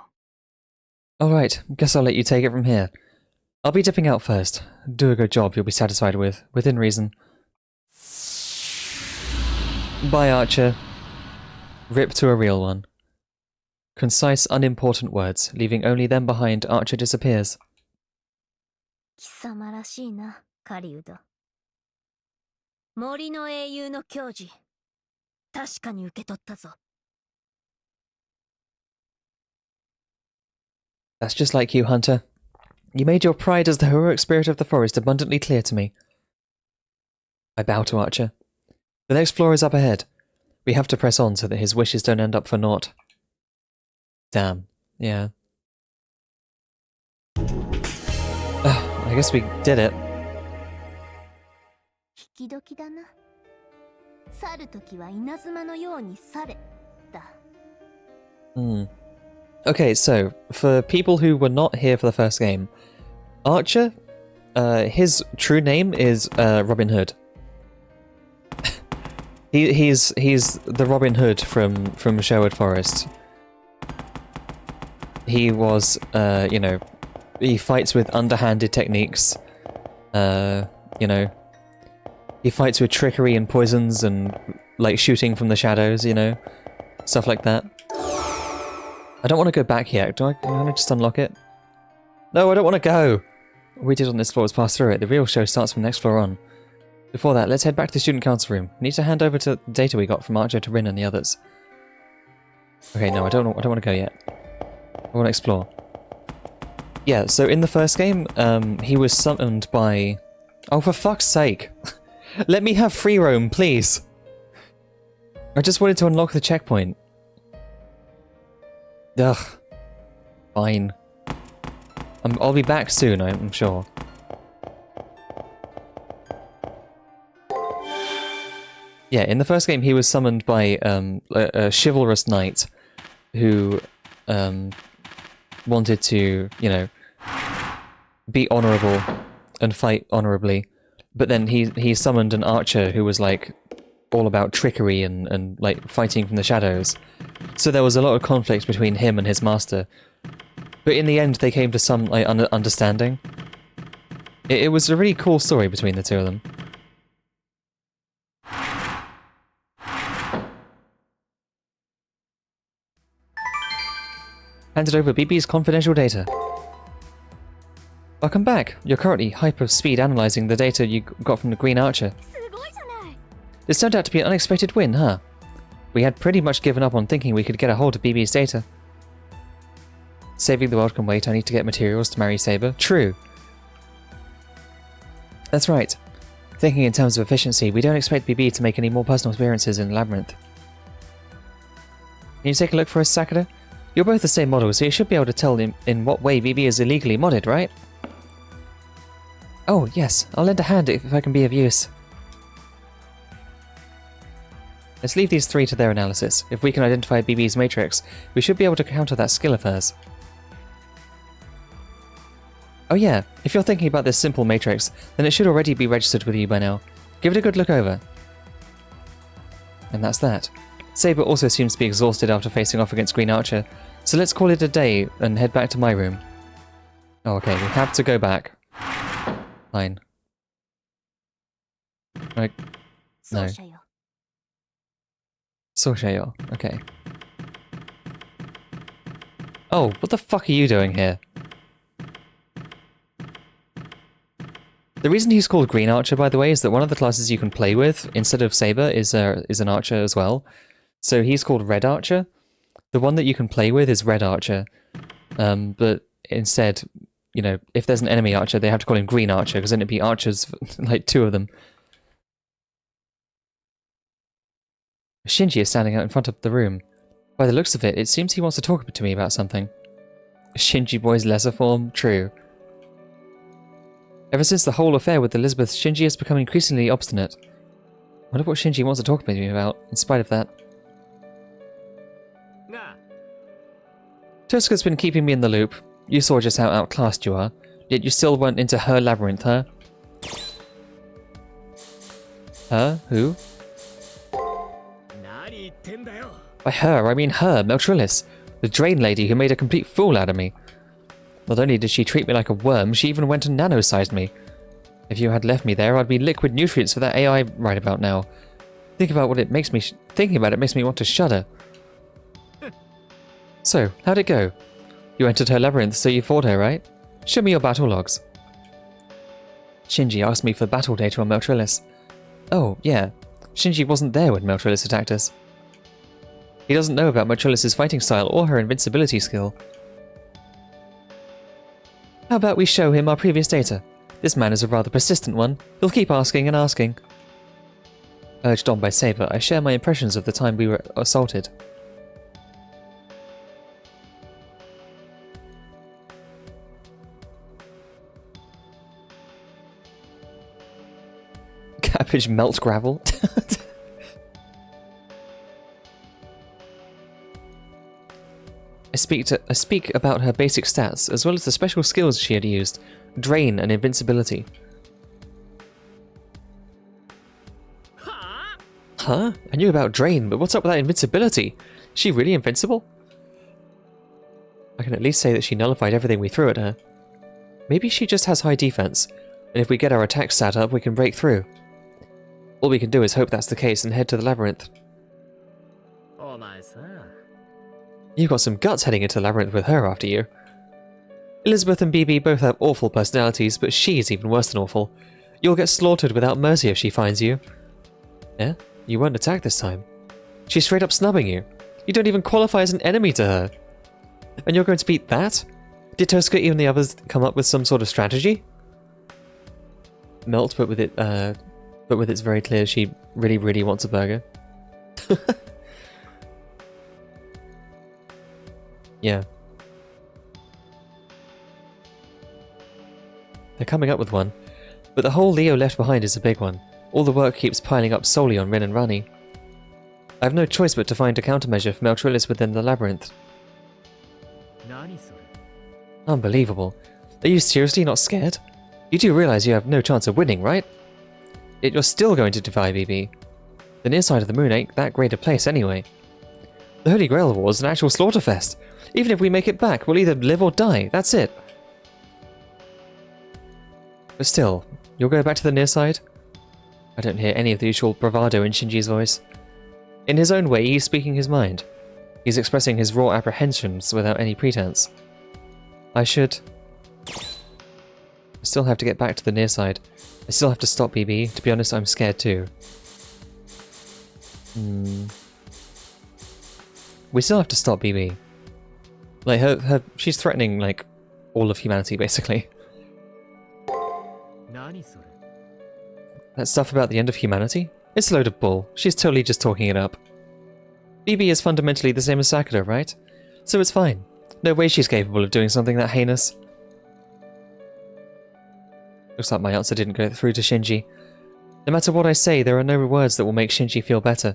Alright, guess I'll let you take it from here. I'll be dipping out first. Do a good job you'll be satisfied with, within reason. Bye, Archer. Rip to a real one. Concise, unimportant words, leaving only them behind, Archer disappears. 貴様らしいな狩人森の英雄の矜持確かに受け取ったぞ That's just like you, Hunter. You made your pride as the heroic spirit of the forest abundantly clear to me. I bow to Archer. The next floor is up ahead. We have to press on so that his wishes don't end up for naught. Damn. Yeah. I guess we did it. 引き時だな去る時は稲妻のように去れだ Okay, so, for people who were not here for the first game, Archer, his true name is Robin Hood. He's the Robin Hood from Sherwood Forest. He was, you know, he fights with underhanded techniques. You know, he fights with trickery and poisons and like shooting from the shadows. You know, stuff like that. I don't want to go back yet. Can I just unlock it? No, I don't want to go. All we did on this floor was pass through it. The real show starts from the next floor on. Before that, let's head back to the student council room. We need to hand over to the data we got from Archer to Rin and the others. Okay, no, I don't want to go yet. I want to explore. Yeah, so in the first game, he was summoned by... Oh, for fuck's sake! Let me have free roam, please! I just wanted to unlock the checkpoint. Ugh. Fine. I'll be back soon, I'm sure. Yeah, in the first game he was summoned by a chivalrous knight who wanted to, you know, be honourable and fight honourably. But then he summoned an archer who was like all about trickery and like fighting from the shadows. So there was a lot of conflict between him and his master. But in the end they came to some like understanding. It was a really cool story between the two of them. Handed over BB's confidential data. Welcome back. You're currently hyper-speed analysing the data you got from the Green Archer. This turned out to be an unexpected win, huh? We had pretty much given up on thinking we could get a hold of BB's data. Saving the world can wait, I need to get materials to marry Saber. True. That's right. Thinking in terms of efficiency, we don't expect BB to make any more personal appearances in the Labyrinth. Can you take a look for us, Sakura? You're both the same model, so you should be able to tell in what way BB is illegally modded, right? Oh, yes. I'll lend a hand if I can be of use. Let's leave these three to their analysis. If we can identify BB's matrix, we should be able to counter that skill of hers. Oh yeah, if you're thinking about this simple matrix, then it should already be registered with you by now. Give it a good look over. And that's that. Saber also seems to be exhausted after facing off against Green Archer, so let's call it a day and head back to my room. Oh, okay, we have to go back. Fine. Right. No. Soushayo. Okay. Oh, what the fuck are you doing here? The reason he's called Green Archer, by the way, is that one of the classes you can play with, instead of Saber, is an archer as well. So he's called Red Archer. The one that you can play with is Red Archer. But instead, you know, if there's an enemy archer, they have to call him Green Archer, because then it'd be archers, like two of them. Shinji is standing out in front of the room. By the looks of it, it seems he wants to talk to me about something. Shinji boy's lesser form? True. Ever since the whole affair with Elizabeth, Shinji has become increasingly obstinate. I wonder what Shinji wants to talk to me about, in spite of that. Tuska's been keeping me in the loop. You saw just how outclassed you are, yet you still went into her labyrinth, huh? Her? Who? By her, I mean her, Meltrillis, the drain lady who made a complete fool out of me. Not only did she treat me like a worm, she even went and nano-sized me. If you had left me there, I'd be liquid nutrients for that AI right about now. Thinking about it makes me want to shudder. So, how'd it go? You entered her labyrinth, so you fought her, right? Show me your battle logs. Shinji asked me for battle data on Meltrillis. Oh, yeah. Shinji wasn't there when Meltrillis attacked us. He doesn't know about Meltrillis' fighting style or her invincibility skill. How about we show him our previous data? This man is a rather persistent one. He'll keep asking and asking. Urged on by Saber, I share my impressions of the time we were assaulted. Cabbage melt gravel. I speak about her basic stats, as well as the special skills she had used, Drain and Invincibility. Huh? I knew about Drain, but what's up with that Invincibility? Is she really invincible? I can at least say that she nullified everything we threw at her. Maybe she just has high defense, and if we get our attack stat up, we can break through. All we can do is hope that's the case and head to the labyrinth. You've got some guts heading into the labyrinth with her after you. Elizabeth and BB both have awful personalities, but she's even worse than awful. You'll get slaughtered without mercy if she finds you. Yeah? You weren't attacked this time. She's straight up snubbing you. You don't even qualify as an enemy to her. And you're going to beat that? Did Tosuke and the others come up with some sort of strategy? Melt, but with it's very clear she really, really wants a burger. Yeah. They're coming up with one. But the hole Leo left behind is a big one. All the work keeps piling up solely on Rin and Rani. I have no choice but to find a countermeasure for Meltrillis within the labyrinth. Unbelievable. Are you seriously not scared? You do realize you have no chance of winning, right? Yet you're still going to defy BB. The near side of the moon ain't that great a place anyway. The Holy Grail War is an actual slaughterfest. Even if we make it back, we'll either live or die. That's it. But still, you'll go back to the near side? I don't hear any of the usual bravado in Shinji's voice. In his own way, he's speaking his mind. He's expressing his raw apprehensions without any pretense. I still have to get back to the near side. I still have to stop BB. To be honest, I'm scared too. We still have to stop BB. Like, she's threatening, like, all of humanity, basically. That stuff about the end of humanity? It's a load of bull. She's totally just talking it up. BB is fundamentally the same as Sakura, right? So it's fine. No way she's capable of doing something that heinous. Looks like my answer didn't go through to Shinji. No matter what I say, there are no words that will make Shinji feel better.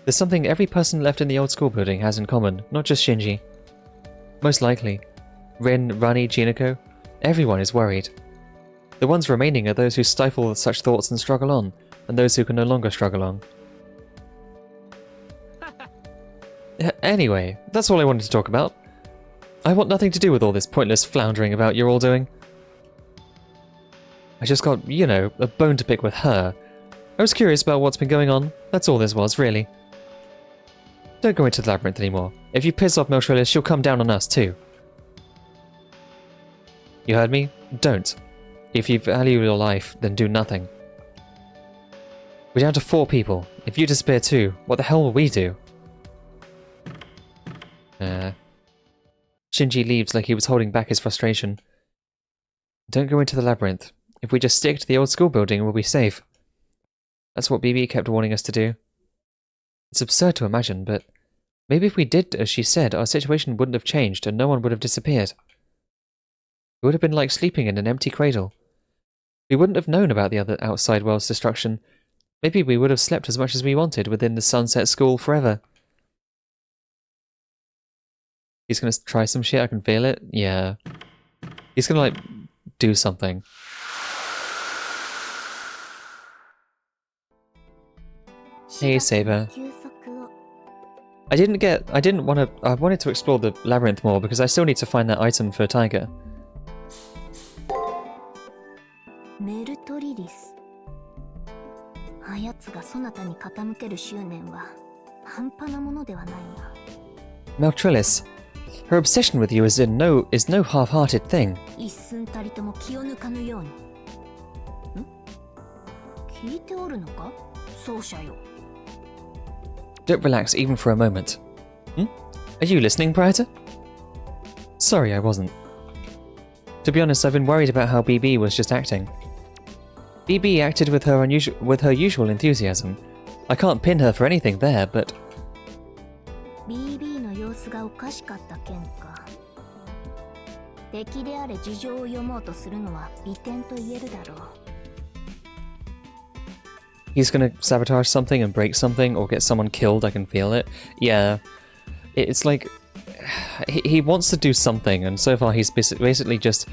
There's something every person left in the old school building has in common, not just Shinji. Most likely. Rin, Rani, Jinako, everyone is worried. The ones remaining are those who stifle such thoughts and struggle on, and those who can no longer struggle on. Anyway, that's all I wanted to talk about. I want nothing to do with all this pointless floundering about you're all doing. I just got, you know, a bone to pick with her. I was curious about what's been going on. That's all this was, really. Don't go into the labyrinth anymore. If you piss off Meltrillis, she'll come down on us too. You heard me? Don't. If you value your life, then do nothing. We're down to 4 people. If you disappear too, what the hell will we do? Shinji leaves like he was holding back his frustration. Don't go into the labyrinth. If we just stick to the old school building, we'll be safe. That's what BB kept warning us to do. It's absurd to imagine, but maybe if we did as she said, our situation wouldn't have changed and no one would have disappeared. It would have been like sleeping in an empty cradle. We wouldn't have known about the other outside world's destruction. Maybe we would have slept as much as we wanted within the Sunset School forever. He's gonna try some shit, I can feel it. Yeah. He's gonna, like, do something. Hey, Saber. I wanted to explore the labyrinth more because I still need to find that item for Tiger. Meltrillis, her obsession with you is no half-hearted thing. Don't relax even for a moment. Are you listening, Praetor? Sorry, I wasn't. To be honest, I've been worried about how BB was just acting. BB acted with her usual enthusiasm. I can't pin her for anything there, but... He's gonna sabotage something and break something or get someone killed, I can feel it. Yeah. It's like... He wants to do something, and so far he's basically just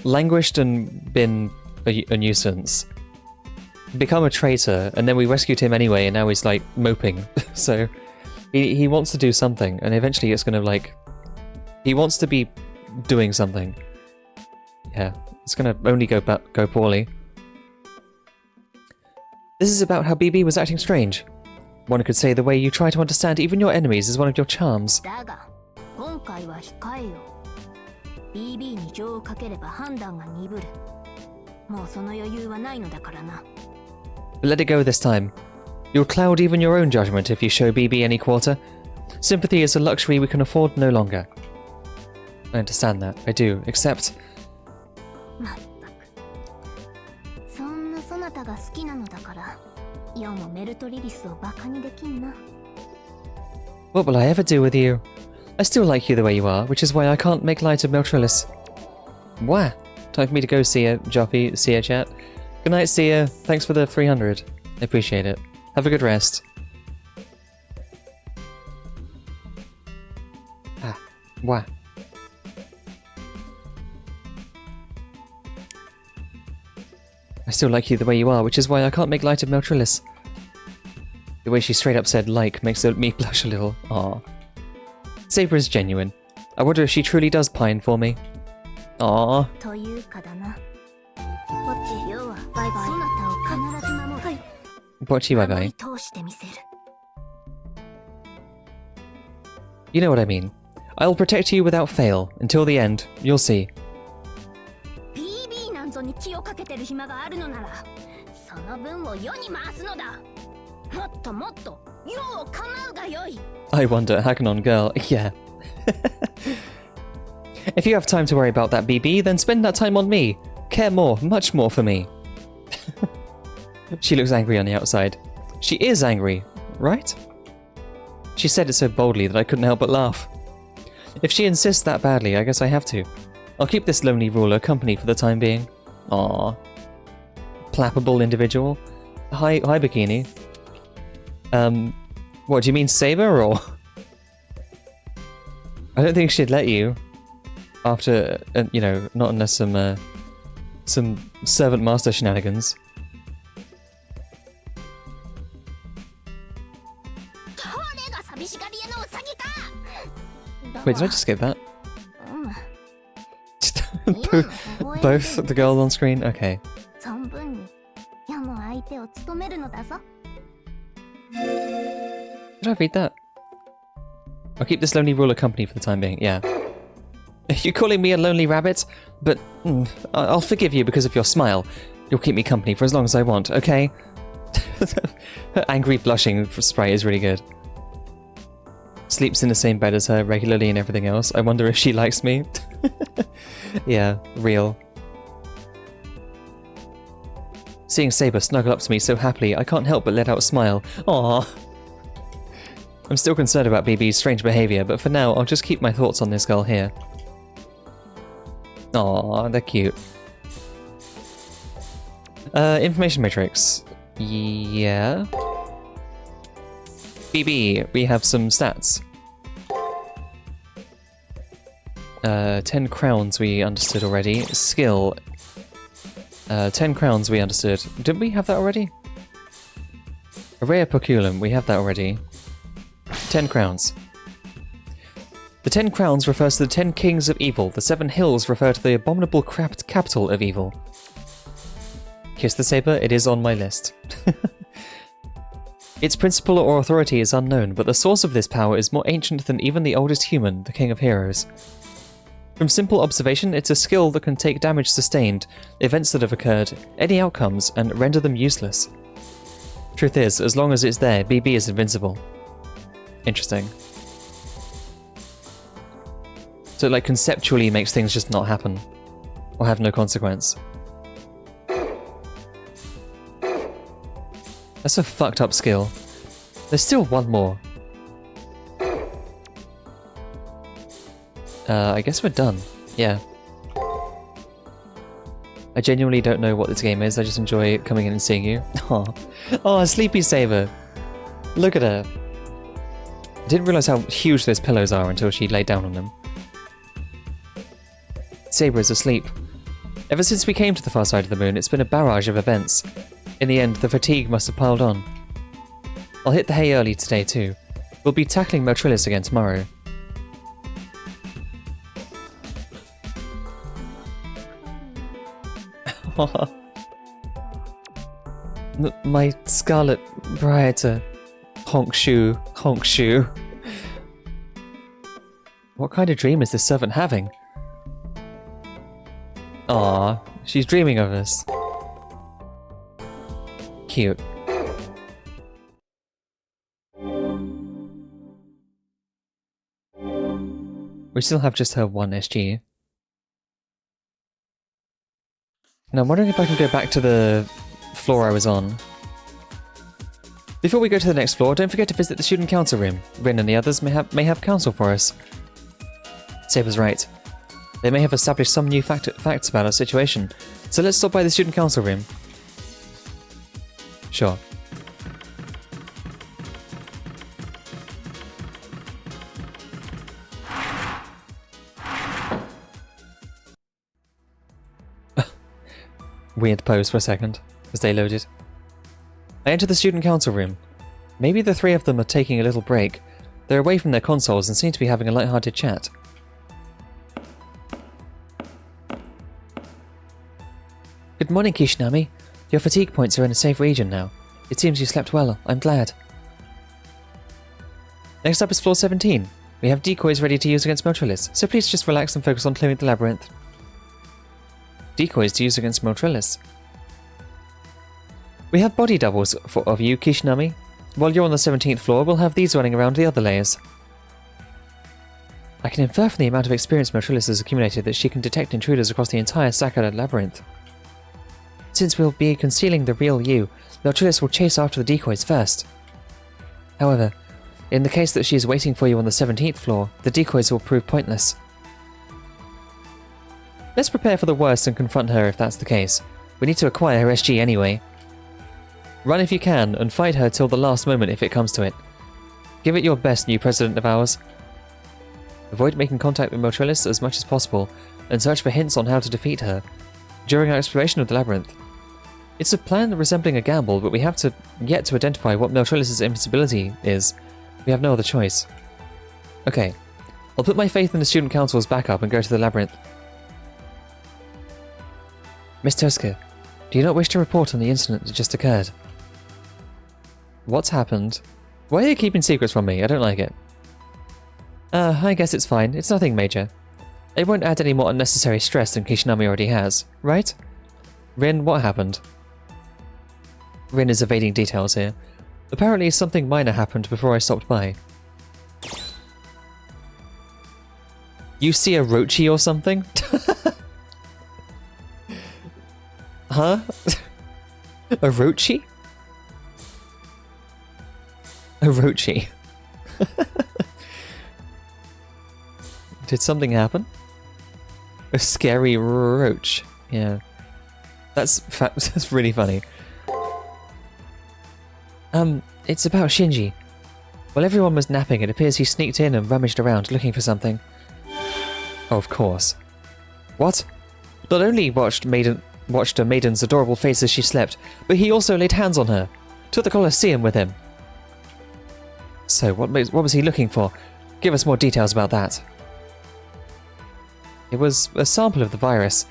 languished and been a nuisance. Become a traitor, and then we rescued him anyway, and now he's like moping. So he wants to do something, and eventually it's gonna like... He wants to be doing something. Yeah, it's gonna only go poorly. This is about how BB was acting strange. One could say the way you try to understand even your enemies is one of your charms. もうその余裕はないのだからな。 But let it go this time. You'll cloud even your own judgment if you show BB any quarter. Sympathy is a luxury we can afford no longer. I understand that, I do, except... まったく。そんなそなたが好きなのだから、世もメルトリリスをバカにできんな。 What will I ever do with you? I still like you the way you are, which is why I can't make light of Meltrillis. Wah! Time for me to go, see ya, Joffy, see ya, chat. Good night, see ya. Thanks for the 300. I appreciate it. Have a good rest. Ah, wah. I still like you the way you are, which is why I can't make light of Meltrillis. The way she straight up said like makes me blush a little. Aww. Saber is genuine. I wonder if she truly does pine for me. Aww. というかだな。こっちよはバイバイ。そなたを必ず守る。 Bocchi bye 守 bye. り通してみせる。 You know what I mean. I'll protect you without fail. Until the end. You'll see. PB なんぞに気をかけてる暇があるのなら、その分を世に回すのだ。もっともっと世を構うがよい。 I wonder, Hakuno girl. Yeah. If you have time to worry about that, BB, then spend that time on me. Care more, much more for me. She looks angry on the outside. She is angry, right? She said it so boldly that I couldn't help but laugh. If she insists that badly, I guess I have to. I'll keep this lonely ruler company for the time being. Aww. Plappable individual. Hi, bikini. What, do you mean Saber, or...? I don't think she'd let you. After, you know, not unless some servant master shenanigans. Wait, did I just skip that? Both the girls on screen? Okay. 存分に世の相手を務めるのだぞ。 Did I read that? I'll keep this lonely ruler company for the time being, yeah. You're calling me a lonely rabbit? But I'll forgive you because of your smile. You'll keep me company for as long as I want, okay? Her angry blushing sprite is really good. Sleeps in the same bed as her regularly and everything else. I wonder if she likes me. Yeah, real. Seeing Saber snuggle up to me so happily, I can't help but let out a smile. Aww. I'm still concerned about BB's strange behaviour, but for now, I'll just keep my thoughts on this girl here. Aww, they're cute. Information matrix. Yeah. BB, we have some stats. 10 crowns we understood already. Skill. 10 crowns we understood. Didn't we have that already? A rare peculum, we have that already. 10 crowns. The 10 crowns refers to the 10 kings of evil. The 7 hills refer to the abominable capital of evil. Kiss the Saber, it is on my list. Its principle or authority is unknown, but the source of this power is more ancient than even the oldest human, the King of Heroes. From simple observation, it's a skill that can take damage sustained, events that have occurred, any outcomes, and render them useless. Truth is, as long as it's there, BB is invincible. Interesting. So it, like, conceptually makes things just not happen. Or have no consequence. That's a fucked up skill. There's still one more. I guess we're done. Yeah. I genuinely don't know what this game is, I just enjoy coming in and seeing you. Aw. Oh, Sleepy Saber! Look at her. I didn't realise how huge those pillows are until she laid down on them. Saber is asleep. Ever since we came to the far side of the moon, it's been a barrage of events. In the end, the fatigue must have piled on. I'll hit the hay early today too. We'll be tackling Meltrillis again tomorrow. My Scarlet Brighter. Honk shoe, honk shoe. What kind of dream is this servant having? Aww, she's dreaming of us. cute. We still have just her one SG. Now I'm wondering if I can go back to the floor I was on. Before we go to the next floor, don't forget to visit the student council room. Rin and the others may have counsel for us. Saber's right. They may have established some new facts about our situation, so let's stop by the student council room. Sure. Weird pose for a second, as they loaded. I enter the student council room. Maybe the three of them are taking a little break. They're away from their consoles and seem to be having a light-hearted chat. Good morning, Kishinami. Your fatigue points are in a safe region now. It seems you slept well. I'm glad. Next up is floor 17. We have decoys ready to use against Motrilis, so please just relax and focus on clearing the labyrinth. Decoys to use against Motrilis. We have body doubles of you, Kishinami. While you're on the 17th floor, we'll have these running around the other layers. I can infer from the amount of experience Motrilis has accumulated that she can detect intruders across the entire Sakura labyrinth. Since we'll be concealing the real you, Motrilis will chase after the decoys first. However, in the case that she is waiting for you on the 17th floor, the decoys will prove pointless. Let's prepare for the worst and confront her if that's the case. We need to acquire her SG anyway. Run if you can, and fight her till the last moment if it comes to it. Give it your best, new president of ours. Avoid making contact with Motrilis as much as possible, and search for hints on how to defeat her during our exploration of the labyrinth. It's a plan resembling a gamble, but we have yet to identify what Motrilis' invincibility is. We have no other choice. Okay, I'll put my faith in the student council's backup and go to the labyrinth. Miss Tosuke, do you not wish to report on the incident that just occurred? What's happened? Why are you keeping secrets from me? I don't like it. I guess it's fine. It's nothing major. It won't add any more unnecessary stress than Kishinami already has, right? Rin, what happened? Rin is evading details here. Apparently something minor happened before I stopped by. You see a Rochi or something? Huh? A Rochi? A Rochi. Did something happen? A scary roach. Yeah. That's really funny. It's about Shinji. While everyone was napping, it appears he sneaked in and rummaged around looking for something. Oh, of course. What? Not only watched a maiden's adorable face as she slept, but he also laid hands on her. Took the Colosseum with him. So, what was he looking for? Give us more details about that. It was a sample of the virus.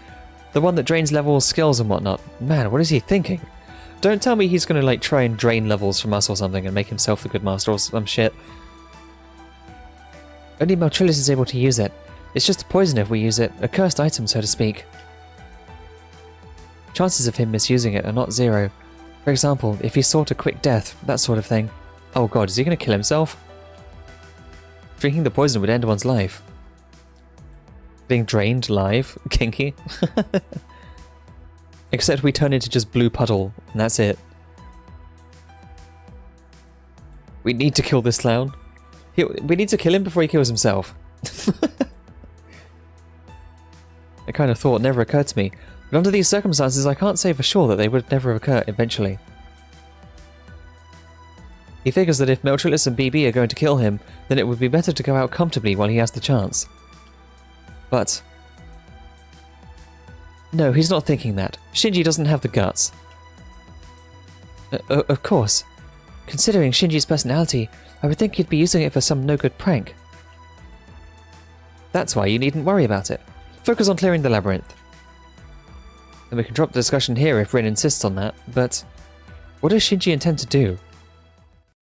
The one that drains levels, skills and whatnot. Man, what is he thinking? Don't tell me he's gonna like try and drain levels from us or something and make himself the good master or some shit. Only Motrilis is able to use it. It's just a poison if we use it. A cursed item, so to speak. Chances of him misusing it are not zero. For example, if he sought a quick death, that sort of thing. Oh god, is he gonna kill himself? Drinking the poison would end one's life. Being drained live? Kinky? Except we turn into just blue puddle, and that's it. We need to kill this clown. We need to kill him before he kills himself. That kind of thought never occurred to me, but under these circumstances I can't say for sure that they would never occur eventually. He figures that if Motrilis and BB are going to kill him, then it would be better to go out comfortably while he has the chance. But... no, he's not thinking that. Shinji doesn't have the guts. Of course. Considering Shinji's personality, I would think he'd be using it for some no-good prank. That's why you needn't worry about it. Focus on clearing the labyrinth. And we can drop the discussion here if Rin insists on that, but... what does Shinji intend to do?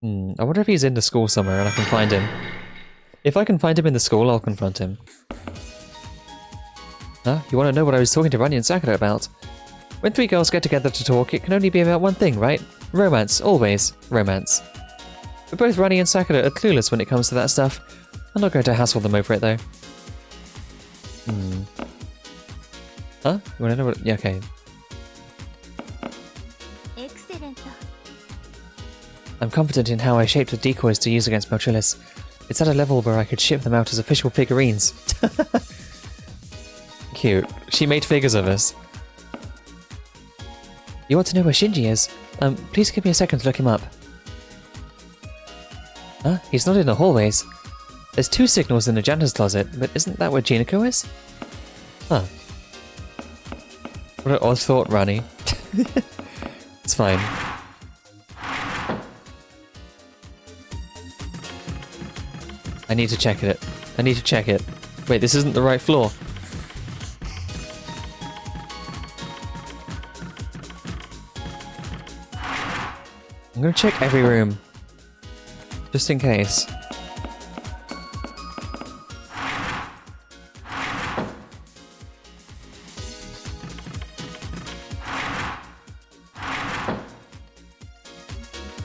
I wonder if he's in the school somewhere and I can find him. If I can find him in the school, I'll confront him. Huh? You want to know what I was talking to Rani and Sakura about? When three girls get together to talk, it can only be about one thing, right? Romance, always. Romance. But both Rani and Sakura are clueless when it comes to that stuff. I'm not going to hassle them over it, though. Huh? You wanna know what... Yeah, okay. Excellent. I'm confident in how I shaped the decoys to use against Motrilis. It's at a level where I could ship them out as official figurines. Cute. She made figures of us. You want to know where Shinji is? Please give me a second to look him up. Huh? He's not in the hallways. There's 2 signals in the janitor's closet, but isn't that where Jinako is? Huh. What an odd thought, Rani. It's fine. I need to check it. I need to check it. Wait, this isn't the right floor. I'm gonna check every room. Just in case.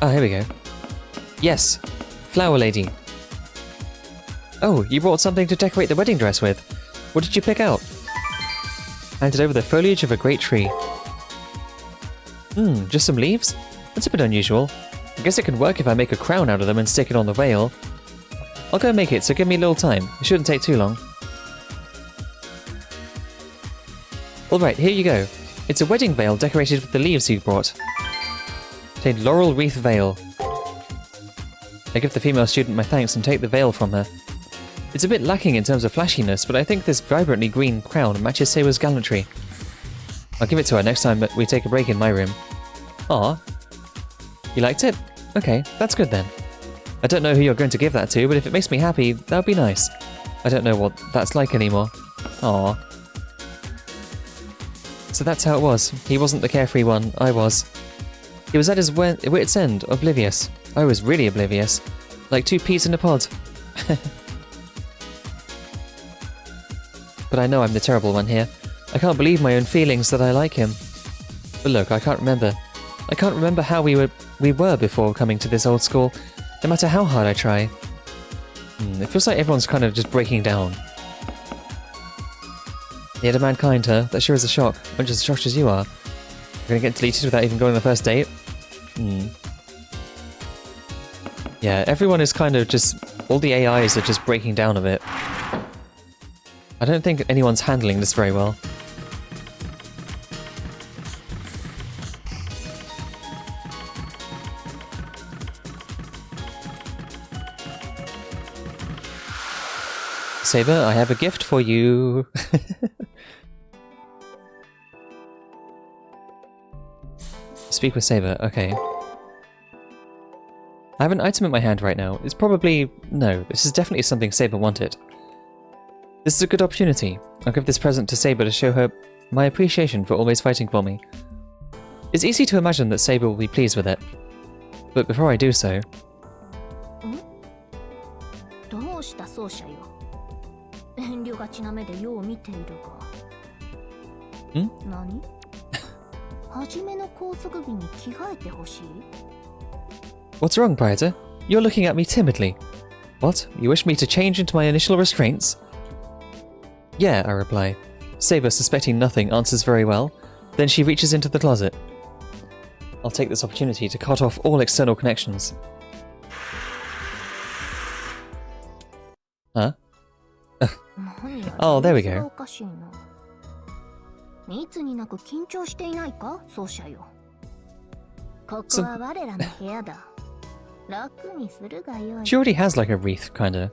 Oh, here we go. Yes! Flower lady. Oh, you brought something to decorate the wedding dress with. What did you pick out? Handed over the foliage of a great tree. Just some leaves? That's a bit unusual. I guess it can work if I make a crown out of them and stick it on the veil. I'll go make it, so give me a little time. It shouldn't take too long. Alright, here you go. It's a wedding veil decorated with the leaves you brought. Contained laurel wreath veil. I give the female student my thanks and take the veil from her. It's a bit lacking in terms of flashiness, but I think this vibrantly green crown matches Saber's gallantry. I'll give it to her next time we take a break in my room. Aw. You liked it? Okay, that's good then. I don't know who you're going to give that to, but if it makes me happy, that would be nice. I don't know what that's like anymore. Aw. So that's how it was. He wasn't the carefree one, I was. He was at his wit's end, oblivious. I was really oblivious. Like 2 peas in a pod. But I know I'm the terrible one here. I can't believe my own feelings that I like him. But look, I can't remember. I can't remember how we were before coming to this old school, no matter how hard I try. It feels like everyone's kind of just breaking down. Yet a mankind, huh? That sure is a shock. I'm just as shocked as you are. You're gonna get deleted without even going on the first date? Yeah, everyone is kind of just... All the AIs are just breaking down a bit. I don't think anyone's handling this very well. Saber, I have a gift for you. Speak with Saber, okay. I have an item in my hand right now. It's probably... No, this is definitely something Saber wanted. This is a good opportunity. I'll give this present to Saber to show her my appreciation for always fighting for me. It's easy to imagine that Saber will be pleased with it. But before I do so... What's wrong, Praetor? You're looking at me timidly. What? You wish me to change into my initial restraints? Yeah, I reply. Saber, suspecting nothing, answers very well. Then she reaches into the closet. I'll take this opportunity to cut off all external connections. Huh? Oh, there we go. She already has like a wreath, kinda.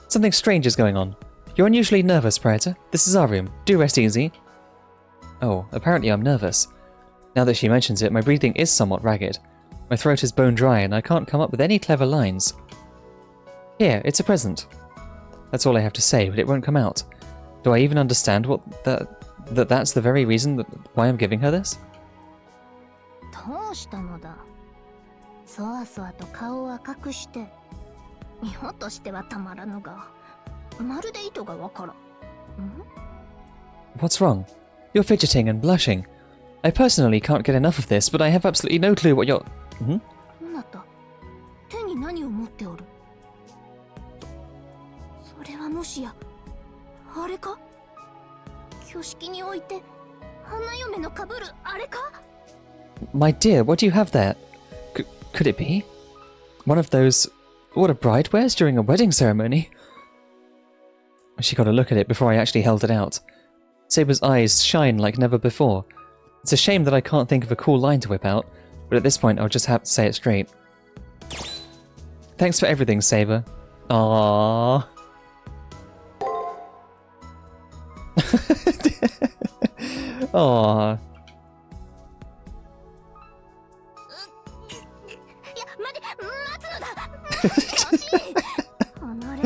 Something strange is going on. You're unusually nervous, Praetor. This is our room. Do rest easy. Oh, apparently I'm nervous. Now that she mentions it, my breathing is somewhat ragged. My throat is bone dry and I can't come up with any clever lines. Here, it's a present. That's all I have to say, but it won't come out. Do I even understand that's the very reason why I'm giving her this? What's wrong? You're fidgeting and blushing. I personally can't get enough of this, but I have absolutely no clue what you're... Hmm? そなた、手に何を持っておる？それはもしや、あれか？挙式において、花嫁の被るあれか？ My dear, what do you have there? Could it be? One of those... what a bride wears during a wedding ceremony? She got a look at it before I actually held it out. Saber's eyes shine like never before. It's a shame that I can't think of a cool line to whip out, but at this point I'll just have to say it straight. Thanks for everything, Saber. Aww. Aww. いや、待つのだ。惜しい。おのれ。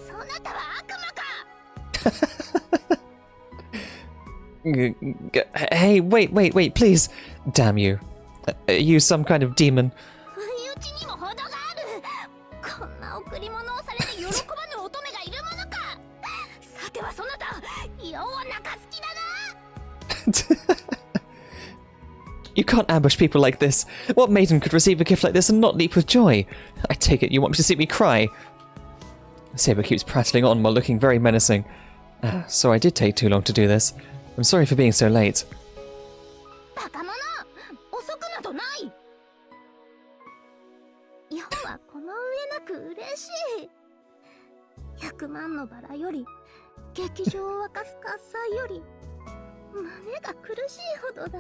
そなたは悪魔か。Hey, wait, please. Damn you. Are you some kind of demon? 不意打ちにも程がある。こんな贈り物をされて喜ばぬ乙女がいるものか。さてはそなた、よう泣かす気だな。You can't ambush people like this. What maiden could receive a gift like this and not leap with joy? I take it you want to see me cry. Saber keeps prattling on while looking very menacing. So I did take too long to do this. I'm sorry for being so late. バカ者、遅くなどない。世はこの上なく嬉しい。100万のバラより、劇場を沸かす喝采より、胸が苦しいほどだ。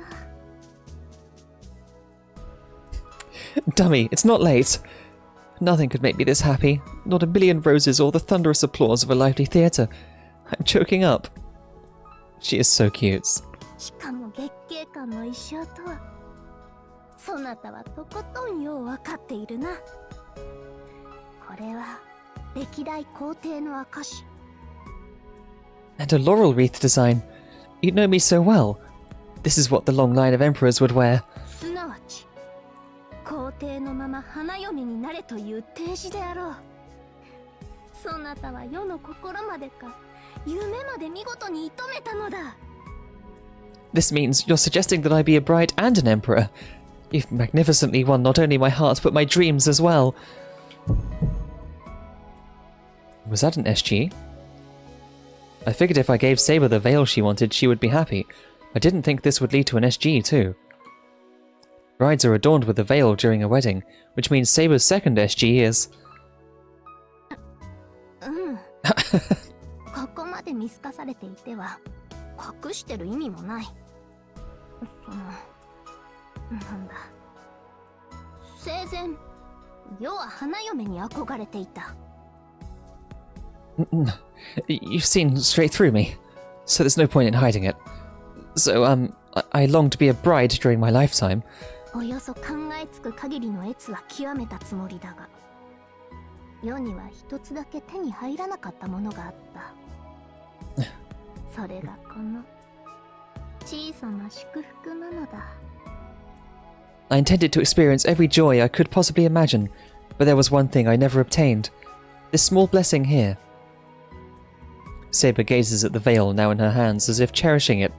Dummy, it's not late. Nothing could make me this happy. Not a million roses or the thunderous applause of a lively theatre. I'm choking up. She is so cute. しかも月桂冠の衣装とは、そなたはとことんよう分かっているな。これは歴代皇帝の証。And a laurel wreath design. You know me so well. This is what the long line of emperors would wear. すなわち、皇帝のまま花嫁になれという提示であろう。そなたは世の心までか、夢まで見事に射止めたのだ。This means you're suggesting that I be a bride and an emperor. You've magnificently won not only my heart, but my dreams as well. Was that an SG? I figured if I gave Saber the veil she wanted, she would be happy. I didn't think this would lead to an SG too. Brides are adorned with a veil during a wedding, which means Saber's second SG is... ここまで見透かされていては隠してる意味もない。なんだ、生前世は花嫁に憧れていた。You've seen straight through me, so there's no point in hiding it. So, I long to be a bride during my lifetime. およそ考えつく限りの悦は極めたつもりだが、世には一つだけ手に入らなかったものがあった。それがこの小さな祝福なのだ。I intended to experience every joy I could possibly imagine, but there was one thing I never obtained. This small blessing here. Saber gazes at the veil now in her hands, as if cherishing it,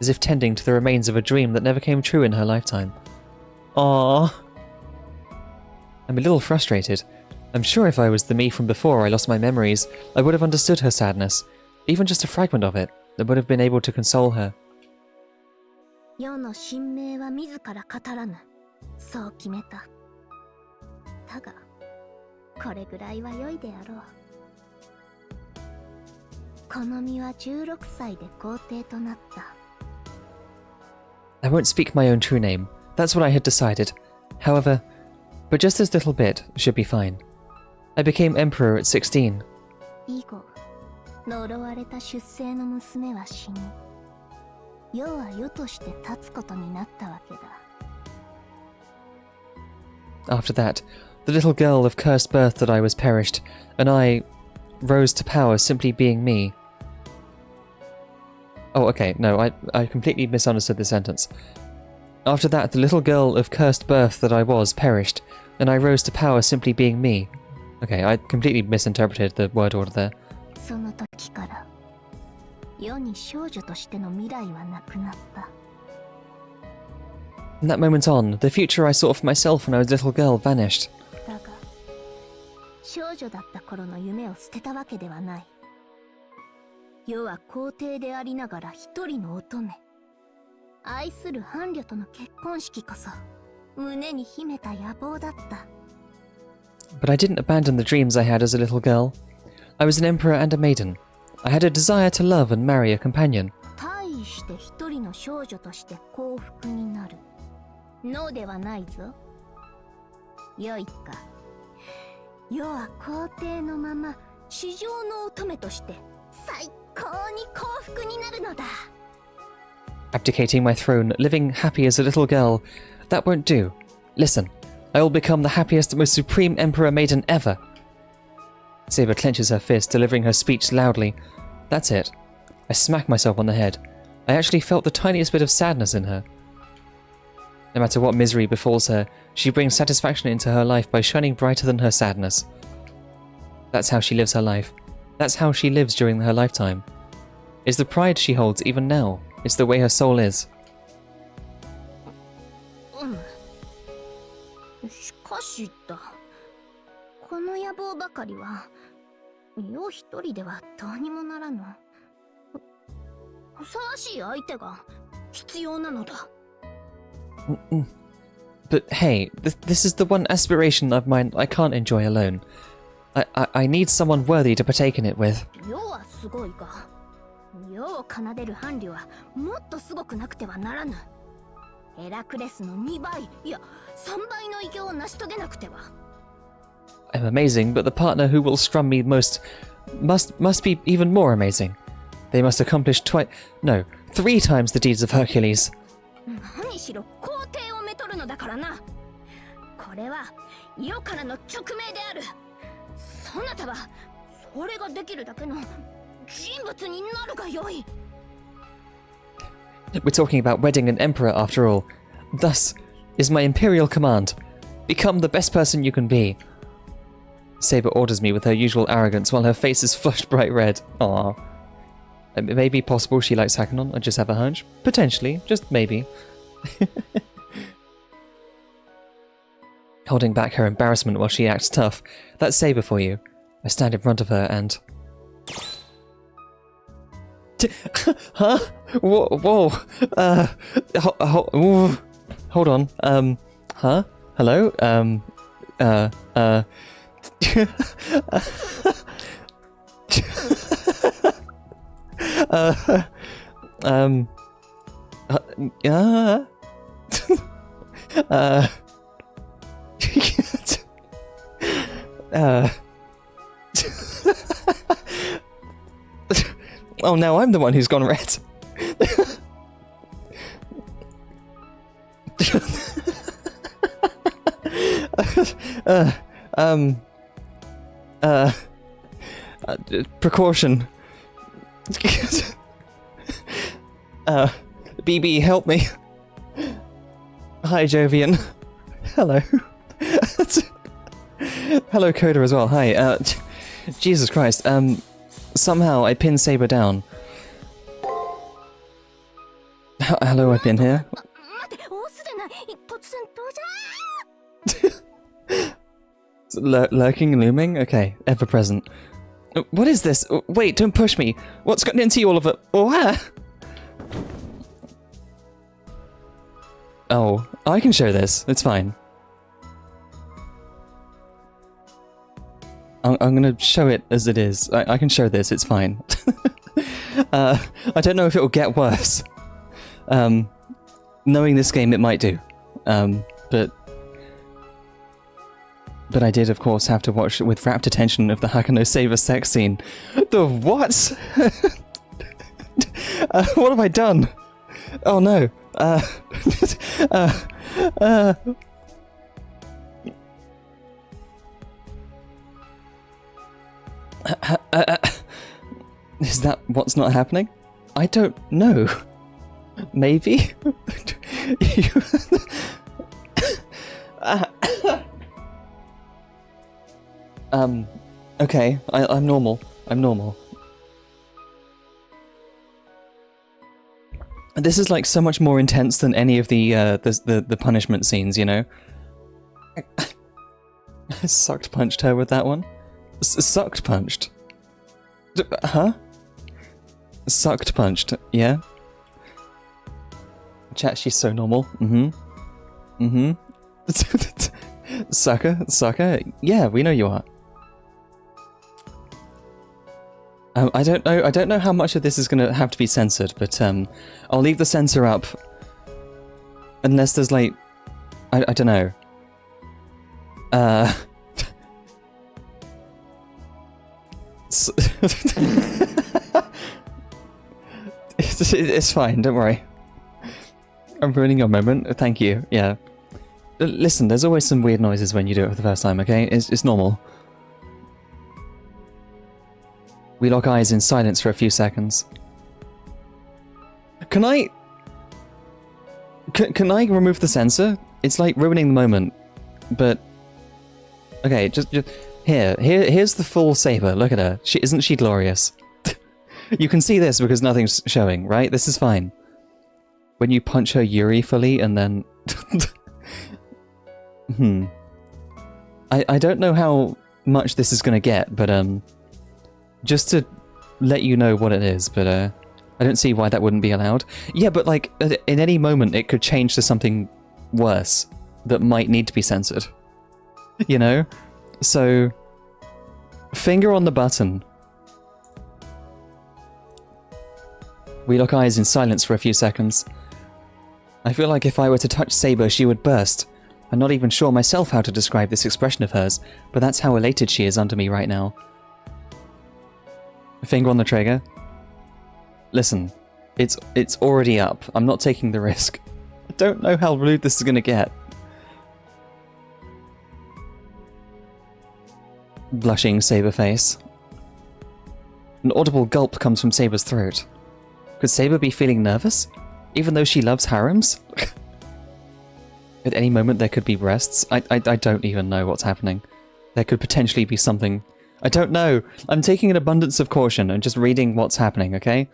as if tending to the remains of a dream that never came true in her lifetime. Aww. I'm a little frustrated. I'm sure if I was the me from before I lost my memories, I would have understood her sadness, even just a fragment of it, that would have been able to console her. 世の神明は自ら語らぬ。そう決めた。だが、これぐらいは良いであろう。この身は16歳で皇帝となった。I won't speak my own true name. That's what I had decided. However, but just this little bit should be fine. I became emperor at 16. 以後、呪われた出生の娘は死に、世は世として立つことになったわけだ。After that, the little girl of cursed birth that I was perished, and I rose to power simply being me. Oh, okay, no, I completely misunderstood the sentence. After that, the little girl of cursed birth that I was perished, and I rose to power simply being me. Okay, I completely misinterpreted the word order there. その時から、世に少女としての未来はなくなった。 From that moment on, the future I saw for myself when I was a little girl vanished. だが少女だった頃の夢を捨てたわけではない。世は皇帝でありながら一人の乙女。愛する伴侶との結婚式こそ胸に秘めた野望だった。 But I didn't abandon the dreams I had as a little girl. I was an emperor and a maiden. I had a desire to love and marry a companion. 対して一人の少女として幸福になるのではないぞ。よいか。世は皇帝のまま地上の乙女として最高に幸福になるのだ。 Abdicating my throne, living happy as a little girl. That won't do. Listen, I will become the happiest, most supreme emperor maiden ever. Saber clenches her fist, delivering her speech loudly. That's it. I smack myself on the head. I actually felt the tiniest bit of sadness in her. No matter what misery befalls her, she brings satisfaction into her life by shining brighter than her sadness. That's how she lives her life. That's how she lives during her lifetime. It's the pride she holds even now. It's the way her soul is. しかしだ。この野望ばかりは世一人ではどうにもならぬ。ふさわしい相手が必要なのだ。 But hey, this is the one aspiration of mine I can't enjoy alone. I need someone worthy to partake in it with. 世はすごいが、世を奏でる伴侶はもっとすごくなくてはならぬ。ヘラクレスの2倍、いや3倍の偉業を成し遂げなくては。 I'm amazing, but the partner who will strum me most must be even more amazing. They must accomplish 3 times the deeds of Hercules. 何しろ皇帝をめとるのだからな。これは世からの勅命である。そなたはそれができるだけの人物になるがよい。 We're talking about wedding an emperor after all. Thus is my imperial command. Become the best person you can be. Saber orders me with her usual arrogance while her face is flushed bright red. Aww. It may be possible she likes Hakuno, I just have a hunch. Potentially, just maybe. Holding back her embarrassment while she acts tough. That's Saber for you. I stand in front of her and... Huh? Whoa. Hold on. Huh? Hello? Oh, now I'm the one who's gone red. Precaution. BB, help me. Hi, Jovian. Hello. Hello, Coda as well. Hi. Jesus Christ. Somehow I pinned Saber down. Hello, I've been here. Lurking and looming? Okay, ever present. What is this? Wait, don't push me. What's gotten into you all of it? Oh, I can show this. It's fine. I'm gonna show it as it is. I can show this, it's fine. I don't know if it'll get worse. Knowing this game, it might do. But I did, of course, have to watch with rapt attention of the Hakuno Saber sex scene. The what? What have I done? Oh no. Is that what's not happening? I don't know. Maybe? Okay, I'm normal. I'm normal. This is like so much more intense than any of the punishment scenes, you know? I sucked punched her with that one. Sucked punched? Huh? Sucked punched, yeah? Chat, she's so normal. Sucker? Yeah, we know you are. I don't know how much of this is gonna have to be censored, but I'll leave the censor up. Unless there's like... I don't know. It's fine, don't worry. I'm ruining your moment, thank you, yeah. Listen, there's always some weird noises when you do it for the first time, okay? It's normal. We lock eyes in silence for a few seconds. Can I remove the censor? It's like ruining the moment. But okay, just here's the full Saber. Look at her. Isn't she glorious? You can see this because nothing's showing, right? This is fine. When you punch her Yuri fully and then I don't know how much this is gonna get, but just to let you know what it is, but I don't see why that wouldn't be allowed. Yeah, but like, in any moment it could change to something worse that might need to be censored. You know? So, finger on the button. We lock eyes in silence for a few seconds. I feel like if I were to touch Saber, she would burst. I'm not even sure myself how to describe this expression of hers, but that's how elated she is under me right now. Finger on the trigger. Listen, it's already up. I'm not taking the risk. I don't know how rude this is gonna get. Blushing Saber face. An audible gulp comes from Saber's throat. Could Saber be feeling nervous? Even though she loves harems? At any moment there could be breasts. I don't even know what's happening. There could potentially be something... I don't know. I'm taking an abundance of caution and just reading what's happening, okay?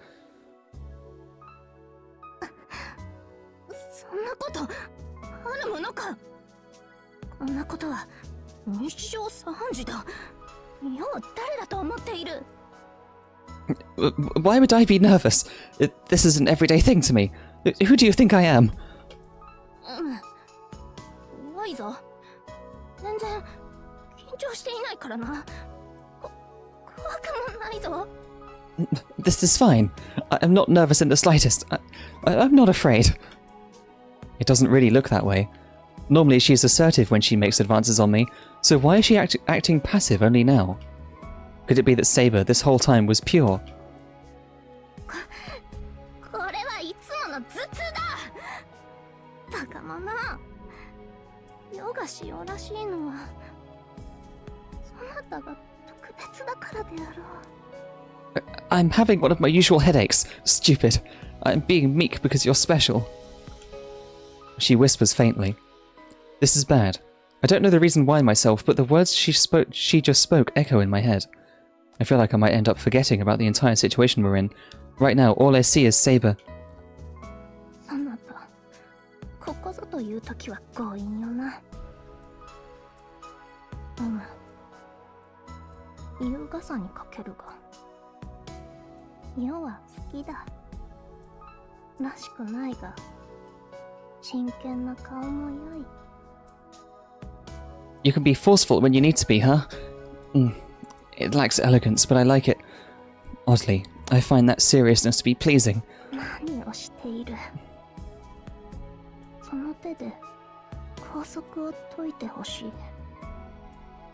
Why would I be nervous? This is an everyday thing to me. Who do you think I am? This is fine. I'm not nervous in the slightest. I'm not afraid. It doesn't really look that way. Normally she's assertive when she makes advances on me, so why is she acting passive only now? Could it be that Saber this whole time was pure? I'm having one of my usual headaches. Stupid. I'm being meek because you're special. She whispers faintly. This is bad. I don't know the reason why myself, but the words she just spoke echo in my head. I feel like I might end up forgetting about the entire situation we're in. Right now, all I see is Saber. You can be forceful when you need to be, huh? It lacks elegance, but I like it. Oddly, I find that seriousness to be pleasing.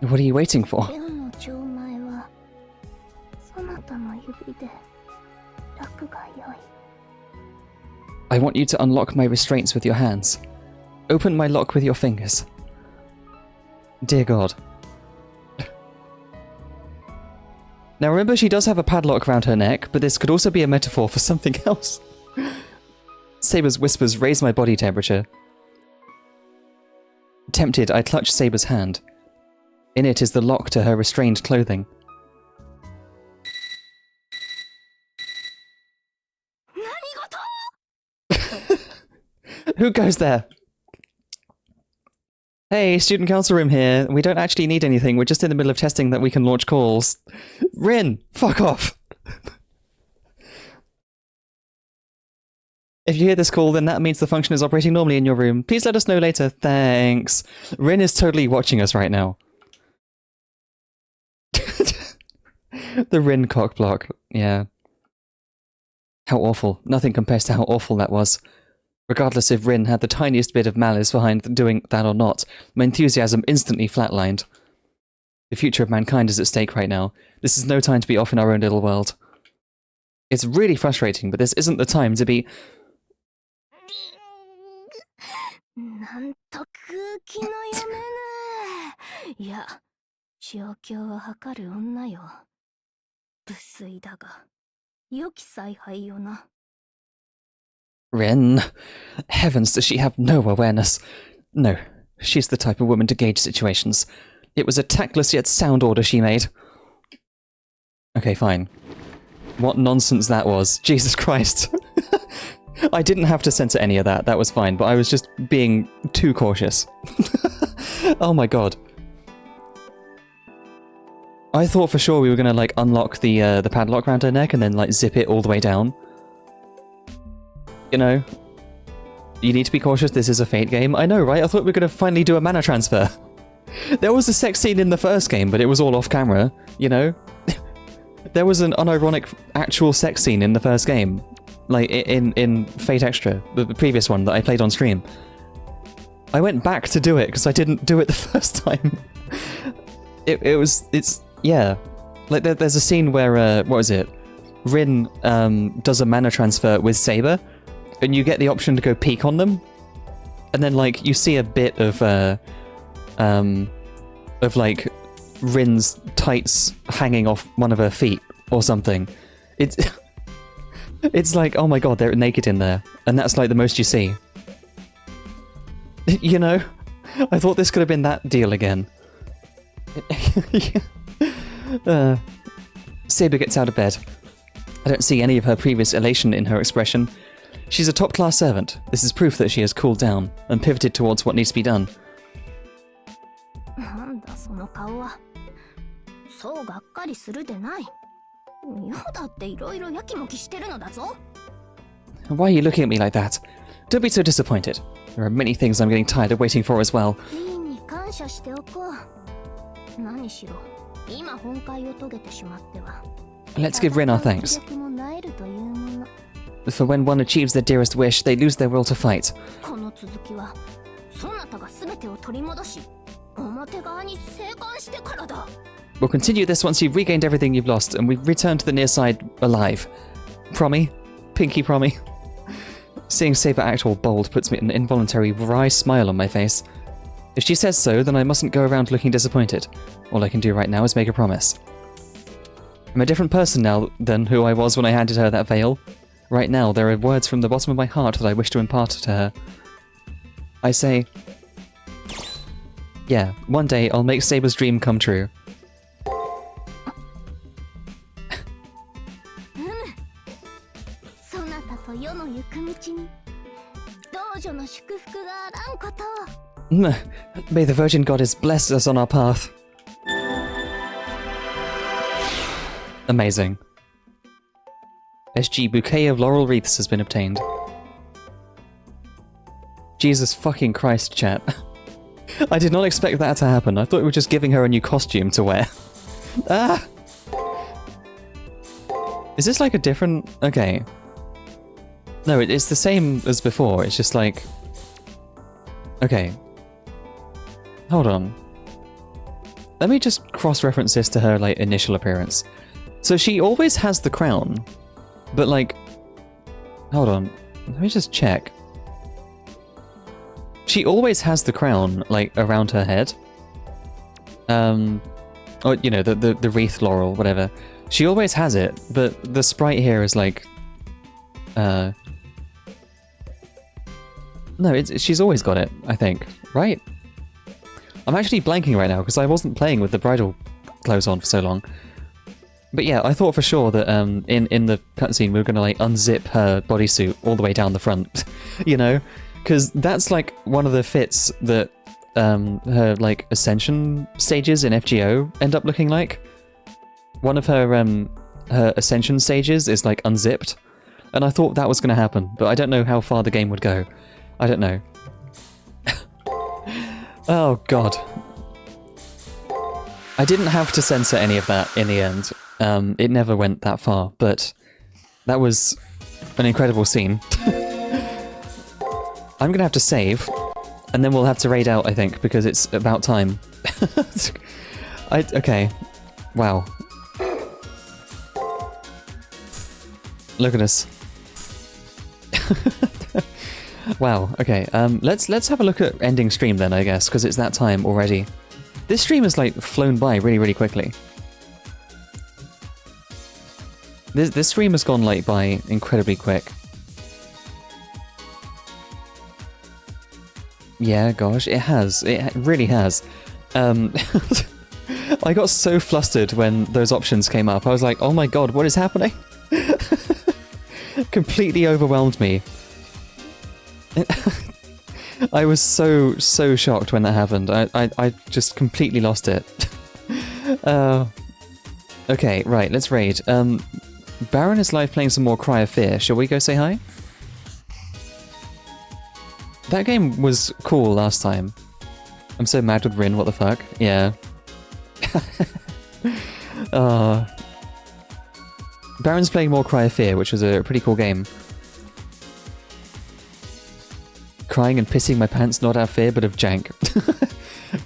What are you waiting for? I want you to unlock my restraints with your hands. Open my lock with your fingers. Dear God. Now remember, she does have a padlock around her neck, but this could also be a metaphor for something else. Saber's whispers raise my body temperature. Tempted, I clutch Saber's hand. In it is the lock to her restrained clothing. Who goes there? Hey, student council room here. We don't actually need anything. We're just in the middle of testing that we can launch calls. Rin, fuck off. If you hear this call, then that means the function is operating normally in your room. Please let us know later. Thanks. Rin is totally watching us right now. The Rin cock block. Yeah. How awful. Nothing compares to how awful that was. Regardless if Rin had the tiniest bit of malice behind doing that or not, my enthusiasm instantly flatlined. The future of mankind is at stake right now. This is no time to be off in our own little world. It's really frustrating, but this isn't the time to be... なんと空気の読めぬ。いや、状況は測る女よ。無粋だが、良き采配よな。Rin. Heavens, does she have no awareness? No, she's the type of woman to gauge situations. It was a tactless yet sound order she made. Okay, fine. What nonsense that was. Jesus Christ. I didn't have to censor any of that, that was fine, but I was just being too cautious. Oh my god. I thought for sure we were gonna, like, unlock the padlock around her neck and then, like, zip it all the way down. You know? You need to be cautious, this is a Fate game. I know, right? I thought we were gonna finally do a mana transfer. There was a sex scene in the first game, but it was all off camera, you know? There was an unironic actual sex scene in the first game. Like, in Fate Extra, the previous one that I played on stream. I went back to do it, because I didn't do it the first time. Yeah. Like, there's a scene where, what was it? Rin, does a mana transfer with Saber, and you get the option to go peek on them. And then, like, you see a bit of like, Rin's tights hanging off one of her feet, or something. It's like, oh my god, they're naked in there. And that's, like, the most you see. You know? I thought this could have been that deal again. Saber gets out of bed. I don't see any of her previous elation in her expression. She's a top-class servant. This is proof that she has cooled down and pivoted towards what needs to be done. なんだその顔は。そうがっかりするでない。妙だっていろいろやきもきしてるのだぞ。Why are you looking at me like that? Don't be so disappointed. There are many things I'm getting tired of waiting for as well. リンに感謝しておこう。何しろ、今本会を遂げてしまっては。 Let's give Rin our thanks. For when one achieves their dearest wish, they lose their will to fight. この続きは、そなたが全てを取り戻し、表側に生還してからだ。 We'll continue this once you've regained everything you've lost and we've returned to the near side alive. Promi? Pinky promi? Seeing Saber act all bold puts me an involuntary wry smile on my face. If she says so, then I mustn't go around looking disappointed. All I can do right now is make a promise. I'm a different person now than who I was when I handed her that veil. Right now, there are words from the bottom of my heart that I wish to impart to her. I say... Yeah, one day I'll make Saber's dream come true. そなたと世の行く道に、道女の祝福があらんことを。 May the Virgin Goddess bless us on our path. Amazing. SG bouquet of laurel wreaths has been obtained. Jesus fucking Christ, chat. I did not expect that to happen. I thought we were just giving her a new costume to wear. Ah! Is this like a different... Okay. No, it's the same as before. It's just like... Okay. Hold on. Let me just cross-reference this to her, like, initial appearance. So she always has the crown, but, like... Hold on. Let me just check. She always has the crown, like, around her head. Or, you know, the wreath laurel, whatever. She always has it, but the sprite here is, like... No, she's always got it, I think. Right? I'm actually blanking right now, because I wasn't playing with the bridal clothes on for so long. But yeah, I thought for sure that in the cutscene we were going to, like, unzip her bodysuit all the way down the front. You know? Because that's like one of the fits that her like ascension stages in FGO end up looking like. One of her ascension stages is like unzipped, and I thought that was going to happen, but I don't know how far the game would go. I don't know. Oh god. I didn't have to censor any of that in the end. It never went that far, but that was an incredible scene. I'm gonna have to save, and then we'll have to raid out, I think, because it's about time. Okay. Wow. Look at us. Wow, okay. Let's have a look at ending stream then, I guess, because it's that time already. This stream has, like, flown by really, really quickly. This stream has gone, like, by incredibly quick. Yeah, gosh, it has. It really has. I got so flustered when those options came up. I was like, oh my god, what is happening? Completely overwhelmed me. I was so shocked when that happened. I just completely lost it. Okay, right, let's raid. Baron is live playing some more Cry of Fear. Shall we go say hi? That game was cool last time. I'm so mad with Rin, what the fuck? Yeah. Baron's playing more Cry of Fear, which was a pretty cool game. Crying and pissing my pants, not out of fear, but of jank.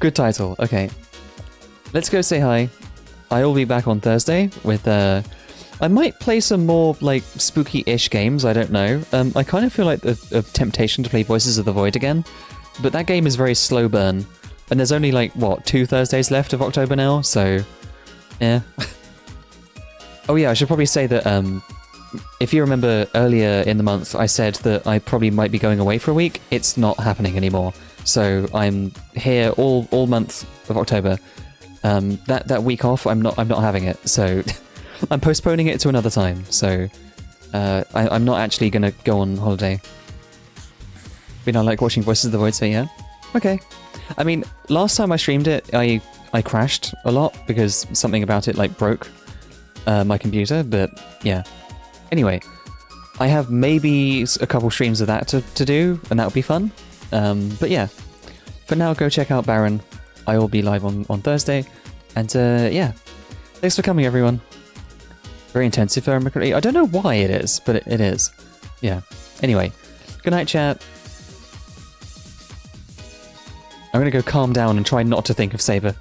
Good title, okay. Let's go say hi. I will be back on Thursday with, I might play some more, like, spooky-ish games, I don't know. I kind of feel like a temptation to play Voices of the Void again, but that game is very slow burn. And there's only, like, what, 2 Thursdays left of October now, so... yeah. Oh yeah, I should probably say that, if you remember earlier in the month, I said that I probably might be going away for a week. It's not happening anymore. So I'm here all month of October. That week off, I'm not having it. So I'm postponing it to another time. So I'm not actually going to go on holiday. But I like watching Voices of the Void, so yeah. Okay. I mean, last time I streamed it, I crashed a lot because something about it like broke my computer, but yeah. Anyway, I have maybe a couple streams of that to do, and that would be fun. But yeah, for now, go check out Baron. I will be live on Thursday, and yeah. Thanks for coming, everyone. Very intensive, I don't know why it is, but it is. Yeah. Anyway, good night, chat. I'm gonna go calm down and try not to think of Saber.